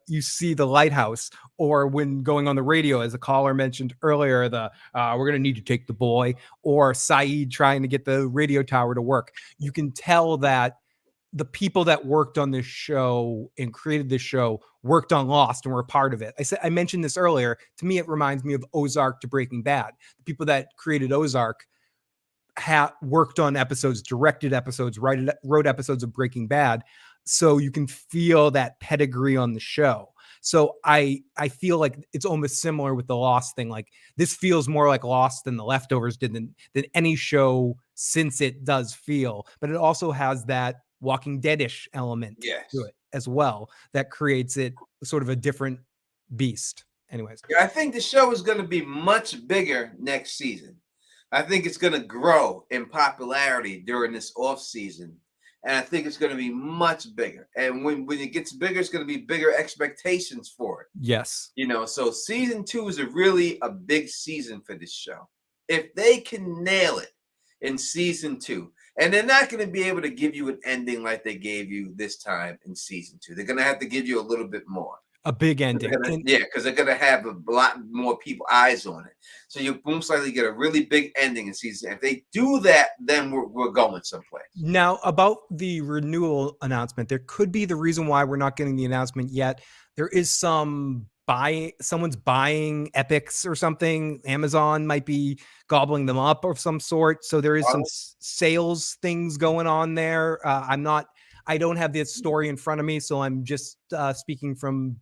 lighthouse, or when going on the radio, as a caller mentioned earlier, we're going to need to take the boy, or Saeed trying to get the radio tower to work. You can tell that the people that worked on this show and created this show worked on Lost and were a part of it. I mentioned this earlier. To me, it reminds me of Ozark to Breaking Bad. The people that created Ozark worked on episodes, directed episodes, wrote episodes of Breaking Bad. So you can feel that pedigree on the show. So I feel like it's almost similar with the Lost thing. Like this feels more like Lost than The Leftovers did than any show since it does feel. But it also has that Walking Dead-ish element to it as well that creates it sort of a different beast. Anyways.
I think the show is going to be much bigger next season. I think it's going to grow in popularity during this off season And I think it's going to be much bigger. And when it gets bigger, it's going to be bigger expectations for it.
Yes.
So season 2 is really a big season for this show. If they can nail it in season 2, and they're not going to be able to give you an ending like they gave you this time in season 2. They're going to have to give you a little bit more.
A big ending.
Because they're going to have a lot more people eyes on it. So you most likely get a really big ending in season. If they do that, then we're going someplace.
Now, about the renewal announcement, there could be the reason why we're not getting the announcement yet. There is someone's buying Epix or something. Amazon might be gobbling them up of some sort. So there is some sales things going on there. I don't have the story in front of me, so I'm just speaking from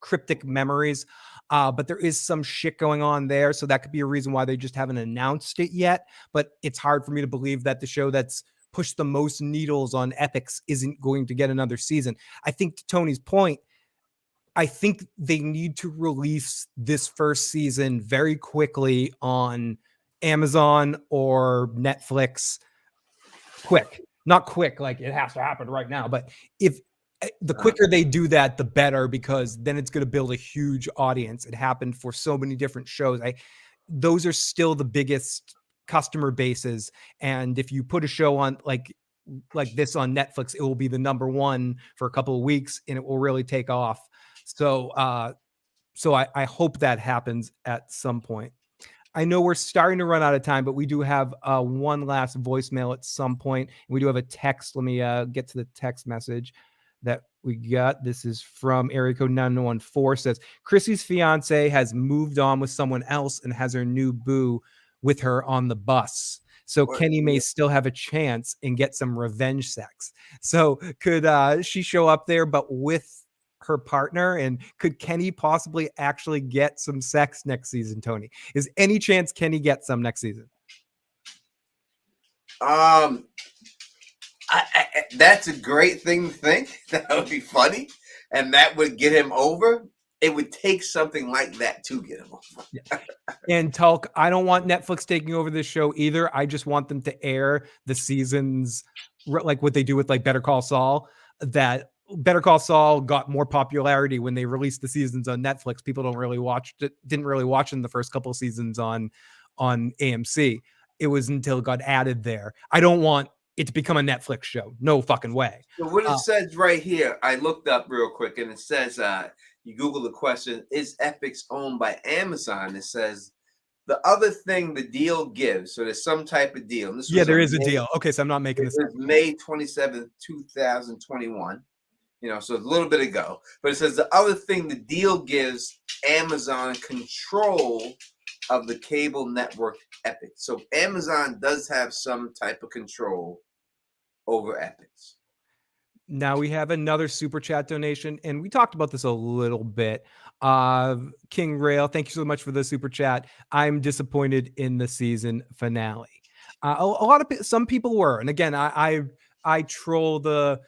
cryptic memories. But there is some shit going on there. So that could be a reason why they just haven't announced it yet. But it's hard for me to believe that the show that's pushed the most needles on Epix isn't going to get another season. I think to Tony's point, I think they need to release this first season very quickly on Amazon or Netflix. Not quick, like it has to happen right now. But if the quicker they do that, the better, because then it's going to build a huge audience. It happened for so many different shows. Those are still the biggest customer bases. And if you put a show on like this on Netflix, it will be the number one for a couple of weeks and it will really take off. So I hope that happens at some point. I know we're starting to run out of time, but we do have one last voicemail at some point. We do have a text. Let me get to the text message that we got. This is from area code 914. Says Chrissy's fiance has moved on with someone else and has her new boo with her on the bus. So Kenny may still have a chance and get some revenge sex. So could she show up there, but with her partner? And could Kenny possibly actually get some sex next season, Tony? Is any chance Kenny gets some next season?
That's a great thing to think. That would be funny, and that would get him over. It would take something like that to get him over.
Yeah. And Tulk, I don't want Netflix taking over this show either. I just want them to air the seasons like what they do with like Better Call Saul. That Better Call Saul got more popularity when they released the seasons on Netflix. People didn't really watch in the first couple of seasons on AMC. It was until it got added there. I don't want it to become a Netflix show. No fucking way.
So what it says right here, I looked up real quick, and it says, you Google the question, is Epix owned by Amazon? It says the other thing the deal gives. So there's some type of deal.
There is a deal. Okay, so I'm not making this up.
May 27th, 2021. So it's a little bit ago. But it says the other thing the deal gives Amazon control of the cable network Epix. So Amazon does have some type of control over Epix.
Now we have another super chat donation, and we talked about this a little bit. King Rail, thank you so much for the super chat. I'm disappointed in the season finale. Some people were, and again, I troll the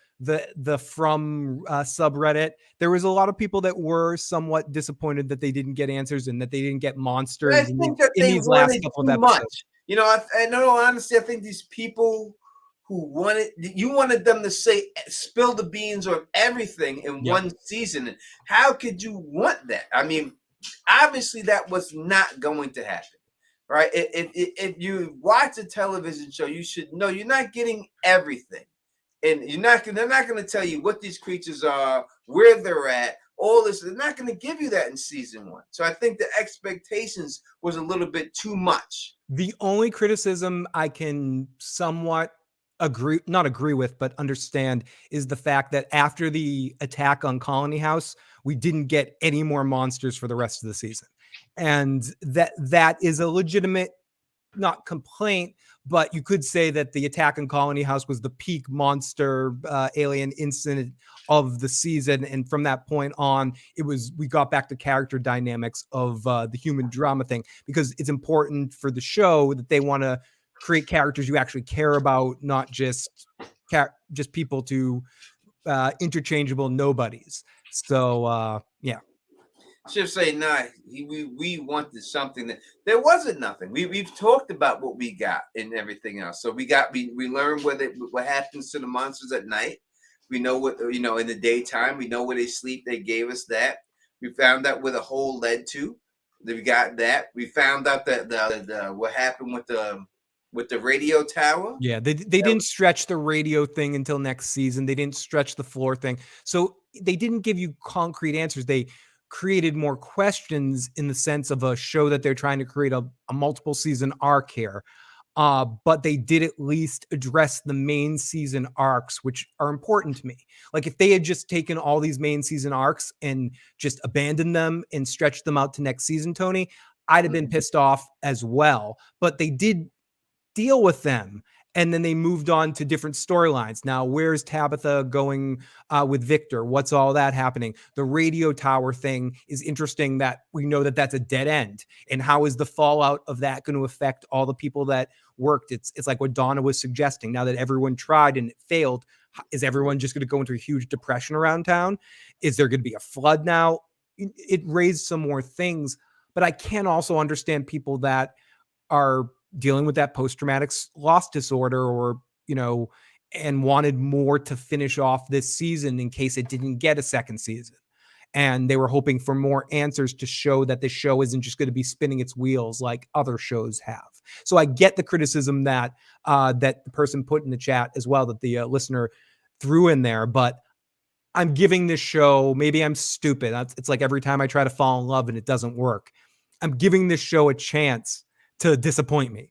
From subreddit. There was a lot of people that were somewhat disappointed that they didn't get answers and that they didn't get monsters.
I think that they wanted too much. I know, honestly, I think these people who wanted them to spill the beans on everything in one season. How could you want that? I mean, obviously that was not going to happen, right? If you watch a television show, you should know you're not getting everything. And they're not going to tell you what these creatures are, where they're at, all this. They're not going to give you that in season 1. So I think the expectations was a little bit too much.
The only criticism I can somewhat not agree with, but understand, is the fact that after the attack on Colony House, we didn't get any more monsters for the rest of the season. And that is a legitimate, not complaint, but you could say that the attack on Colony House was the peak monster alien incident of the season. And from that point on, we got back to character dynamics of the human drama thing, because it's important for the show that they want to create characters you actually care about, not just people to interchangeable nobodies. So yeah.
Should say, nah, we wanted something that there wasn't nothing. We've talked about what we got and everything else. So we learned what happens to the monsters at night. We know what in the daytime. We know where they sleep. They gave us that. We found out where the hole led to. We got that. We found out that the what happened with the radio tower.
Yeah, they didn't stretch the radio thing until next season. They didn't stretch the floor thing. So they didn't give you concrete answers. They created more questions in the sense of a show that they're trying to create a multiple season arc here. But they did at least address the main season arcs, which are important to me. Like if they had just taken all these main season arcs and just abandoned them and stretched them out to next season, Tony, I'd have been pissed off as well. But they did deal with them, and then they moved on to different storylines. Now, where's Tabitha going with Victor? What's all that happening? The radio tower thing is interesting, that we know that that's a dead end, and how is the fallout of that going to affect all the people that worked? It's like what Donna was suggesting. Now that everyone tried and it failed, is everyone just going to go into a huge depression around town? Is there going to be a flood now? It raised some more things, but I can also understand people that are dealing with that post-traumatic loss disorder, or and wanted more to finish off this season in case it didn't get a second season, and they were hoping for more answers to show that the show isn't just going to be spinning its wheels like other shows have. So I get the criticism that that the person put in the chat as well, that the listener threw in there, but I'm giving this show, maybe I'm stupid, it's like every time I try to fall in love and it doesn't work, I'm giving this show a chance to disappoint me.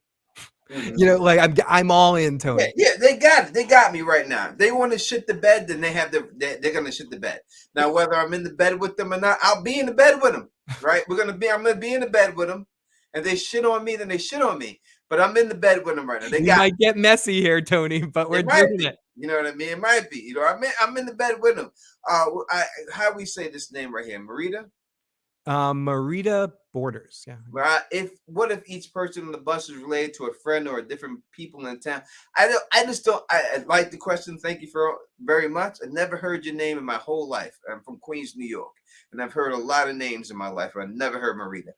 Like I'm all in, Tony.
Yeah, they got it. They got me right now. They want to shit the bed, then they're gonna shit the bed. Now, whether I'm in the bed with them or not, I'll be in the bed with them. Right? I'm gonna be in the bed with them, and they shit on me, then they shit on me. But I'm in the bed with them right now. They
might get messy here, Tony, but we're doing it.
You know what I mean? It might be. I'm in the bed with them. How we say this name right here, Marita?
Marita Borders, yeah.
What if each person on the bus is related to a friend or different people in town? I like the question. Thank you very much. I never heard your name in my whole life. I'm from Queens, New York, and I've heard a lot of names in my life. But I never heard Marita.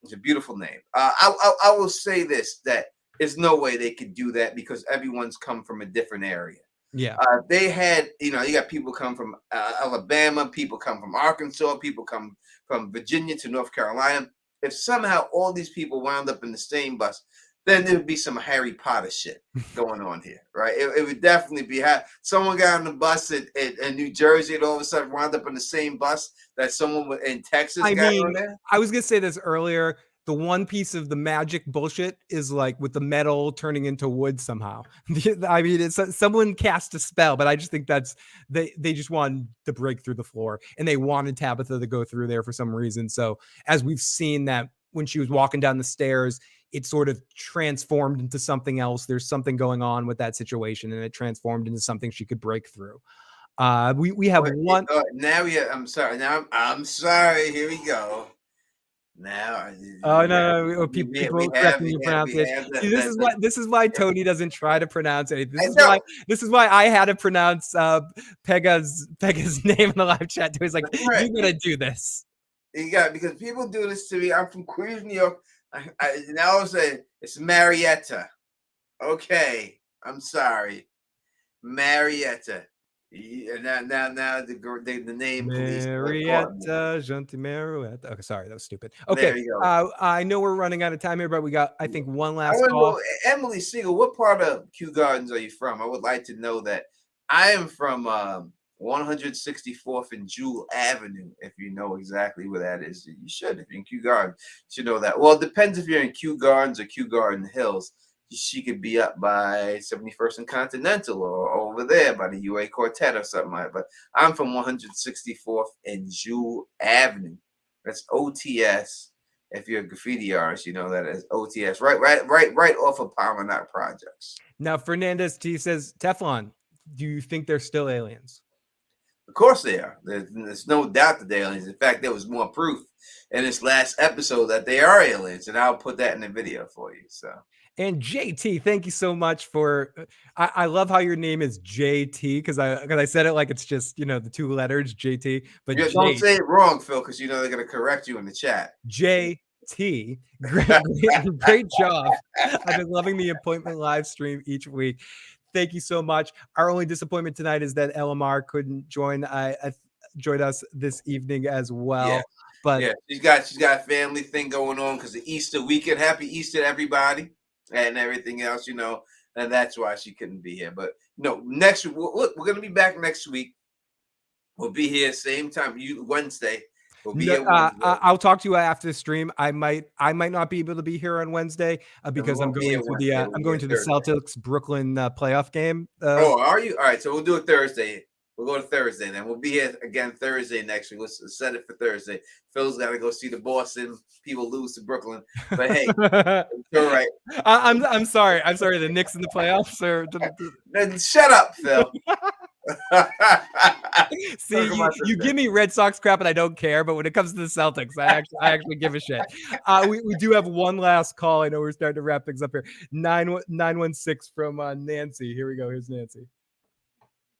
It's a beautiful name. I will say this: that there's no way they could do that because everyone's come from a different area.
Yeah.
They had, you got people come from Alabama, people come from Arkansas, people come from Virginia to North Carolina. If somehow all these people wound up in the same bus, then there would be some Harry Potter shit going on here, right? It would definitely be someone got on the bus in New Jersey and all of a sudden wound up in the same bus that someone in Texas got on there.
I was going to say this earlier. The one piece of the magic bullshit is like with the metal turning into wood somehow. I mean, it's someone cast a spell, but I just think they just wanted to break through the floor, and they wanted Tabitha to go through there for some reason. So as we've seen that when she was walking down the stairs, it sort of transformed into something else. There's something going on with that situation, and it transformed into something she could break through. We have one.
I'm sorry. Now I'm sorry. Here we go. Now,
no, people correcting your pronunciation. This is why Tony doesn't try to pronounce anything. This is why I had to pronounce Pega's name in the live chat too. He's like, you gotta do this.
You got, because people do this to me. I'm from Queens, New York. Now I'll say it's Marietta. Okay, I'm sorry, Marietta. Now the name
Marietta Gentil Marietta. Okay, sorry, that was stupid. Okay, I know we're running out of time here, but we got, I think, one last call.
Emily Siegel, what part of Kew Gardens are you from? I would like to know that. I am from 164th and Jewel Avenue. If you know exactly where that is, you should. If you're in Kew Gardens, you should know that. Well, it depends if you're in Kew Gardens or Kew Garden Hills. She could be up by 71st and Continental or over there by the UA Quartet or something like that. But I'm from 164th and Jewel Avenue. That's OTS. If you're a graffiti artist, you know that as OTS. Right off of Palmer Projects.
Now, Fernandez T says, Teflon, do you think they're still aliens?
Of course they are. There's no doubt that they're aliens. In fact, there was more proof in this last episode that they are aliens, and I'll put that in the video for you. So.
And JT, thank you so much for. I love how your name is JT because I said it like it's just the 2 letters JT, but
Yeah, don't say it wrong, Phil, because you know they're gonna correct you in the chat.
JT, great job. I've been loving the appointment live stream each week. Thank you so much. Our only disappointment tonight is that LMR couldn't join. I joined us this evening as well.
Yeah.
But
yeah, she's got a family thing going on because the Easter weekend. Happy Easter to everybody and everything else, and that's why she couldn't be here. But next we're gonna be back next week. We'll be here same time. Wednesday. We'll be here Wednesday.
I'll talk to you after the stream. I might not be able to be here on Wednesday because I'm going to the Celtics Brooklyn playoff game.
Oh, are you? All right, so we'll do it Thursday. We'll go to Thursday, then we'll be here again Thursday next week. Let's set it for Thursday. Phil's got to go see the Boston people lose to Brooklyn, but hey, it's all right.
I'm sorry. I'm sorry. The Knicks in the playoffs, or
then shut up, Phil.
See, you give me Red Sox crap and I don't care, but when it comes to the Celtics, I actually give a shit. We do have one last call. I know we're starting to wrap things up here. 916 from Nancy. Here we go. Here's Nancy.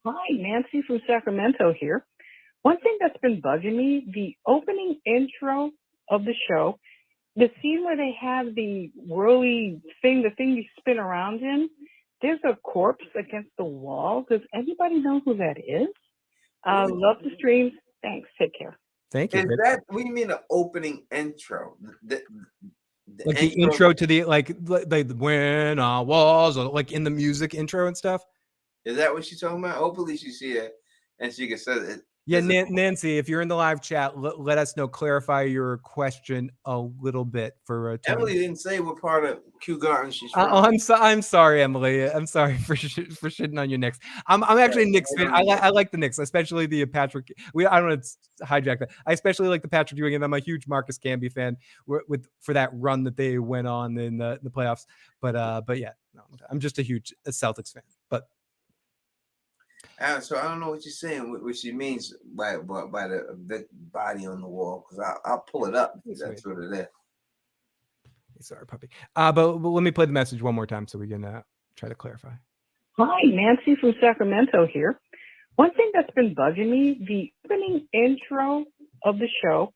Hi, Nancy from Sacramento here. One thing that's been bugging me, the opening intro of the show, the scene where they have the whirly thing, the thing you spin around in, there's a corpse against the wall. Does anybody know who that is? Love the streams. Thanks. Take care.
Thank you.
Is that what do you mean the opening intro? The
intro to the like when I was like in the music intro and stuff.
Is that what she's talking about? Hopefully she see it and she can say it.
Yeah, Nancy, if you're in the live chat, let us know. Clarify your question a little bit for
Emily didn't say what part of Kew Garden she's from.
I'm sorry, Emily. I'm sorry for shitting on your Knicks. I'm actually a Knicks fan. I like the Knicks, especially the Patrick. I don't want to hijack that. I especially like the Patrick Ewing, and I'm a huge Marcus Camby fan for that run that they went on in the playoffs. But yeah, no, I'm just a huge Celtics fan. But.
So I don't know what you're saying, what she means by the body on the wall, because I'll pull it up because that's what it is.
Sorry, puppy. But let me play the message one more time so we can try to clarify.
Hi, Nancy from Sacramento here. One thing that's been bugging me, the opening intro of the show,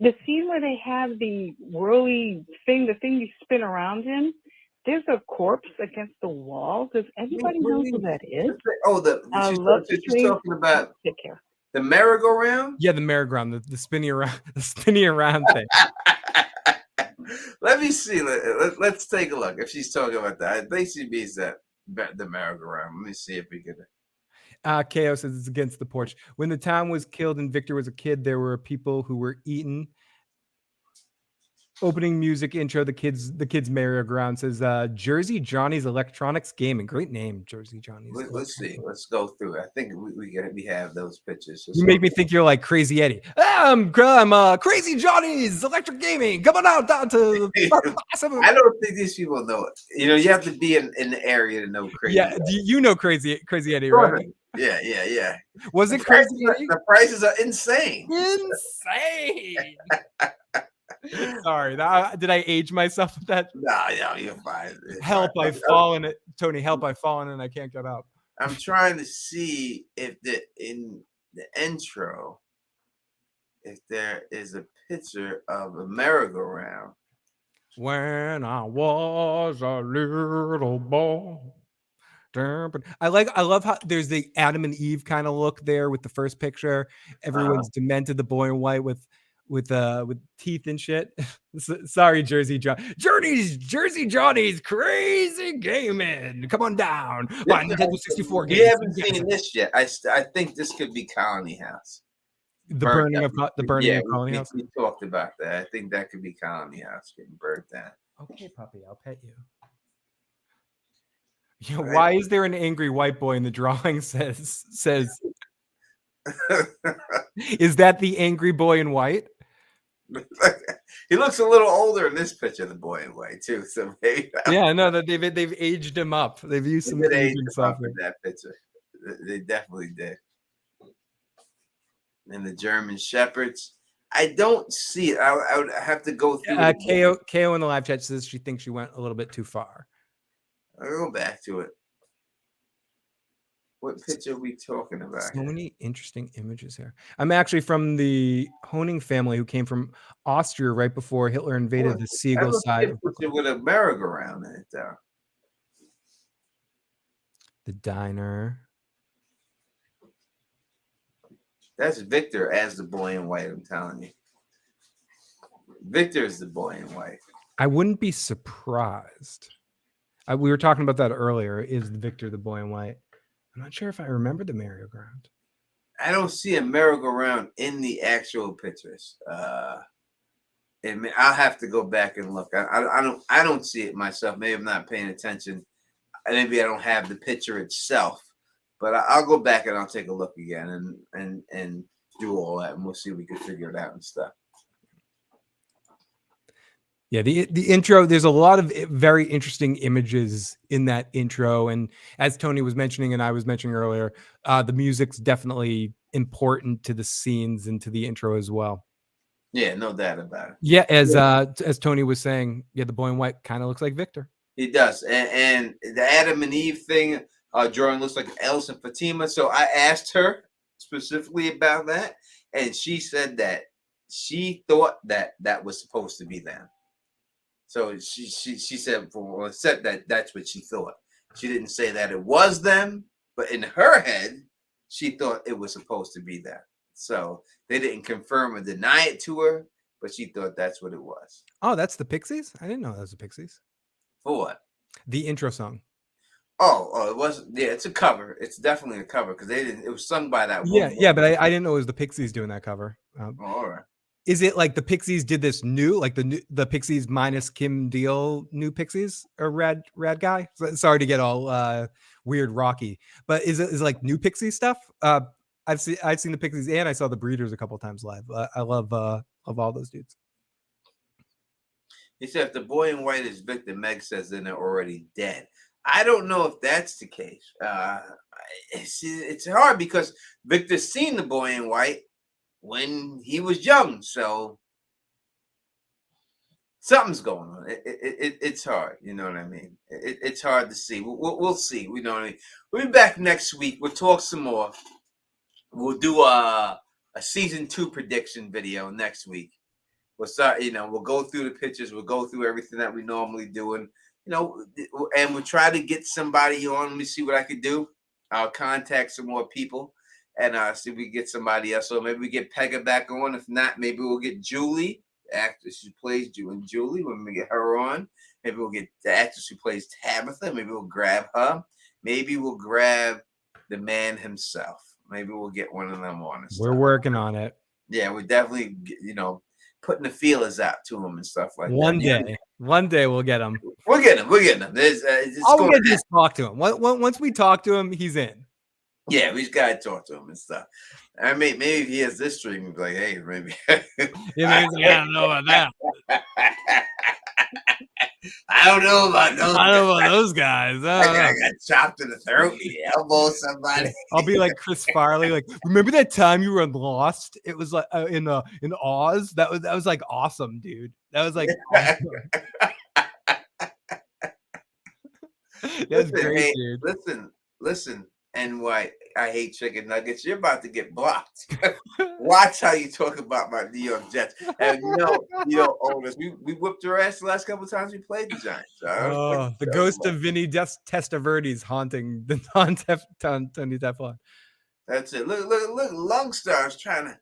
the scene where they have the whirly thing, the thing you spin around in, there's a corpse against the wall. Does anybody know who that is?
Oh, she's talking about
Take care.
The merry-go-round?
Yeah, the merry-go-round, the spinning around thing.
Let me see. Let's take a look. If she's talking about that, I think she means that the merry-go-round. Let me see if we can.
KO says it's against the porch. When the town was killed and Victor was a kid, there were people who were eaten. Opening music intro, the kids merry-go-round says Jersey Johnny's Electronics Gaming. Great name, Jersey Johnny's.
Let's see. Let's go through it. I think we have those pictures.
You make me think you're like Crazy Eddie. I'm Crazy Johnny's Electric Gaming. Come on out down to.
I don't think these people know it. You have to be in the area to know Crazy.
Yeah, you know Crazy Eddie, right?
Yeah.
Was it Crazy Eddie?
The prices are insane.
Insane. Sorry, did I age myself with that?
No, you're fine.
Help, I've fallen. Tony, help, I've fallen and I can't get up.
I'm trying to see if in the intro, if there is a picture of a merry-go-round.
When I was a little boy. I love how there's the Adam and Eve kind of look there with the first picture. Everyone's demented, the boy in white with teeth and shit. Sorry, Jersey Johnny's Crazy Gaming. Come on down. Nintendo 64 games.
We haven't seen this yet. I think this could be Colony House.
The burning of Colony House.
We talked about that. I think that could be Colony House getting burnt down.
Okay, puppy, I'll pet you. Right. Why is there an angry white boy in the drawing? Says is that the angry boy in white?
He looks a little older in this picture, the boy in white too. So maybe
they've aged him up. They've used some aging software.
That picture, they definitely did. And the German Shepherds, I don't see it. I would have to go through.
KO in the live chat says she thinks she went a little bit too far.
I'll go back to it. What picture are we talking about?
So many interesting images here. I'm actually from the Honing family who came from Austria right before Hitler invaded the
I
Siegel
don't see
side
a
of
picture
Brooklyn.
with a merry-go-round in it, though.
The diner.
That's Victor as the boy in white, I'm telling you. Victor is the boy in white.
I wouldn't be surprised. We were talking about that earlier. Is Victor the boy in white? I'm not sure if I remember the merry-go-round.
I don't see a merry-go-round in the actual pictures. And I'll have to go back and look. I don't see it myself. Maybe I'm not paying attention. Maybe I don't have the picture itself. But I'll go back and I'll take a look again and do all that, and we'll see if we can figure it out and stuff.
Yeah, the intro, there's a lot of very interesting images in that intro. And as Tony was mentioning and I was mentioning earlier, the music's definitely important to the scenes and to the intro as well.
Yeah, no doubt about it.
Yeah, as Tony was saying, yeah, the boy in white kind of looks like Victor.
He does. And the Adam and Eve thing, drawing looks like Ellis and Fatima. So I asked her specifically about that, and she said that she thought that was supposed to be them. So she said that's what she thought. She didn't say that it was them, but in her head, she thought it was supposed to be them. So they didn't confirm or deny it to her, but she thought that's what it was.
Oh, that's the Pixies? I didn't know that was the Pixies.
For what?
The intro song.
Oh, it wasn't. Yeah, it's a cover. It's definitely a cover because they didn't. It was sung by that
Yeah,
woman.
yeah, but I didn't know it was the Pixies doing that cover.
All right.
Is it like the Pixies did this new, like the Pixies minus Kim Deal new Pixies or rad guy? Sorry to get all weird rocky, but is it like new Pixie stuff? I've seen the Pixies and I saw the Breeders a couple of times live. I love all those dudes.
He said if the boy in white is Victor, Meg says then they're already dead. I don't know if that's the case. It's hard because Victor's seen the boy in white when he was young, so something's going on. It's hard, you know what I mean? It's hard to see. We'll see. We know what I mean. We'll be back next week. We'll talk some more. We'll do a season 2 prediction video next week. We'll start, we'll go through the pictures. We'll go through everything that we normally do, and and we'll try to get somebody on. Let me see what I can do. I'll contact some more people and see if we can get somebody else. So maybe we get Pegga back on. If not, maybe we'll get Julie, the actress who plays Julie. When we get her on, maybe we'll get the actress who plays Tabitha. Maybe we'll grab her. Maybe we'll grab the man himself. Maybe we'll get one of them on.
We're working on it.
Yeah, we're definitely, putting the feelers out to him and stuff like that.
One day we'll get him.
We'll get him.
All we gotta do is talk to him. Once we talk to him, he's in.
Yeah, we just gotta talk to him and stuff. I mean, maybe if he has this stream, he'll be like, hey, maybe.
I don't know about that.
I don't know about those.
I don't know about those guys.
I got chopped in the throat. He elbowed somebody.
I'll be like Chris Farley. Like, remember that time you were on Lost? It was like in Oz. That was like awesome, dude. That was like awesome. That's great,
hey,
dude.
Listen. And why I hate chicken nuggets. You're about to get blocked. Watch how you talk about my New York Jets. And owners, we whipped their ass the last couple of times we played the Giants.
The ghost of Vinny Testaverde's haunting the Tony Teflon.
That's it. Look. Longstar's trying to.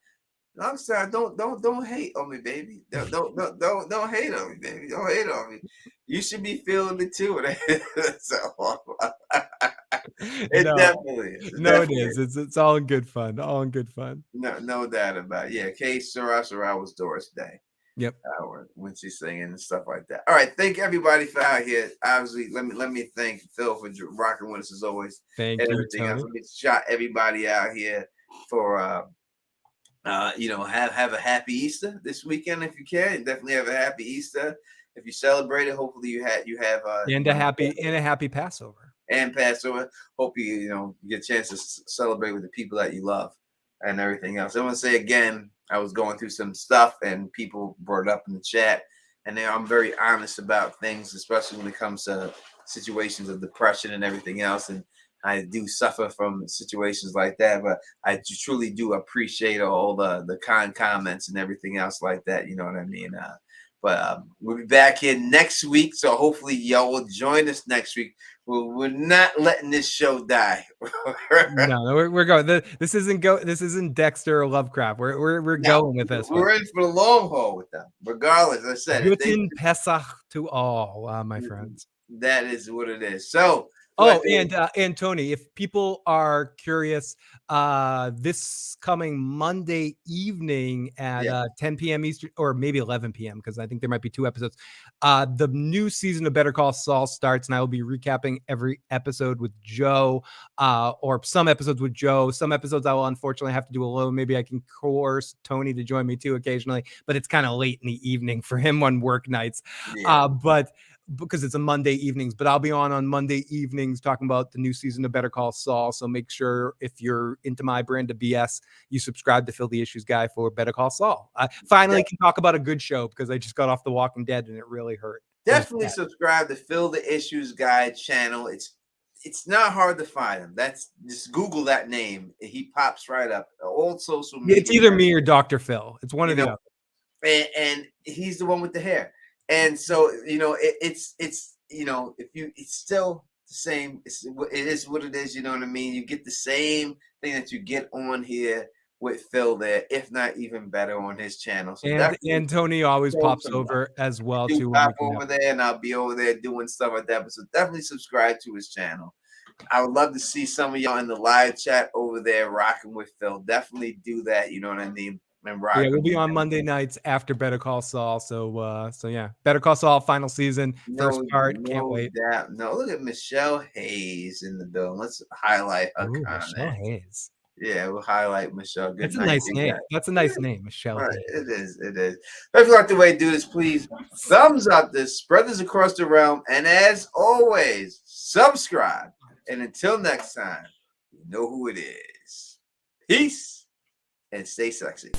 Longstar, don't hate on me, baby. Don't hate on me, baby. Don't hate on me. You should be feeling it too. Definitely is.
It is. It's all in good fun. All in good fun.
No doubt about it. Yeah, Kay Sarah was Doris Day.
Yep.
When she's singing and stuff like that. All right, thank everybody for out here. Obviously, let me thank Phil for rocking with us as always.
Thank
and
you,
everything
Tony.
else. Let me shout everybody out here for have a happy Easter this weekend if you can. Definitely have a happy Easter. If you celebrate it, hopefully you have
a happy Passover.
And Passover. Hope you get a chance to celebrate with the people that you love and everything else. I want to say again, I was going through some stuff and people brought it up in the chat, and I'm very honest about things, especially when it comes to situations of depression and everything else, and I do suffer from situations like that. But I truly do appreciate all the kind comments and everything else like that. You know what I mean? But we'll be back here next week, so hopefully y'all will join us next week. We're not letting this show die.
No, we're going. This isn't Dexter or Lovecraft. We're
No,
going with this.
we're in for the long haul with them. Regardless, I said if they,
Guten Pesach to all, my friends.
that is what it is. So,
Oh, and Tony, if people are curious, this coming Monday evening at 10 p.m. Eastern, or maybe 11 p.m., because I think there might be 2 episodes, the new season of Better Call Saul starts, and I will be recapping every episode with Joe, or some episodes with Joe. Some episodes I will unfortunately have to do alone. Maybe I can coerce Tony to join me too occasionally, but it's kind of late in the evening for him on work nights. But because it's a Monday evenings, but I'll be on Monday evenings talking about the new season of Better Call Saul. So make sure if you're into my brand of BS, you subscribe to Phil the Issues Guy for Better Call Saul. I finally can talk about a good show because I just got off The Walking Dead and it really hurt.
definitely subscribe to Phil the Issues Guy channel. It's not hard to find him. That's just Google that name. He pops right up. All social media.
It's either me or Dr. Phil. It's one of the other.
And he's the one with the hair. And so, it's it's still the same. It is what it is. You know what I mean? You get the same thing that you get on here with Phil there, if not even better on his channel. So
and Tony always pops over as well too.
Pop over there, and I'll be over there doing stuff like that. But so definitely subscribe to his channel. I would love to see some of y'all in the live chat over there rocking with Phil. Definitely do that. You know what I mean?
Yeah, we'll be on Monday nights after Better Call Saul. So yeah, Better Call Saul final season, first part. Can't wait.
No, look at Michelle Hayes in the building. Let's highlight her comment.
Michelle Hayes.
Yeah, we'll highlight Michelle. Good
That's a
night,
nice name.
guys.
That's a nice name, Michelle
Right,
Hayes.
it is. It is. If you like the way to do this, please thumbs up this, spread this across the realm, and as always, subscribe. And until next time, you know who it is. Peace and stay sexy.